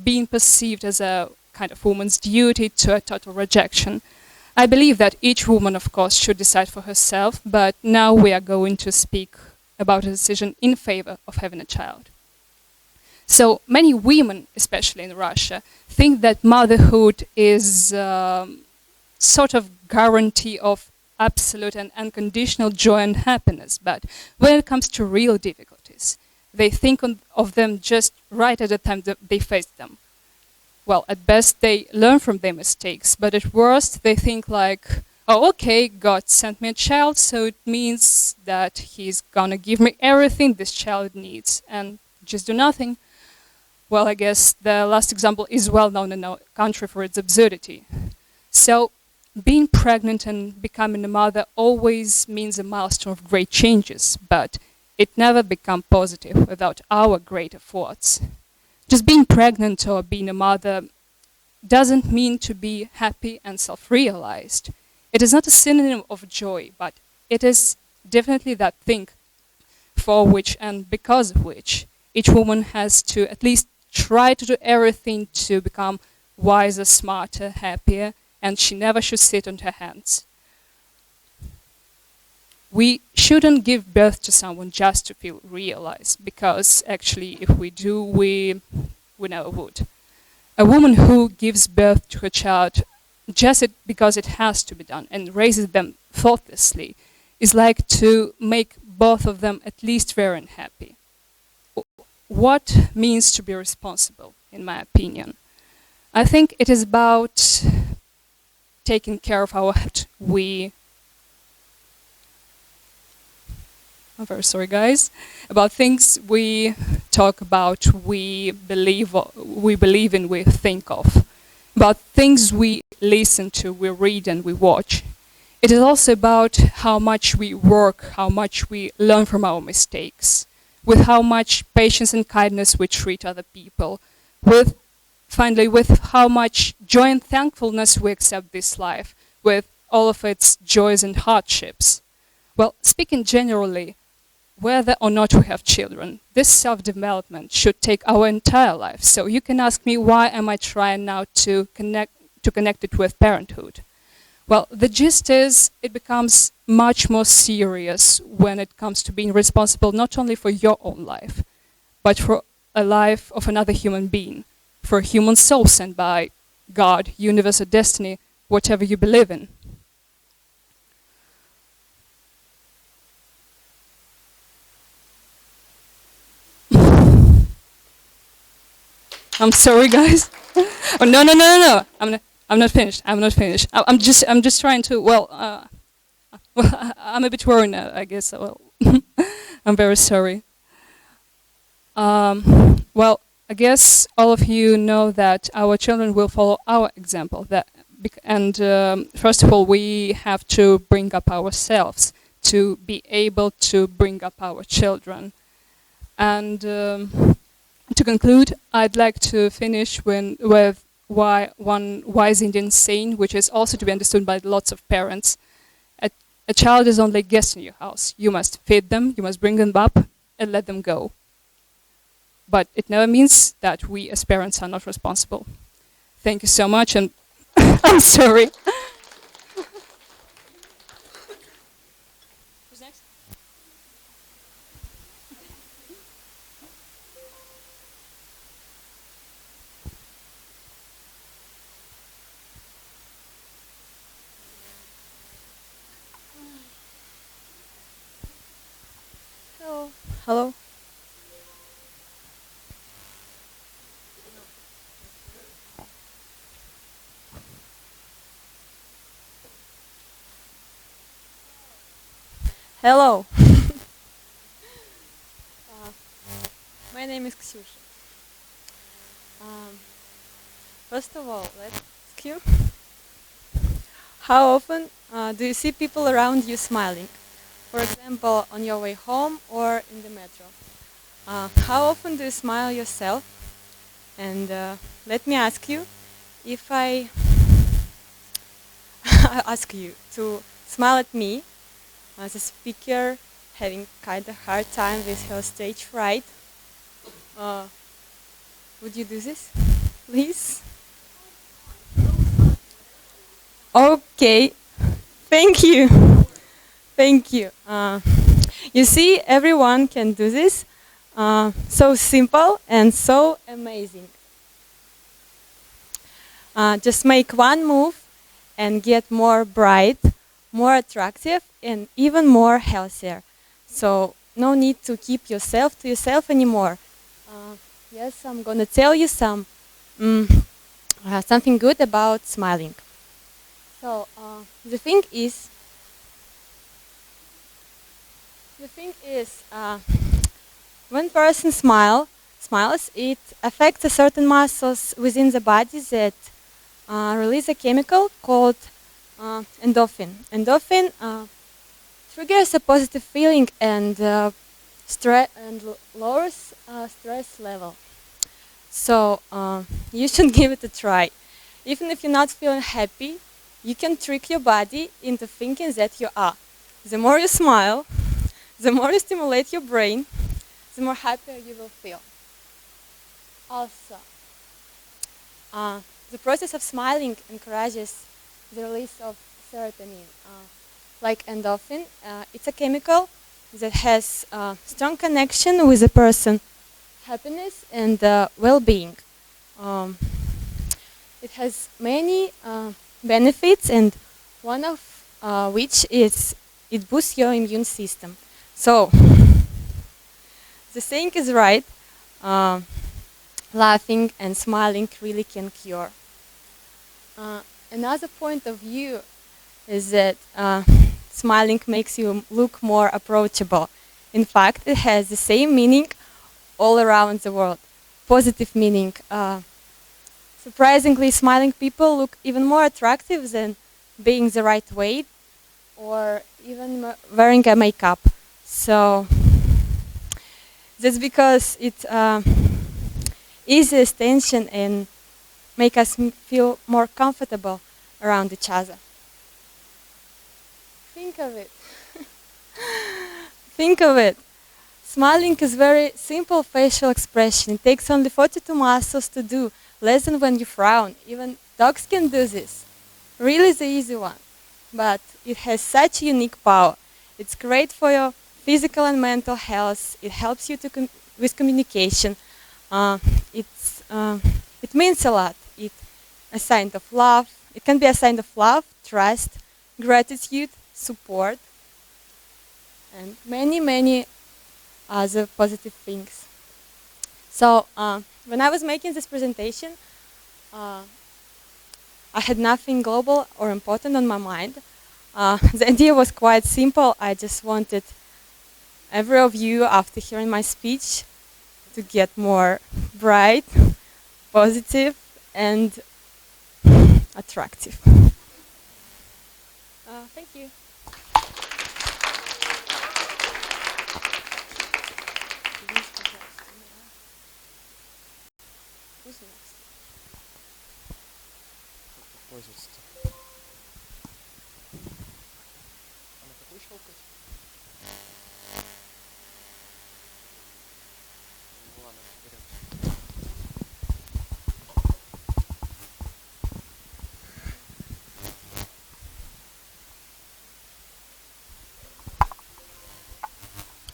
being perceived as a kind of woman's duty to a total rejection. I believe that each woman, of course, should decide for herself, but now we are going to speak about a decision in favor of having a child. So many women, especially in Russia, think that motherhood is sort of guarantee of absolute and unconditional joy and happiness. But when it comes to real difficulties, they think of them just right at the time that they face them. Well, at best, they learn from their mistakes, but at worst, they think like, oh, okay, God sent me a child, so it means that he's gonna give me everything this child needs, and just do nothing. Well, I guess the last example is well known in our country for its absurdity. So, being pregnant and becoming a mother always means a milestone of great changes, but it never becomes positive without our great efforts. Just being pregnant or being a mother doesn't mean to be happy and self-realized. It is not a synonym of joy, but it is definitely that thing for which and because of which each woman has to at least try to do everything to become wiser, smarter, happier, and she never should sit on her hands. We shouldn't give birth to someone just to feel realized, because actually if we do, we never would. A woman who gives birth to her child just because it has to be done and raises them thoughtlessly is like to make both of them at least very unhappy. What means to be responsible, in my opinion? I think it is about taking care of our health. I'm very sorry, guys. About things we talk about, we believe in, we think of. About things we listen to, we read and we watch. It is also about how much we work, how much we learn from our mistakes, with how much patience and kindness we treat other people, finally, with how much joy and thankfulness we accept this life, with all of its joys and hardships. Well, speaking generally, whether or not we have children, this self-development should take our entire life. So you can ask me, why am I trying now to connect it with parenthood? Well, the gist is it becomes much more serious when it comes to being responsible not only for your own life, but for a life of another human being, for a human soul sent by God, universe, or destiny, whatever you believe in. I'm sorry, guys. Oh, no. I'm not finished. I'm just trying to. Well, I'm a bit worried now, I guess. Well, I'm very sorry. Well, I guess all of you know that our children will follow our example. First of all, we have to bring up ourselves to be able to bring up our children. And to conclude, I'd like to finish with one wise Indian saying, which is also to be understood by lots of parents. A child is only a guest in your house. You must feed them, you must bring them up, and let them go. But it never means that we as parents are not responsible. Thank you so much, and I'm sorry. Who's next? Hello. Hello. My name is Ksyusha. First of all, let's ask you, how often do you see people around you smiling? For example, on your way home or in the metro. How often do you smile yourself? And let me ask you, if I ask you to smile at me as a speaker having kind of hard time with her stage fright, would you do this, please? Okay, thank you. Thank you. You see, everyone can do this. So simple and so amazing. Just make one move and get more bright, more attractive, and even more healthier. So no need to keep yourself to yourself anymore. Yes, I'm gonna tell you something good about smiling. So the thing is, when person smiles, it affects a certain muscles within the body that release a chemical called endorphin. Endorphin triggers a positive feeling and lowers stress level. So you should give it a try. Even if you're not feeling happy, you can trick your body into thinking that you are. The more you smile, the more you stimulate your brain, the more happier you will feel. Also, the process of smiling encourages the release of serotonin, like endorphin. It's a chemical that has a strong connection with a person's happiness and well-being. It has many benefits, and one of which is it boosts your immune system. So, the saying is right. Laughing and smiling really can cure. Another point of view is that smiling makes you look more approachable. In fact, it has the same meaning all around the world. Positive meaning. Surprisingly, smiling people look even more attractive than being the right weight or even wearing a makeup. So that's because it eases tension and make us feel more comfortable around each other. Think of it. Think of it. Smiling is very simple facial expression. It takes only 42 muscles to do, less than when you frown. Even dogs can do this. Really the easy one. But it has such unique power. It's great for your physical and mental health. It helps you with communication. It means a lot. It's a sign of love. It can be a sign of love, trust, gratitude, support, and many, many other positive things. So when I was making this presentation, I had nothing global or important on my mind. The idea was quite simple. I just wanted every of you, after hearing my speech, to get more bright, positive, and attractive. Thank you. Who's next?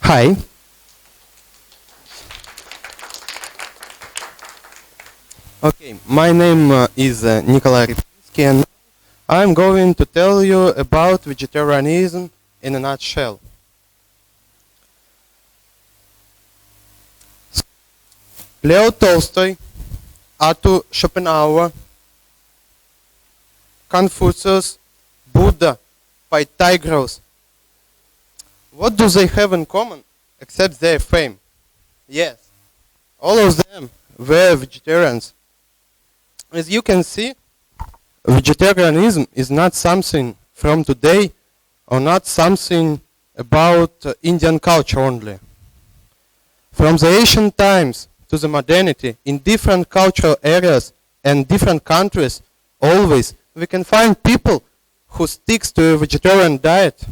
Hi. Okay, my name is Nikolai Ripinski, and I'm going to tell you about vegetarianism in a nutshell. Leo Tolstoy, Arthur Schopenhauer, Confucius, Buddha, Pythagoras. What do they have in common except their fame? Yes, all of them were vegetarians. As you can see, vegetarianism is not something from today or not something about Indian culture only. From the ancient times to the modernity, in different cultural areas and different countries, always we can find people who sticks to a vegetarian diet.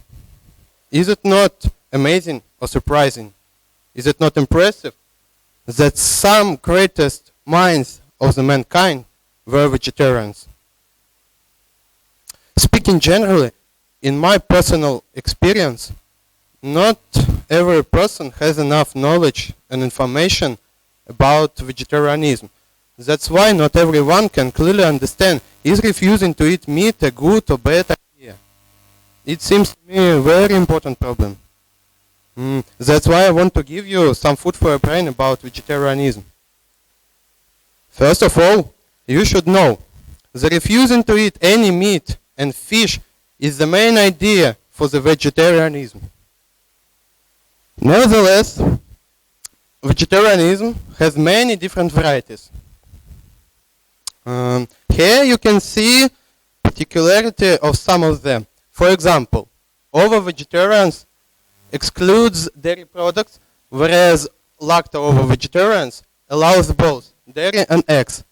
Is it not amazing or surprising? Is it not impressive that some greatest minds of the mankind were vegetarians? Speaking generally, in my personal experience, not every person has enough knowledge and information about vegetarianism. That's why not everyone can clearly understand, is refusing to eat meat a good or bad idea? It seems to me a very important problem. That's why I want to give you some food for your brain about vegetarianism. First of all, you should know that refusing to eat any meat and fish is the main idea for the vegetarianism. Nevertheless, vegetarianism has many different varieties. Here you can see particularity of some of them. For example, ovo-vegetarians excludes dairy products, whereas lacto-ovo-vegetarians allows both dairy and eggs.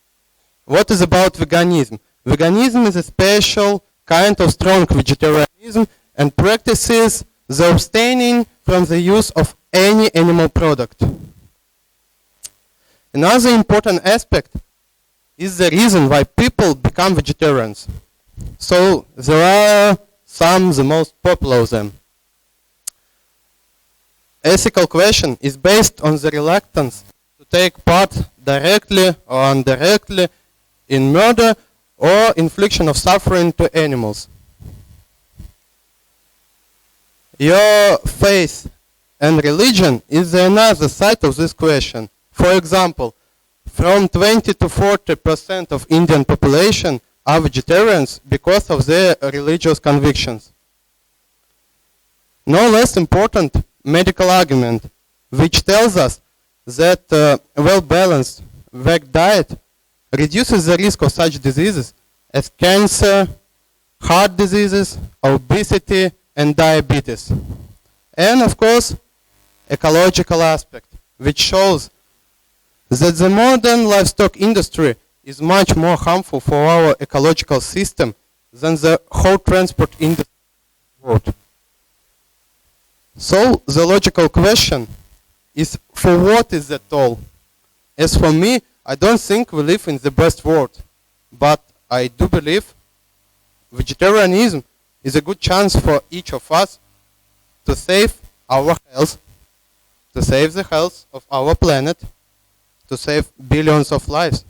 What is about veganism? Veganism is a special kind of strong vegetarianism and practices the abstaining from the use of any animal product. Another important aspect is the reason why people become vegetarians. So there are some, the most popular of them. Ethical question is based on the reluctance to take part directly or indirectly in murder or infliction of suffering to animals. Your faith and religion is another side of this question. For example, from 20 to 40% of Indian population are vegetarians because of their religious convictions. No less important medical argument, which tells us that a well-balanced veg diet reduces the risk of such diseases as cancer, heart diseases, obesity, and diabetes. And of course, ecological aspect, which shows that the modern livestock industry is much more harmful for our ecological system than the whole transport industry. So the logical question is, for what is that all? As for me, I don't think we live in the best world, but I do believe vegetarianism is a good chance for each of us to save our health, to save the health of our planet, to save billions of lives,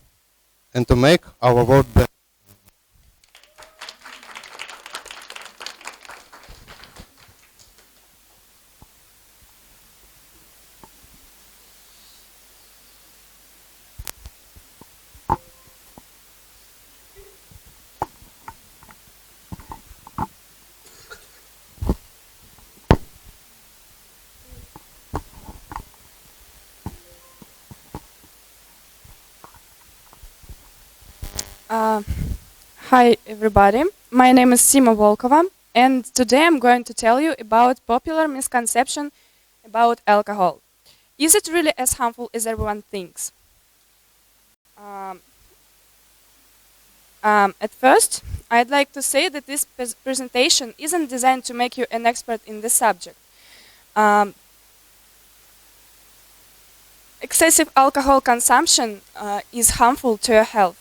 and to make our world better. Hi everybody, my name is Sima Volkova, and today I'm going to tell you about popular misconception about alcohol. Is it really as harmful as everyone thinks? At first, I'd like to say that this presentation isn't designed to make you an expert in the subject. Excessive alcohol consumption is harmful to your health.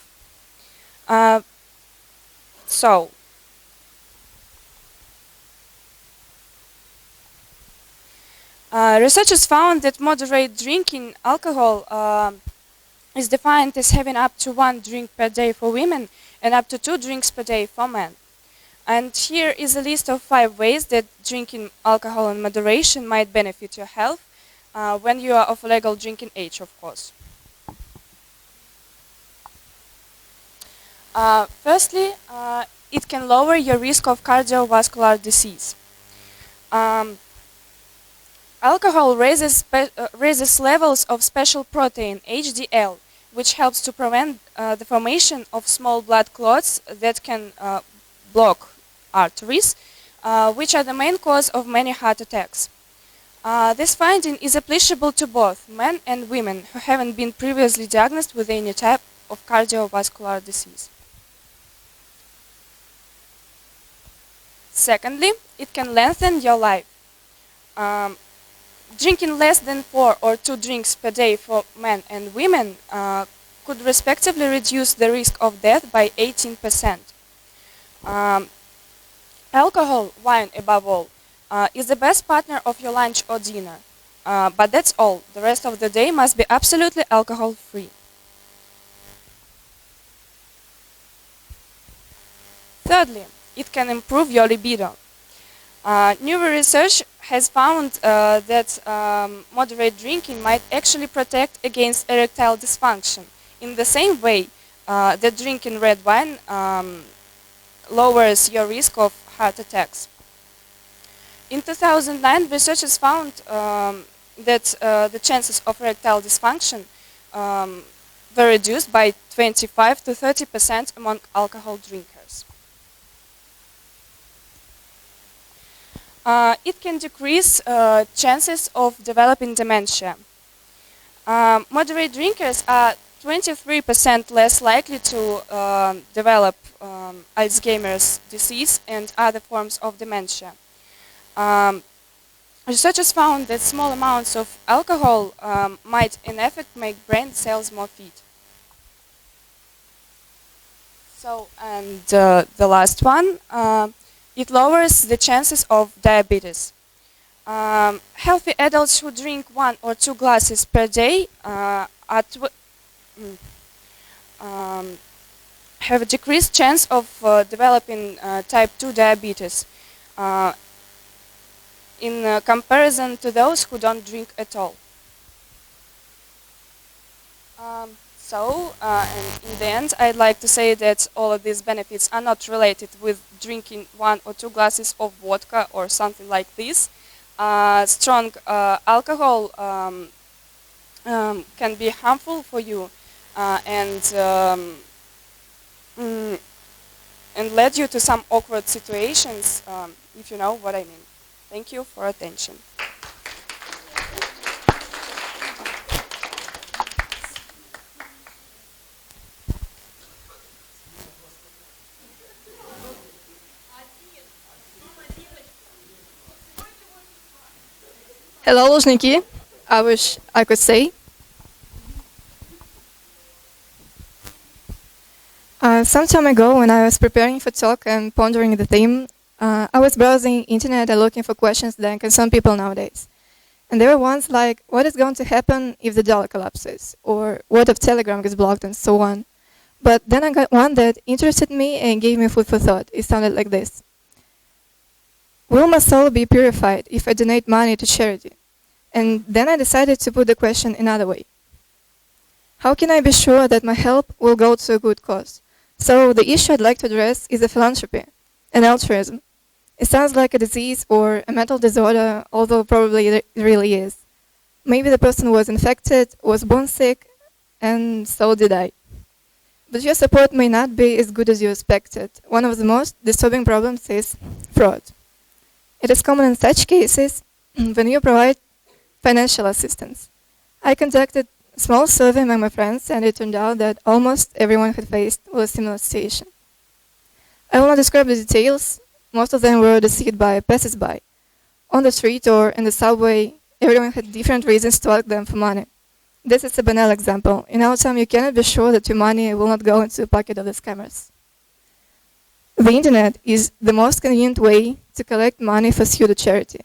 Researchers found that moderate drinking alcohol is defined as having up to 1 drink per day for women and up to 2 drinks per day for men. And here is a list of 5 ways that drinking alcohol in moderation might benefit your health when you are of legal drinking age, of course. Firstly, it can lower your risk of cardiovascular disease. Alcohol raises levels of special protein, HDL, which helps to prevent the formation of small blood clots that can block arteries, which are the main cause of many heart attacks. This finding is applicable to both men and women who haven't been previously diagnosed with any type of cardiovascular disease. Secondly, it can lengthen your life. Drinking less than 4 or 2 drinks per day for men and women could respectively reduce the risk of death by 18%. Alcohol, wine above all, is the best partner of your lunch or dinner. But that's all. The rest of the day must be absolutely alcohol-free. Thirdly, it can improve your libido. Newer research has found that moderate drinking might actually protect against erectile dysfunction in the same way that drinking red wine lowers your risk of heart attacks. In 2009, researchers found that the chances of erectile dysfunction were reduced by 25 to 30% among alcohol drinkers. It can decrease chances of developing dementia. Moderate drinkers are 23% less likely to develop Alzheimer's disease and other forms of dementia. Researchers found that small amounts of alcohol might in effect make brain cells more fit. So, and the last one, it lowers the chances of diabetes. Healthy adults who drink 1 or 2 glasses per day have a decreased chance of developing type 2 diabetes in comparison to those who don't drink at all. And in the end, I'd like to say that all of these benefits are not related with drinking 1 or 2 glasses of vodka or something like this. Strong alcohol can be harmful for you and led you to some awkward situations, if you know what I mean. Thank you for attention. Hello, Luzhniki. I wish I could say. Some time ago, when I was preparing for talk and pondering the theme, I was browsing internet and looking for questions that concern people nowadays. And there were ones like, what is going to happen if the dollar collapses? Or what if Telegram gets blocked and so on. But then I got one that interested me and gave me food for thought. It sounded like this. Will my soul be purified if I donate money to charity? And then I decided to put the question another way. How can I be sure that my help will go to a good cause? So the issue I'd like to address is a philanthropy, and altruism. It sounds like a disease or a mental disorder, although probably it really is. Maybe the person was infected, was born sick, and so did I. But your support may not be as good as you expected. One of the most disturbing problems is fraud. It is common in such cases when you provide financial assistance. I conducted a small survey among my friends, and it turned out that almost everyone had faced a similar situation. I will not describe the details. Most of them were deceived by passers-by. On the street or in the subway, everyone had different reasons to ask them for money. This is a banal example. In our time, you cannot be sure that your money will not go into the pocket of the scammers. The internet is the most convenient way to collect money for pseudo charity.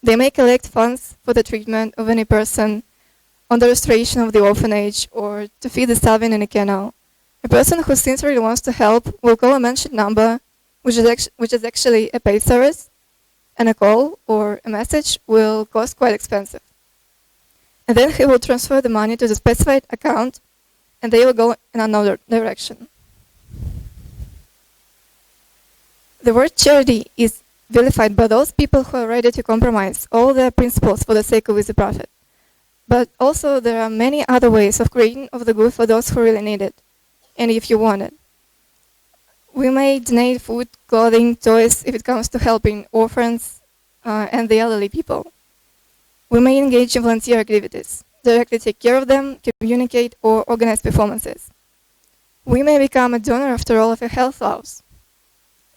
They may collect funds for the treatment of any person, on the restoration of the orphanage, or to feed the starving in a canal. A person who sincerely wants to help will call a mentioned number, which is actually a paid service, and a call or a message will cost quite expensive. And then he will transfer the money to the specified account, and they will go in another direction. The word charity is vilified by those people who are ready to compromise all their principles for the sake of easy profit. But also there are many other ways of creating of the good for those who really need it, and if you want it. We may donate food, clothing, toys if it comes to helping orphans and the elderly people. We may engage in volunteer activities, directly take care of them, communicate, or organize performances. We may become a donor after all of a health loss.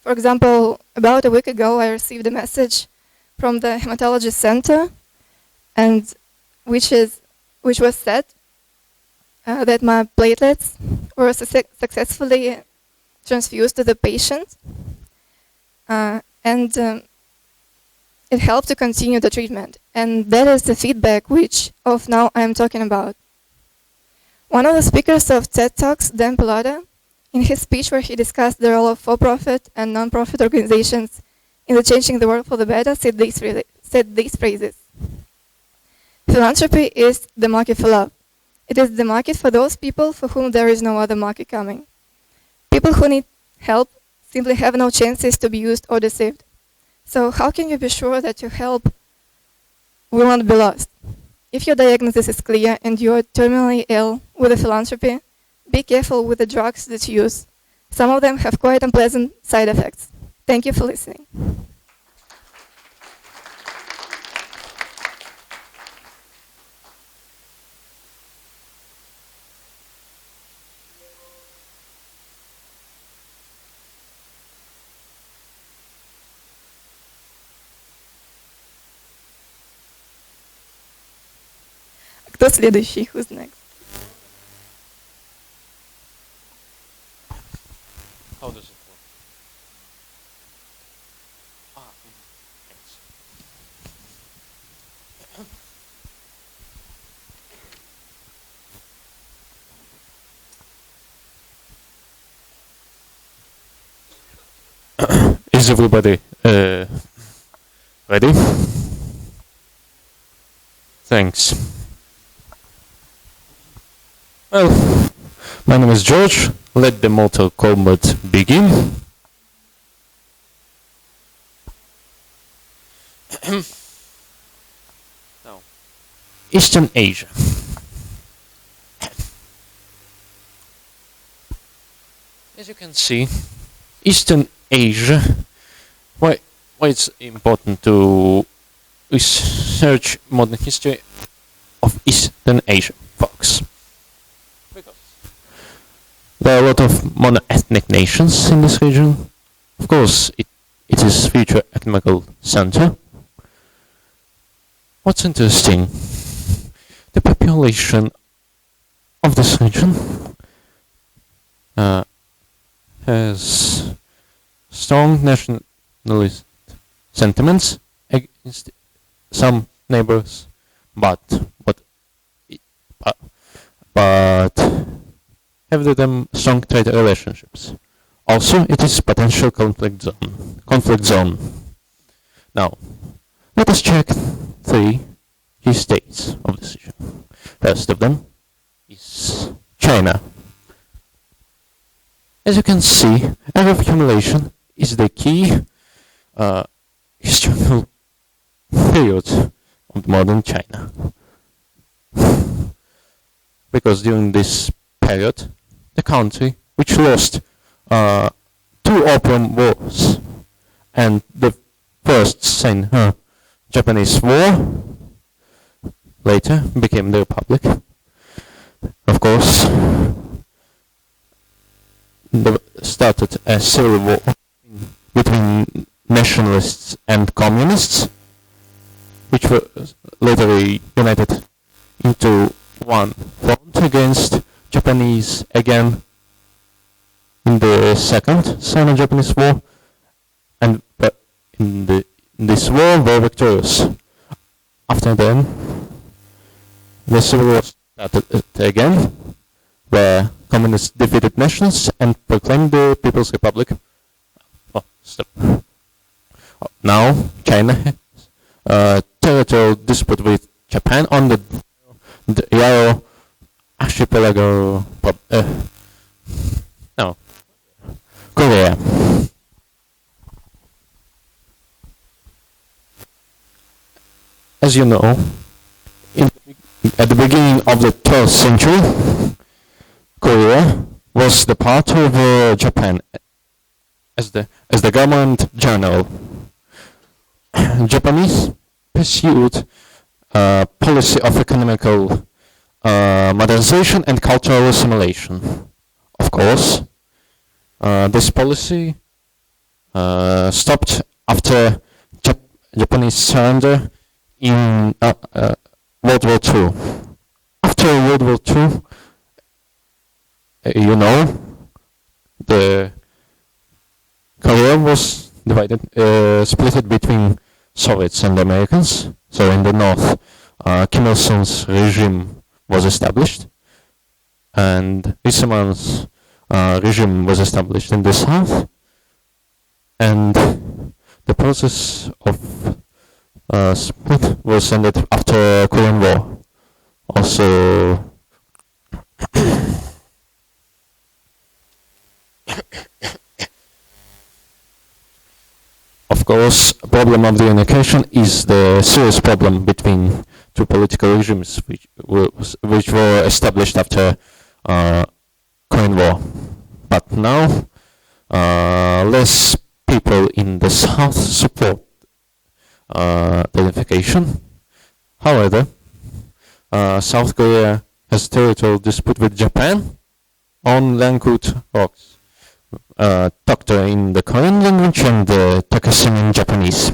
For example, about a week ago I received a message from the hematology center, and which was said that my platelets were successfully transfused to the patient, and it helped to continue the treatment. And that is the feedback which of now I am talking about. One of the speakers of TED Talks, Dan Pilata, in his speech where he discussed the role of for-profit and non-profit organizations in the changing the world for the better, said these phrases. Philanthropy is the market for love. It is the market for those people for whom there is no other market coming. People who need help simply have no chances to be used or deceived. So how can you be sure that your help will not be lost? If your diagnosis is clear and you are terminally ill with a philanthropy, be careful with the drugs that you use. Some of them have quite unpleasant side effects. Thank you for listening. Кто следующий? Who's next? How does it work? Is everybody ready? Thanks. Well, my name is George. Let the Mortal Kombat begin. Now, Eastern Asia. As you can see, Eastern Asia. Why it's important to research modern history of Eastern Asia, folks? Because there are a lot of mono-ethnic nations in this region. Of course, it is future economical center. What's interesting, the population of this region has strong nationalist sentiments against some neighbors, but have them strong trade relationships. Also, it is potential conflict zone. Now, let us check 3 key states of this region. First of them is China. As you can see, area of accumulation is the key historical period of modern China. Because during this period, the country which lost 2 opium wars and the first Sino-Japanese war later became the Republic. Of course, started a civil war between nationalists and communists, which were later united into one front against Japanese again in the second Sino-Japanese war, and in this war were victorious. After then, the civil war started again, where communists defeated nationalists and proclaimed the People's Republic. Now China has territorial dispute with Japan on the Yaro archipelago. No, Korea. as you know, at the beginning of the 12th century, Korea was the part of Japan as the government general. Japanese pursued a policy of economical modernization and cultural assimilation. Of course, this policy stopped after Japanese surrender in World War II. After World War II, you know, the Korea was divided, split between Soviets and Americans. So in the north, Kim Il-sung's regime was established, and Lee Soo-man's regime was established in the south, and the process of split was ended after Korean War. Also, of course, a problem of the unification is the serious problem between two political regimes which were established after Korean War. But now, less people in the south support the unification. However, South Korea has territorial dispute with Japan on Langkut rocks, Tokto in the Korean language and Tokusin in Japanese.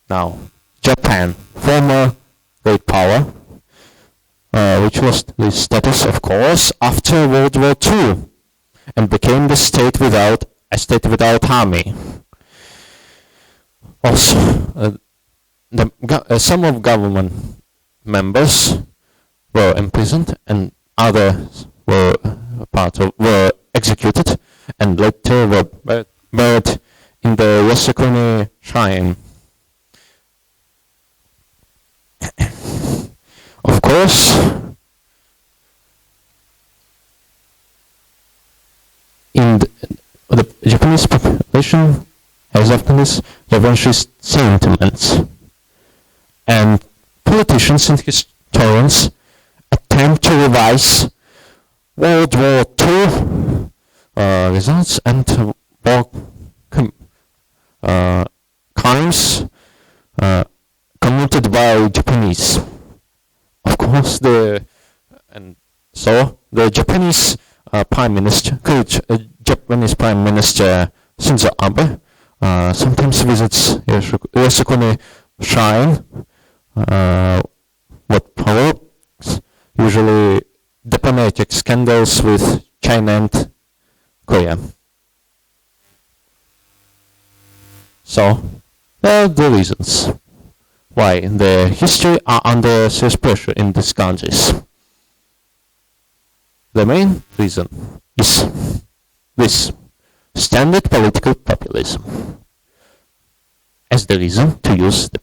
Now, Japan, former great power, which lost its status, of course, after World War II, and became a state without army. Also, some of government members were imprisoned, and others were executed, and later were buried in the Yasukuni shrine. Of course, in the Japanese population has often this revanchist sentiments, and politicians and historians attempt to revise World War II results and war crimes committed by Japanese. Of course, the Japanese Prime Minister, Japanese Prime Minister Shinzo Abe sometimes visits Yasukuni Shrine, what provokes usually diplomatic scandals with China and Korea. So, there are the reasons why the history are under serious pressure in these countries. The main reason is this standard political populism as the reason to use the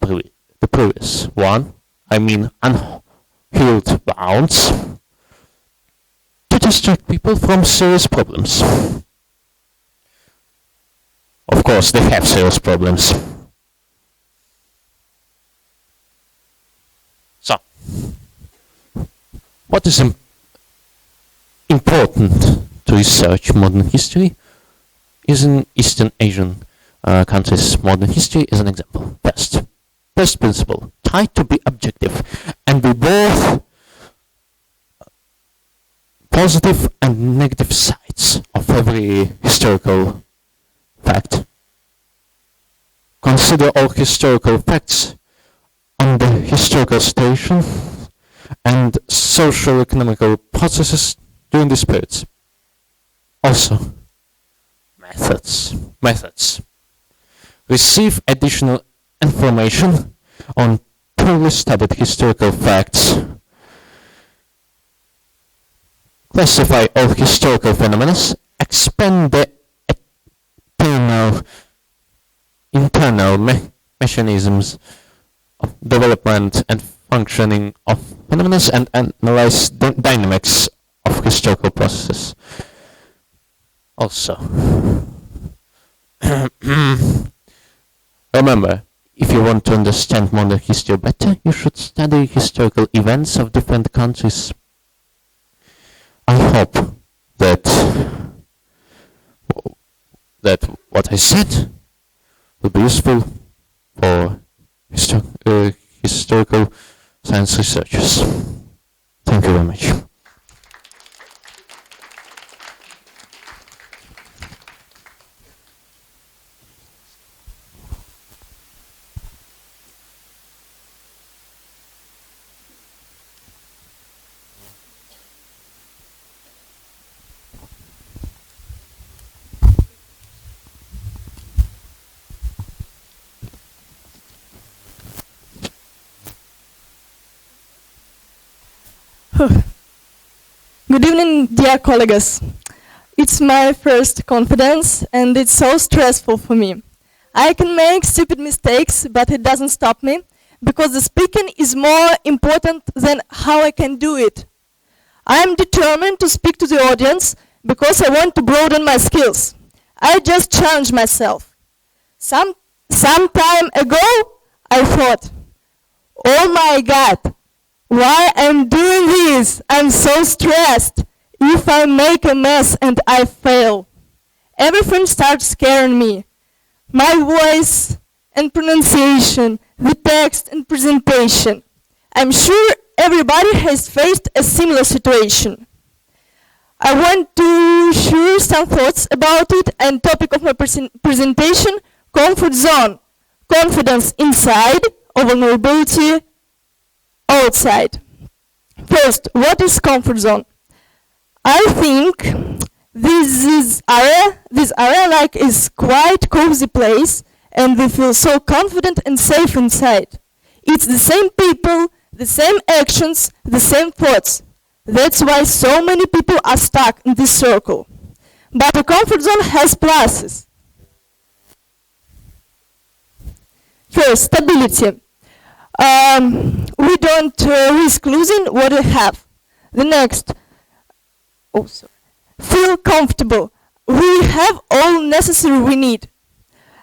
previous one, I mean unhealed wounds, to distract people from serious problems. Of course, they have serious problems. So, what is important to research modern history is in Eastern Asian countries. Modern history is an example. First principle, try to be objective and be both positive and negative sides of every historical fact. Consider all historical facts on the historical situation and social economical processes during these periods. Also, methods. Receive additional information on poorly studied historical facts. Classify all historical phenomena. Expand the internal mechanisms of development and functioning of phenomena, and analyze the dynamics of historical processes. Also, remember, if you want to understand modern history better, you should study historical events of different countries. I hope that what I said will be useful for historical science researchers. Thank you very much. Good evening, dear colleagues. It's my first conference and it's so stressful for me. I can make stupid mistakes, but it doesn't stop me because the speaking is more important than how I can do it. I am determined to speak to the audience because I want to broaden my skills. I just challenge myself. Some time ago, I thought, oh my God, why I'm doing this? I'm so stressed. If I make a mess and I fail, everything starts scaring me. My voice and pronunciation, the text and presentation. I'm sure everybody has faced a similar situation. I want to share some thoughts about it and topic of my presentation, comfort zone. Confidence inside, or vulnerability outside. First, what is comfort zone? I think this area like is quite cozy place and we feel so confident and safe inside. It's the same people, the same actions, the same thoughts. That's why so many people are stuck in this circle. But a comfort zone has pluses. First, stability. We don't risk losing what we have. The next, feel comfortable. We have all necessary we need.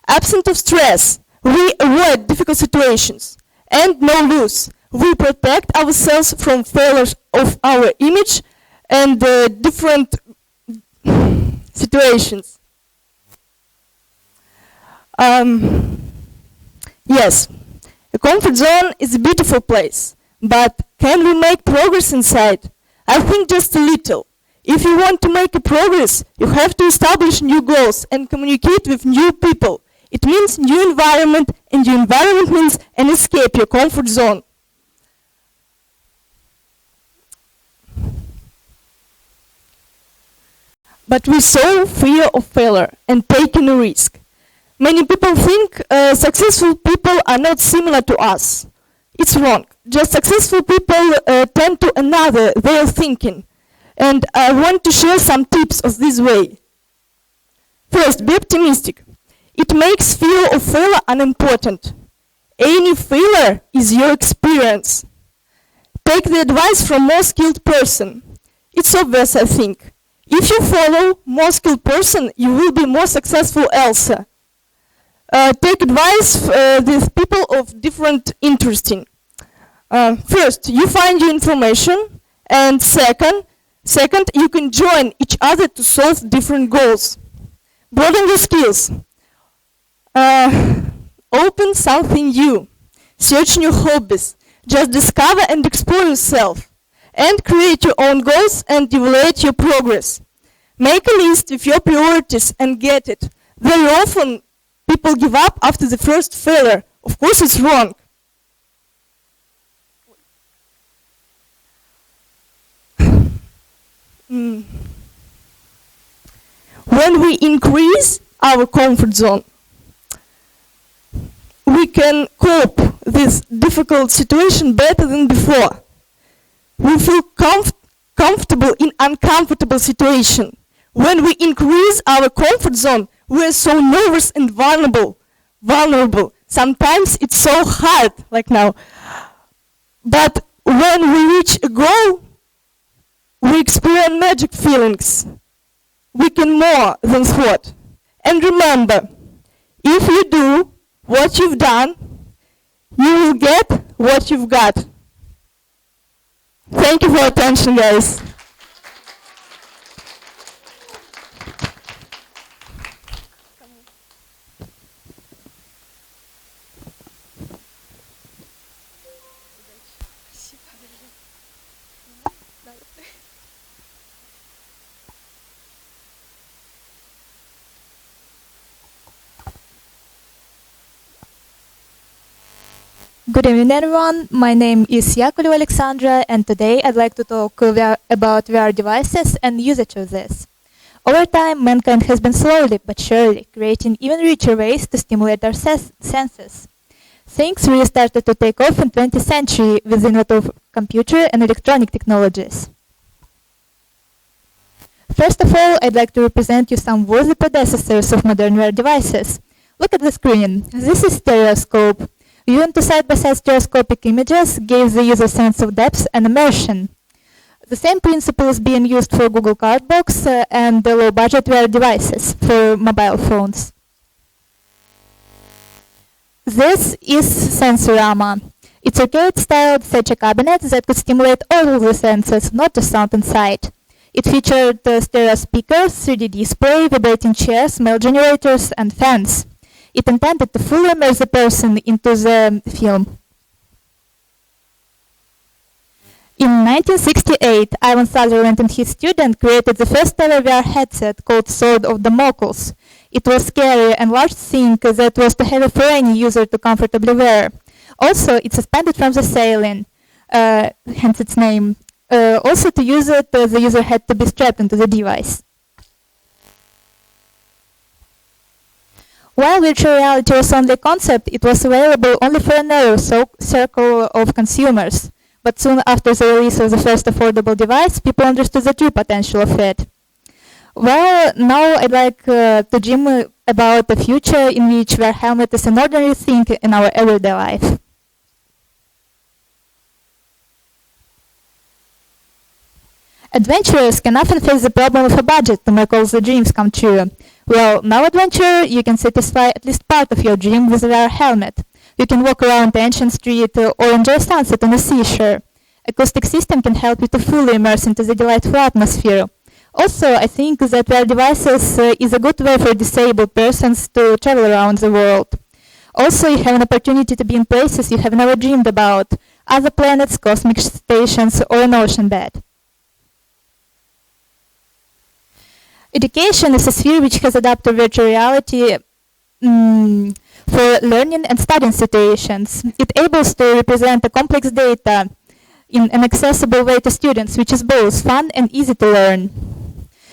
Absent of stress, we avoid difficult situations. And no lose. We protect ourselves from failures of our image and different situations. Yes. A comfort zone is a beautiful place, but can we make progress inside? I think just a little. If you want to make a progress, you have to establish new goals and communicate with new people. It means new environment, and new environment means an escape, your comfort zone. But we so fear of failure and taking a risk. Many people think successful people are not similar to us. It's wrong. Just successful people tend to another way of thinking. And I want to share some tips of this way. First, be optimistic. It makes fear of failure unimportant. Any failure is your experience. Take the advice from more skilled person. It's obvious, I think. If you follow more skilled person, you will be more successful also. Take advice with people of different interesting. First, you find your information, and second, you can join each other to solve different goals. Broaden your skills. Open something new. Search new hobbies. Just discover and explore yourself. And create your own goals and evaluate your progress. Make a list with your priorities and get it. Very often, people give up after the first failure. Of course, it's wrong. When we increase our comfort zone, we can cope with difficult situation better than before. We feel comfortable in uncomfortable situation. When we increase our comfort zone, we are so nervous and vulnerable. Sometimes it's so hard, like now. But when we reach a goal, we experience magic feelings. We can more than thought. And remember, if you do what you've done, You will get what you've got. Thank you for attention, guys. Good evening, everyone. My name is Yakovleva Alexandra, and today I'd like to talk about VR devices and usage of this. Over time, mankind has been slowly but surely creating even richer ways to stimulate our senses. Things really started to take off in 20th century with the innovative computer and electronic technologies. First of all, I'd like to represent you some worthy predecessors of modern VR devices. Look at the screen. This is stereoscope. Viewing two side-by-side stereoscopic images gives the user a sense of depth and immersion. The same principle is being used for Google Cardbox and the low-budget VR devices for mobile phones. This is Sensorama. It's a arcade-styled theatre cabinet that could stimulate all of the senses, not just sound and sight. It featured stereo speakers, 3D display, vibrating chairs, smell generators, and fans. It intended to fully immerse the person into the film. In 1968, Ivan Sutherland and his student created the first ever VR headset called Sword of Damocles. It was scary and large thing that was too heavy for any user to comfortably wear. Also, it's suspended from the ceiling, hence its name. Also, to use it, the user had to be strapped into the device. While virtual reality was only a concept, it was available only for a narrow circle of consumers. But soon after the release of the first affordable device, people understood the true potential of it. Well, now I'd like to dream about a future in which VR helmet is an ordinary thing in our everyday life. Adventurers can often face the problem of a budget to make all the dreams come true. Well, now adventurer, you can satisfy at least part of your dream with a VR helmet. You can walk around the ancient street or enjoy sunset on a seashore. Acoustic system can help you to fully immerse into the delightful atmosphere. Also, I think that VR devices is a good way for disabled persons to travel around the world. Also, you have an opportunity to be in places you have never dreamed about, other planets, cosmic stations, or an ocean bed. Education is a sphere which has adapted virtual reality for learning and studying situations. It enables to represent a complex data in an accessible way to students, which is both fun and easy to learn.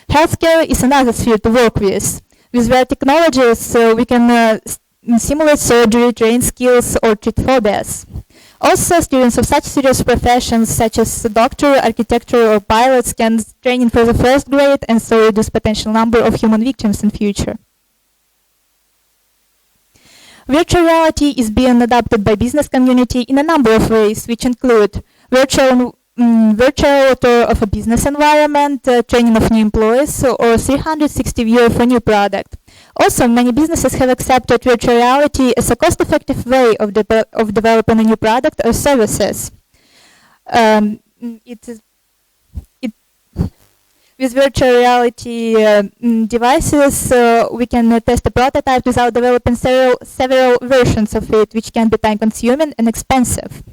Healthcare is another sphere to work with. With VR technologies, we can simulate surgery, train skills, or treat phobias. Also, students of such serious professions such as doctor, architecture, or pilots can train in for the first grade and so reduce potential number of human victims in future. Virtual reality is being adopted by business community in a number of ways, which include virtual tour of a business environment, training of new employees, or 360 view of a new product. Also, many businesses have accepted virtual reality as a cost-effective way of developing a new product or services. With virtual reality devices, we can test a prototype without developing several versions of it, which can be time-consuming and expensive.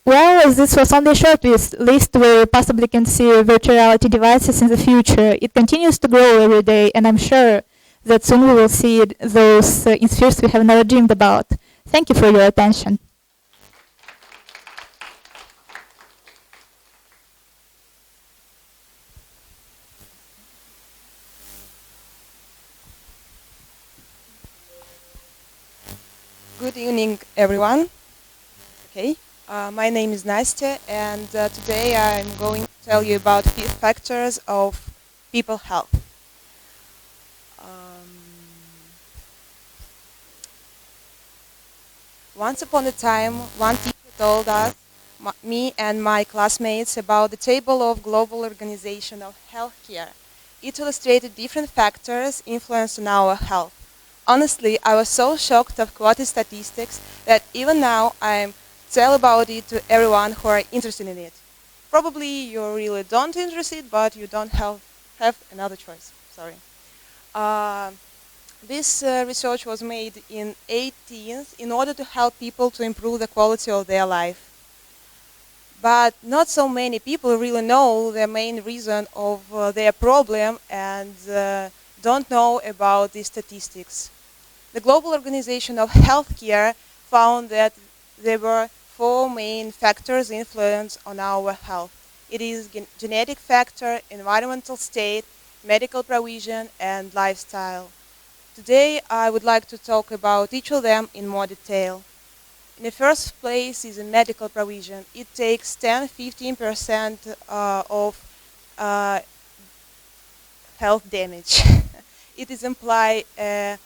Well, this was only a short list where we possibly can see virtual reality devices in the future. It continues to grow every day, and I'm sure that soon we will see those in spheres we have never dreamed about. Thank you for your attention. Good evening, everyone. Okay. My name is Nastya, and today I'm going to tell you about 5 factors of people health. Once upon a time, one teacher told us, me and my classmates, about the table of Global Organization of Healthcare. It illustrated different factors influence on our health. honestly, I was so shocked of quality statistics that even now I'm tell about it to everyone who are interested in it. Probably you really don't interested, but you don't have another choice. Sorry. Uh, this research was made in 18th in order to help people to improve the quality of their life. But not so many people really know the main reason of their problem and don't know about the statistics. The Global Organization of Healthcare found that there were 4 main factors influence on our health. It is genetic factor, environmental state, medical provision, and lifestyle. Today I would like to talk about each of them in more detail. In the first place is a medical provision. It takes 10-15% of health damage. It is imply a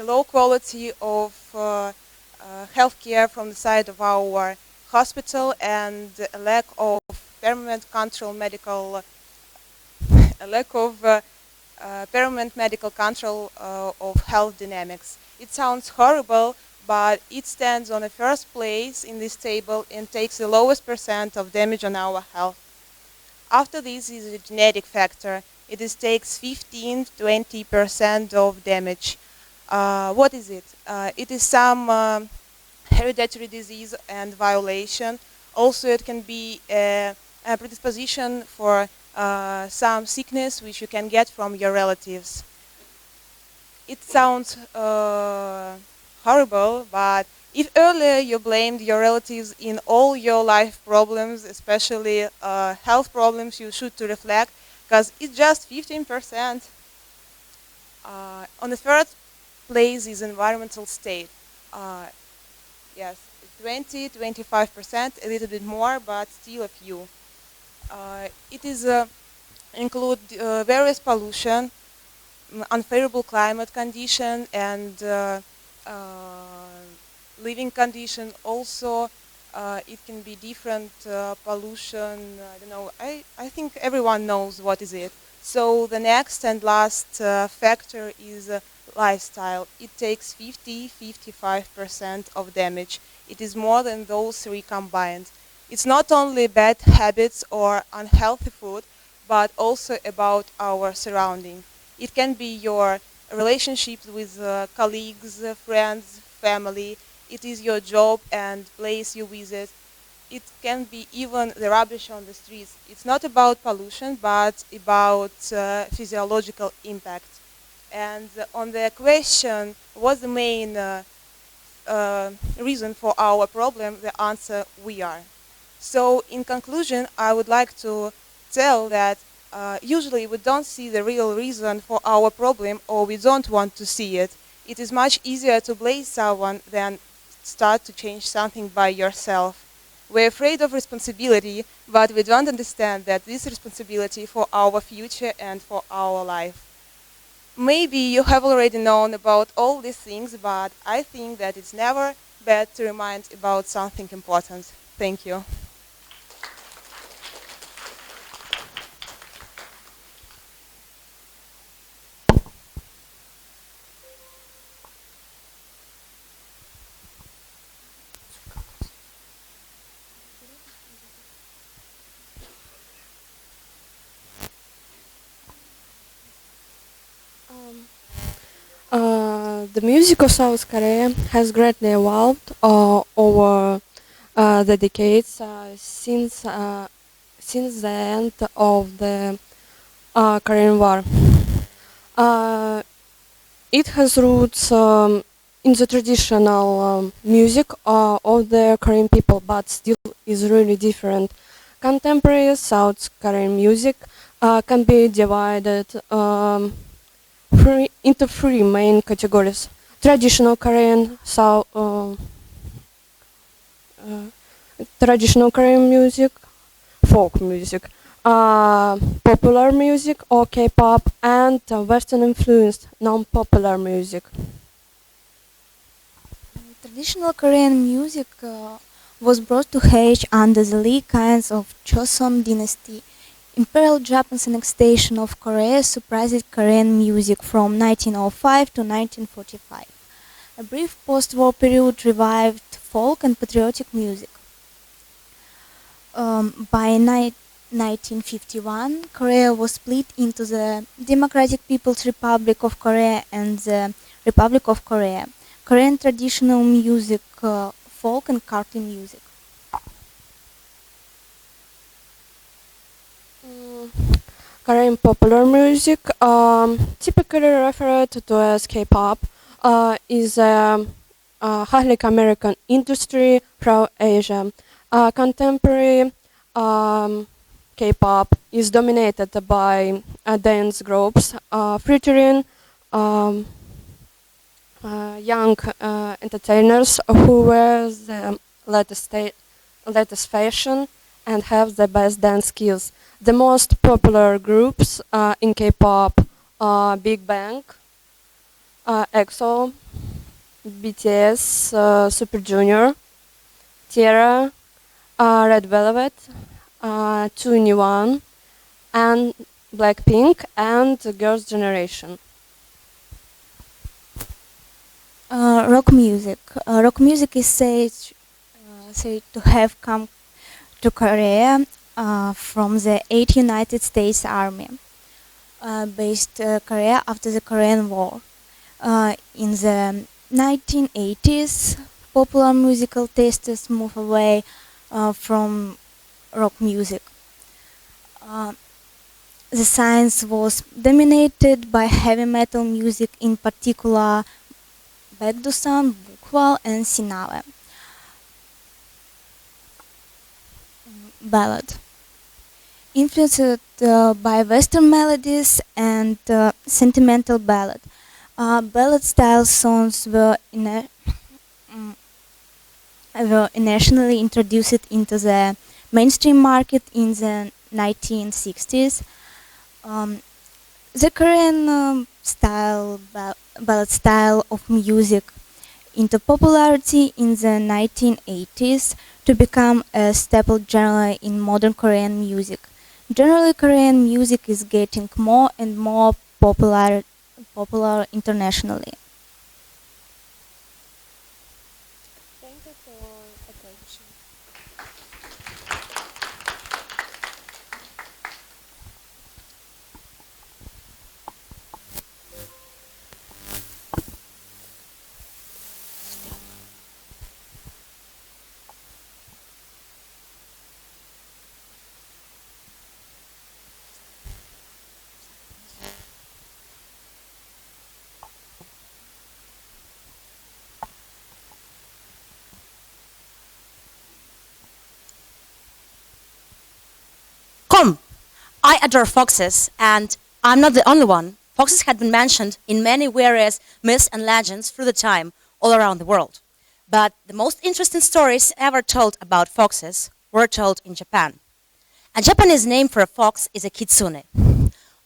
low quality of healthcare from the side of our hospital and a lack of permanent control medical, a lack of permanent medical control of health dynamics. It sounds horrible, but it stands on the first place in this table and takes the lowest percent of damage on our health. After this is a genetic factor. It takes 15-20% of damage. What is it? It is some hereditary disease and violation. Also, it can be a predisposition for some sickness which you can get from your relatives. It sounds horrible, but if earlier you blamed your relatives in all your life problems, especially health problems, you should to reflect, because it's just 15%. On the third place is environmental state. Yes, 20-25%, a little bit more, but still a few. It is include various pollution, unfavorable climate condition, and living condition. Also, it can be different pollution. I don't know. I think everyone knows what is it. So the next and last factor is lifestyle. It takes 50-55% of damage. It is more than those 3 combined. It's not only bad habits or unhealthy food, but also about our surrounding. It can be your relationships with colleagues, friends, family. It is your job and place you visit. It can be even the rubbish on the streets. It's not about pollution, but about physiological impact. And on the question, what's the main reason for our problem, the answer, we are. So in conclusion, I would like to tell that usually we don't see the real reason for our problem, or we don't want to see it. It is much easier to blame someone than start to change something by yourself. We're afraid of responsibility, but we don't understand that this responsibility for our future and for our life. Maybe you have already known about all these things, but I think that it's never bad to remind about something important. Thank you. The music of South Korea has greatly evolved over the decades since the end of the Korean War. It has roots in the traditional music of the Korean people, but still is really different. Contemporary South Korean music can be divided into 3 main categories: traditional Korean, traditional Korean music, folk music, popular music or K-pop, and Western-influenced non-popular music. Traditional Korean music was brought to H under the Lee kinds of Joseon dynasty. Imperial Japan's annexation of Korea surprised Korean music from 1905 to 1945. A brief post-war period revived folk and patriotic music. By 1951, Korea was split into the Democratic People's Republic of Korea and the Republic of Korea. Korean traditional music, folk and country music. Korean popular music, typically referred to as K-pop, is a highly American industry from Asia. Contemporary K-pop is dominated by dance groups featuring young entertainers who wear the latest fashion and have the best dance skills. The most popular groups in K-pop are Big Bang, EXO, BTS, Super Junior, Tierra, Red Velvet, 2NE1, and Blackpink, and Girls' Generation. Rock music. Rock music is said to have come to Korea from the 8th United States Army, based Korea after the Korean War. In the 1980s, popular musical tastes moved away from rock music. The science was dominated by heavy metal music, in particular Baekdusan, Bukwal, and Sinale. Ballad. Influenced by Western melodies and sentimental ballad. Ballad-style songs were nationally introduced into the mainstream market in the 1960s. The Korean ballad style of music into popularity in the 1980s to become a staple genre in modern Korean music. Generally, Korean music is getting more and more popular internationally. Thank you for attention. Come! I adore foxes, and I'm not the only one. Foxes had been mentioned in many various myths and legends through the time all around the world. But the most interesting stories ever told about foxes were told in Japan. A Japanese name for a fox is a kitsune.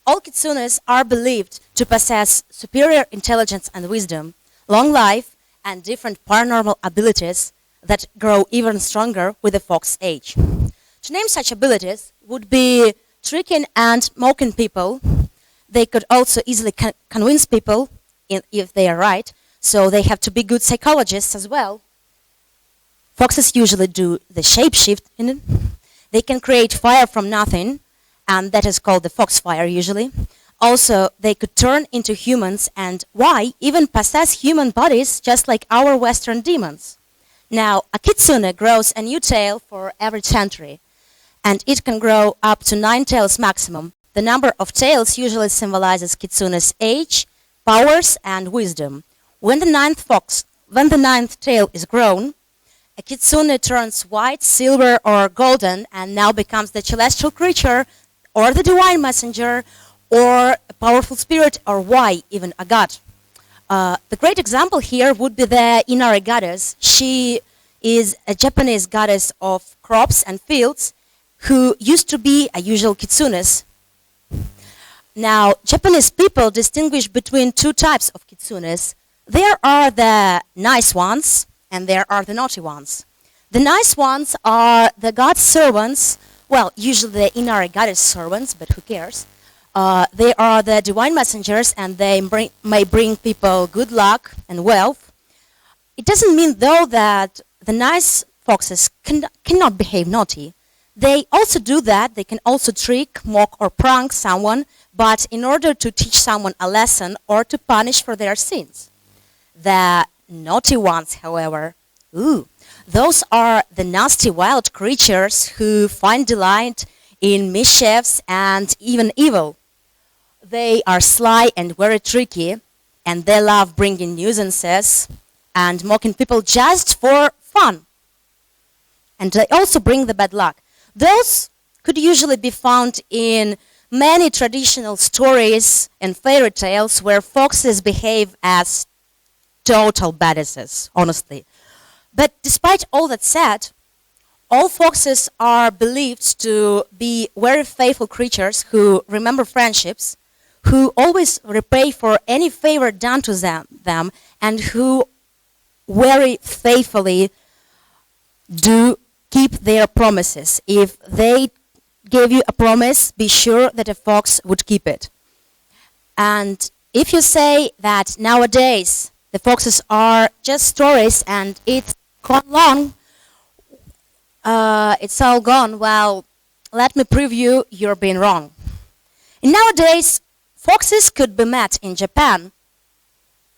All kitsunes are believed to possess superior intelligence and wisdom, long life, and different paranormal abilities that grow even stronger with the fox age. To name such abilities would be tricking and mocking people. They could also easily convince people if they are right, so they have to be good psychologists as well. Foxes usually do the shapeshifting. They can create fire from nothing, and that is called the foxfire usually. Also, they could turn into humans and even possess human bodies just like our Western demons. Now, a kitsune grows a new tail for every century, and it can grow up to 9 tails maximum. The number of tails usually symbolizes kitsune's age, powers, and wisdom. When the ninth tail is grown, a kitsune turns white, silver, or golden, and now becomes the celestial creature, or the divine messenger, or a powerful spirit, or even a god. The great example here would be the Inari goddess. She is a Japanese goddess of crops and fields who used to be a usual kitsunes. Now, Japanese people distinguish between two types of kitsunes. There are the nice ones, and there are the naughty ones. The nice ones are the god's servants Well, usually the inner goddess servants, but who cares? They are the divine messengers, and they may bring people good luck and wealth. It doesn't mean, though, that the nice foxes cannot behave naughty. They also do that. They can also trick, mock, or prank someone, but in order to teach someone a lesson or to punish for their sins. The naughty ones, however, those are the nasty wild creatures who find delight in mischiefs and even evil. They are sly and very tricky, and they love bringing nuisances and mocking people just for fun. And they also bring the bad luck. Those could usually be found in many traditional stories and fairy tales where foxes behave as total badasses, honestly. But despite all that said, all foxes are believed to be very faithful creatures who remember friendships, who always repay for any favor done to them, and who very faithfully do keep their promises. If they gave you a promise, be sure that a fox would keep it. And if you say that nowadays the foxes are just stories and it's gone long, it's all gone, well, let me prove you're being wrong. Nowadays, foxes could be met in Japan,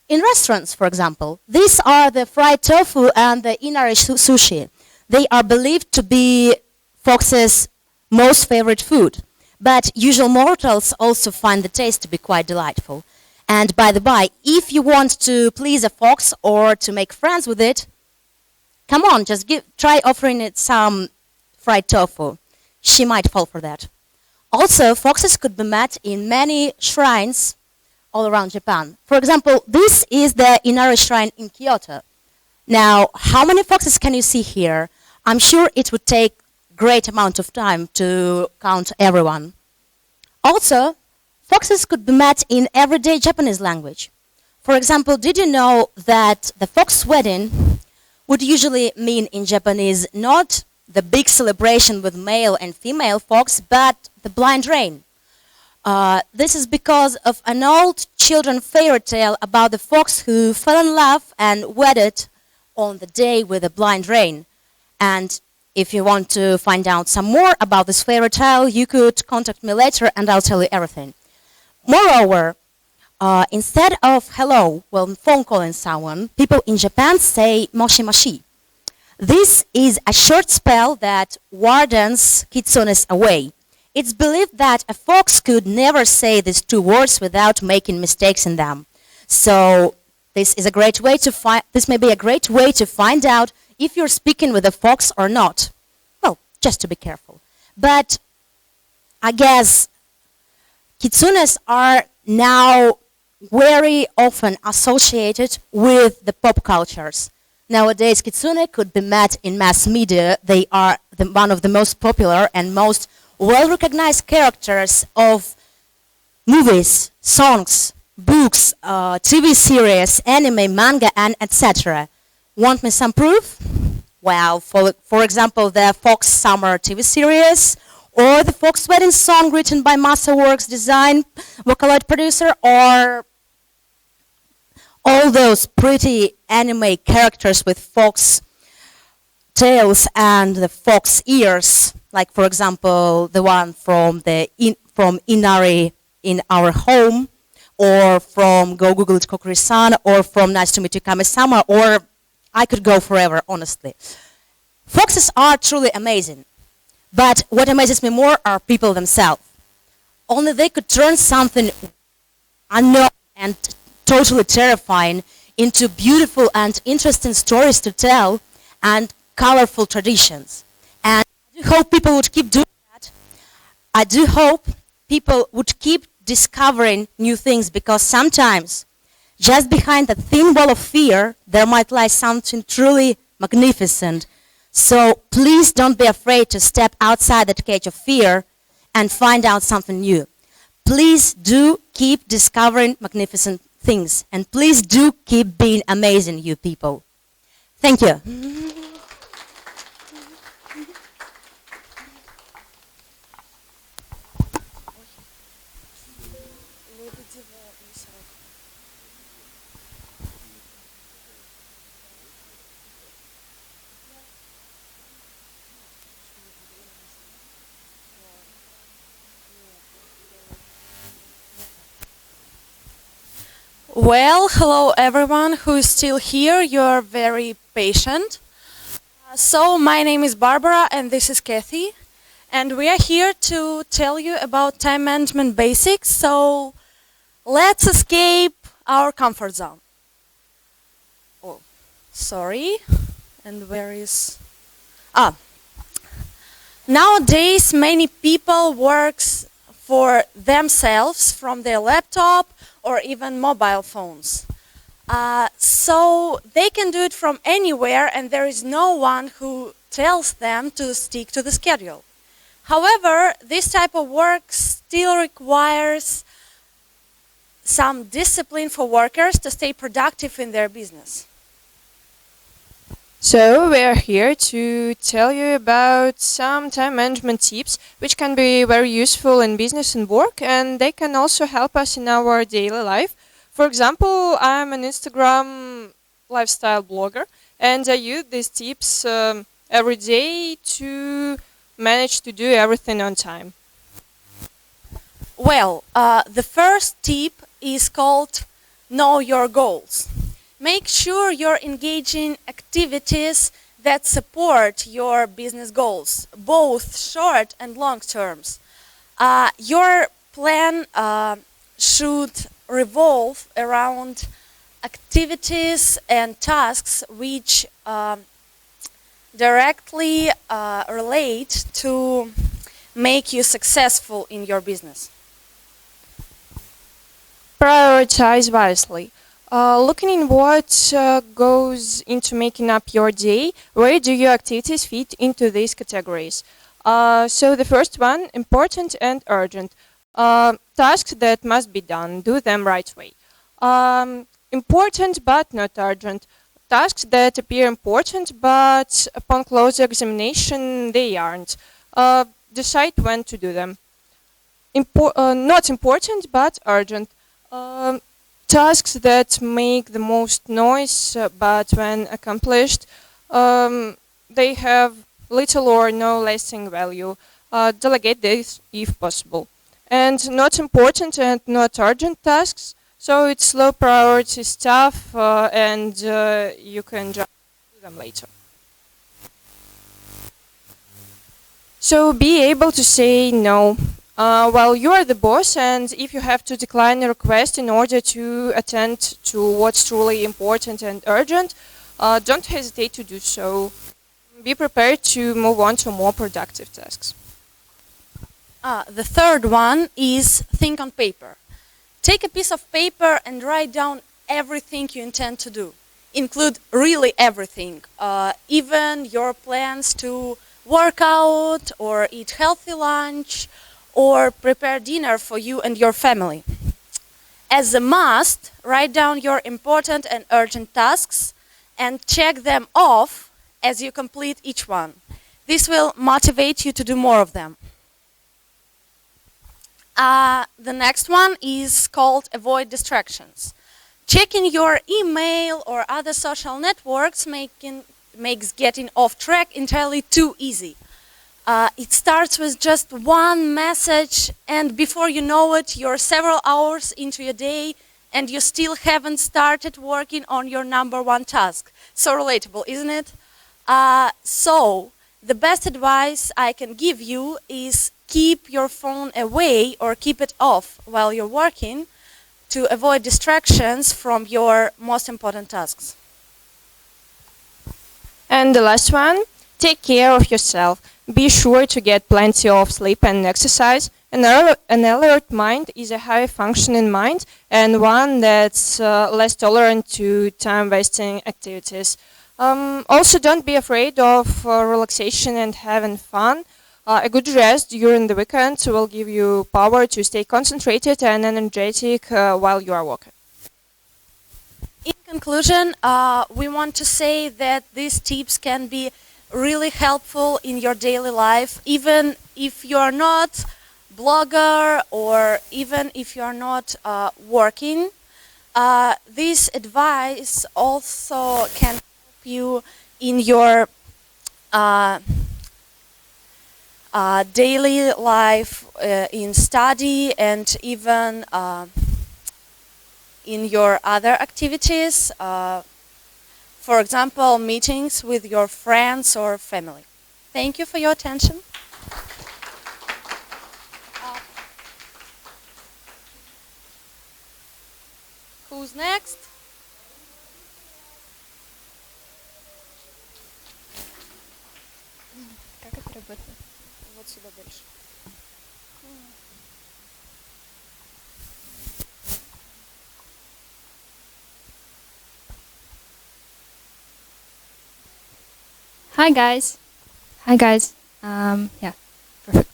in restaurants, for example. These are the fried tofu and the inari sushi. They are believed to be foxes' most favorite food. But usual mortals also find the taste to be quite delightful. And by the by, if you want to please a fox or to make friends with it, come on, just try offering it some fried tofu. She might fall for that. Also, foxes could be met in many shrines all around Japan. For example, this is the Inari Shrine in Kyoto. Now, how many foxes can you see here? I'm sure it would take great amount of time to count everyone. Also, foxes could be met in everyday Japanese language. For example, did you know that the fox wedding would usually mean in Japanese not the big celebration with male and female fox, but the blind rain? This is because of an old children fairy tale about the fox who fell in love and wedded on the day with the blind rain. And if you want to find out some more about this fairy tale, you could contact me later and I'll tell you everything. Moreover, instead of hello when phone calling someone, people in Japan say moshi moshi. This is a short spell that wardens kitsunes away. It's believed that a fox could never say these two words without making mistakes in them. So this is a great way to this may be a great way to find out if you're speaking with a fox or not. Well, just to be careful. But I guess kitsunes are now very often associated with the pop cultures. Nowadays, kitsune could be met in mass media. They are one of the most popular and most well-recognized characters of movies, songs, books, TV series, anime, manga, and etc. Want me some proof? Well, for example, the Fox Summer TV series, or the Fox Wedding song written by Masterworks design Vocaloid producer, or all those pretty anime characters with fox tails and the fox ears, like for example the one from Inari in Our Home, or from Go Google It Kokuri-san, or from Nice to Meet You Kami-sama, or I could go forever, honestly. Foxes are truly amazing, but what amazes me more are people themselves. Only they could turn something unknown and totally terrifying into beautiful and interesting stories to tell and colorful traditions. And I do hope people would keep doing that. I do hope people would keep discovering new things, because sometimes just behind the thin wall of fear there might lie something truly magnificent. So please don't be afraid to step outside that cage of fear and find out something new. Please do keep discovering magnificent things, and please do keep being amazing, you people. Thank you. Well, hello everyone who is still here. You're very patient. So, my name is Barbara and this is Kathy. And we are here to tell you about time management basics. So, let's escape our comfort zone. Oh, sorry. And where is... Ah. Nowadays, many people works for themselves from their laptop or even mobile phones. So they can do it from anywhere and there is no one who tells them to stick to the schedule. However, this type of work still requires some discipline for workers to stay productive in their business. So we are here to tell you about some time management tips which can be very useful in business and work, and they can also help us in our daily life. For example, I'm an Instagram lifestyle blogger and I use these tips every day to manage to do everything on time. Well, the first tip is called Know Your Goals. Make sure you're engaging activities that support your business goals, both short and long terms. Your plan should revolve around activities and tasks which directly relate to make you successful in your business. Prioritize wisely. Looking in what goes into making up your day, where do your activities fit into these categories? So the first one, important and urgent. Tasks that must be done, do them right away. Important but not urgent. Tasks that appear important but upon closer examination they aren't. Decide when to do them. Not important but urgent. Tasks that make the most noise, but when accomplished, they have little or no lasting value. Delegate this if possible. And not important and not urgent tasks, so it's low priority stuff and you can just do them later. So be able to say no. Well, you are the boss, and if you have to decline a request in order to attend to what's truly important and urgent, don't hesitate to do so. Be prepared to move on to more productive tasks. The third one is think on paper. Take a piece of paper and write down everything you intend to do. Include really everything, even your plans to work out or eat healthy lunch, or prepare dinner for you and your family. As a must, write down your important and urgent tasks and check them off as you complete each one. This will motivate you to do more of them. The next one is called avoid distractions. Checking your email or other social networks makes getting off track entirely too easy. It starts with just one message, and before you know it, you're several hours into your day and you still haven't started working on your number one task. So relatable, isn't it? So, the best advice I can give you is keep your phone away or keep it off while you're working to avoid distractions from your most important tasks. And the last one, take care of yourself. Be sure to get plenty of sleep and exercise. An alert mind is a high-functioning mind and one that's less tolerant to time-wasting activities. Also, don't be afraid of relaxation and having fun. A good rest during the weekend will give you power to stay concentrated and energetic while you are working. In conclusion, we want to say that these tips can be really helpful in your daily life, even if you're not blogger or even if you're not working. This advice also can help you in your daily life, in study, and even in your other activities, for example, meetings with your friends or family. Thank you for your attention. Who's next? Как это работает? Вот сюда больше. Hi guys. Hi guys. Yeah, perfect.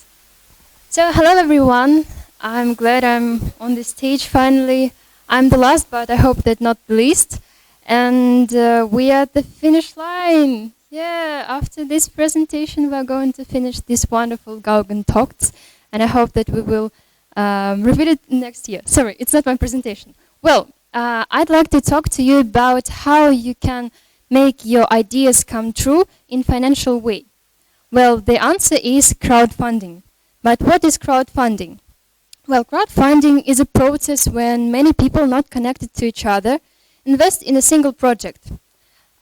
So hello everyone. I'm glad I'm on the stage finally. I'm the last, but I hope that not the least. And we are at the finish line. Yeah, after this presentation, we're going to finish this wonderful Gaugn Talks, and I hope that we will repeat it next year. Sorry, it's not my presentation. Well, I'd like to talk to you about how you can make your ideas come true in financial way. Well, the answer is crowdfunding. But what is crowdfunding? Well, crowdfunding is a process when many people not connected to each other invest in a single project.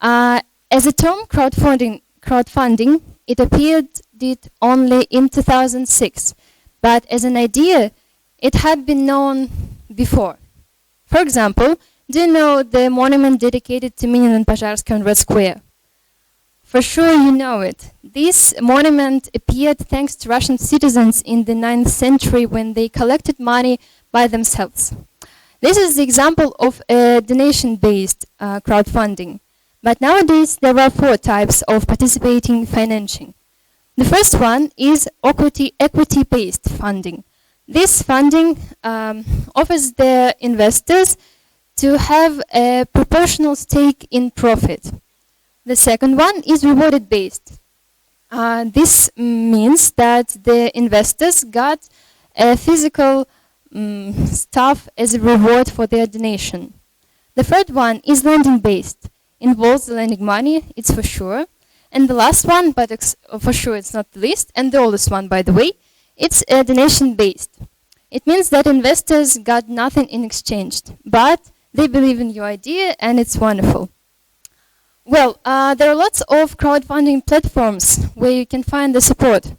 As a term, crowdfunding, it appeared only in 2006, but as an idea, it had been known before. For example, do you know the monument dedicated to Minin and Pozharsky on Red Square? For sure you know it. This monument appeared thanks to Russian citizens in the 9th century when they collected money by themselves. This is the example of a donation-based crowdfunding. But nowadays there are 4 types of participating financing. The first one is equity-based funding. This funding offers the investors to have a proportional stake in profit. The second one is rewarded-based. This means that the investors got a physical stuff as a reward for their donation. The third one is lending-based. Involves the lending money, it's for sure. And the last one, but for sure it's not the least, and the oldest one, by the way, it's donation-based. It means that investors got nothing in exchange, but they believe in your idea and it's wonderful. Well, there are lots of crowdfunding platforms where you can find the support.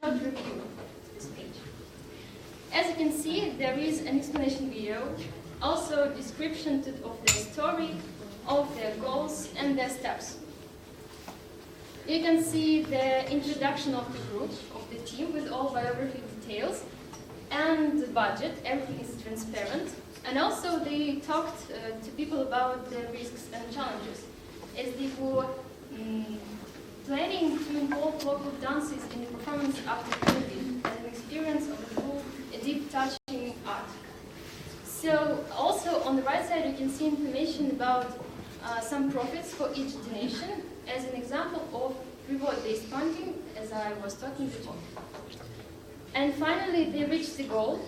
Short review of this page. As you can see, there is an explanation video, also a description of their story, of their goals and their steps. You can see the introduction of the group, of the team, with all biography details, and the budget, everything is transparent. And also they talked to people about the risks and challenges, as they were planning to involve local dances in the performance after COVID as an experience of a full, deep touching art. So also on the right side you can see information about some profits for each donation as an example of reward-based funding, as I was talking before. And finally, they reached the goal.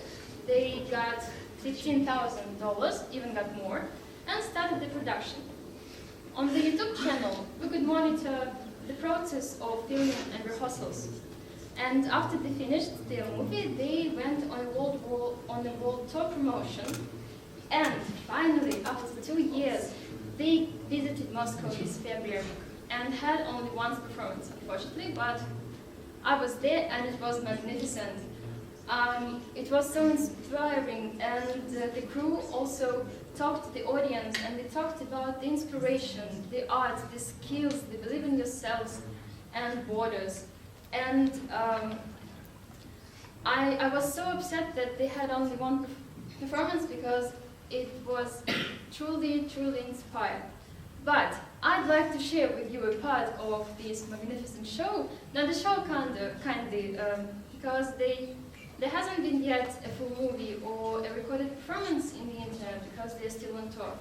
They got $15,000, even got more, and started the production. On the YouTube channel, we could monitor the process of filming and rehearsals. And after they finished their movie, they went on a world tour promotion. And finally, after 2 years, they visited Moscow this February and had only one performance, unfortunately, but I was there and it was magnificent. It was so inspiring, and the crew also talked to the audience, and they talked about the inspiration, the art, the skills, the believe in yourselves, and borders. And I was so upset that they had only one performance because it was truly, truly inspired. But I'd like to share with you a part of this magnificent show. Now the show kindly, because there hasn't been yet a full movie or a recorded performance in the internet because they're still on tour.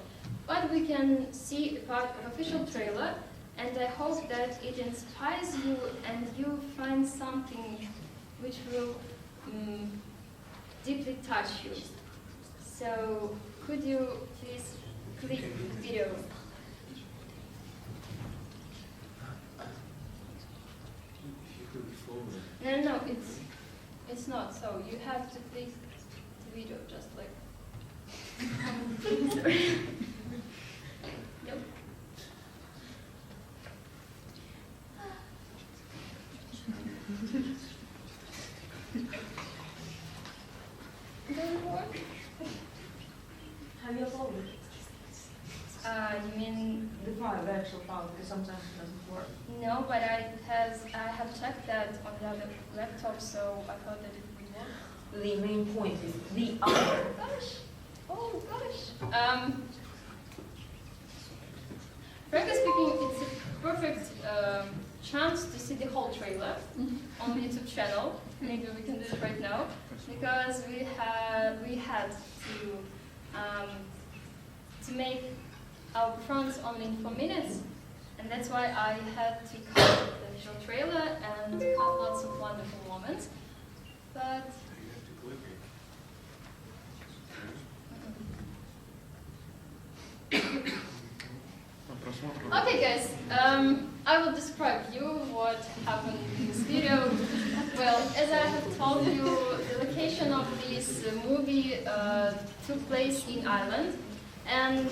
But we can see a part of official trailer, and I hope that it inspires you and you find something which will deeply touch you. So could you please click the video? No, it's not. So you have to click the video just like. Sorry. Nope. Doesn't work. Have you uploaded? You mean the file, the actual file, because sometimes it doesn't work. no? But I have checked that on the other laptop, so I thought that it would work. The main point is the Oh other. gosh! Oh gosh! Frankly speaking, it's a perfect chance to see the whole trailer on the YouTube channel. Maybe we can do it right now because we had to make our performance only in 4 minutes, and that's why I had to cut the visual trailer and cut lots of wonderful moments. But okay, guys, I will describe you what happened in this video. Well, as I have told you, the location of this movie took place in Ireland, and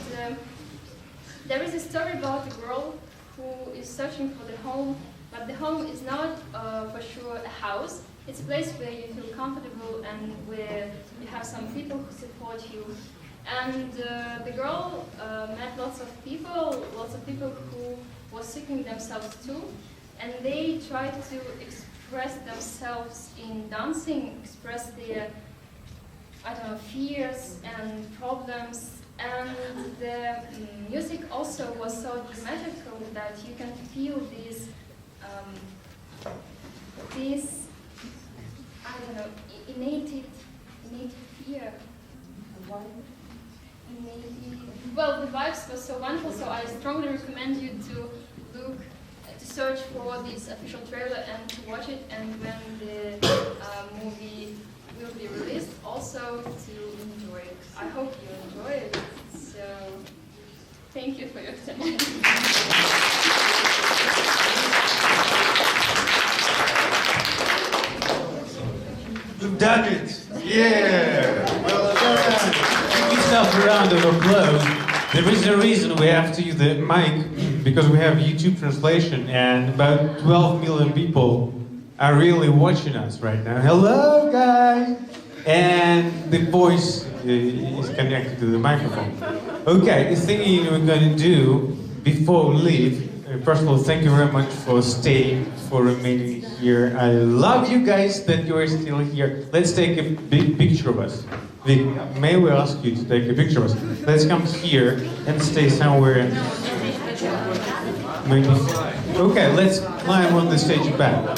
there is a story about a girl who is searching for the home, but the home is not for sure a house. It's a place where you feel comfortable and where you have some people who support you. And the girl met lots of people who were seeking themselves too, and they tried to express themselves in dancing, express their, I don't know, fears and problems. And the music also was so dramatical that you can feel this, I don't know, innate fear. Well, the vibes were so wonderful, so I strongly recommend you to search for this official trailer and to watch it, and when the movie will be released, also to enjoy it. I hope you enjoy it. So, thank you for your attention. You've done it! Yeah! Well done! Give yourself a round of applause. There is a reason we have to use the mic, because we have YouTube translation, and about 12 million people are really watching us right now. Hello, guys! And the voice is connected to the microphone. Okay, the thing we're going to do before we leave, first of all, thank you very much for staying, for remaining here. I love you guys that you are still here. Let's take a big picture of us. Vic, may we ask you to take a picture of us? Let's come here and stay somewhere. Maybe. Okay, let's climb on the stage back.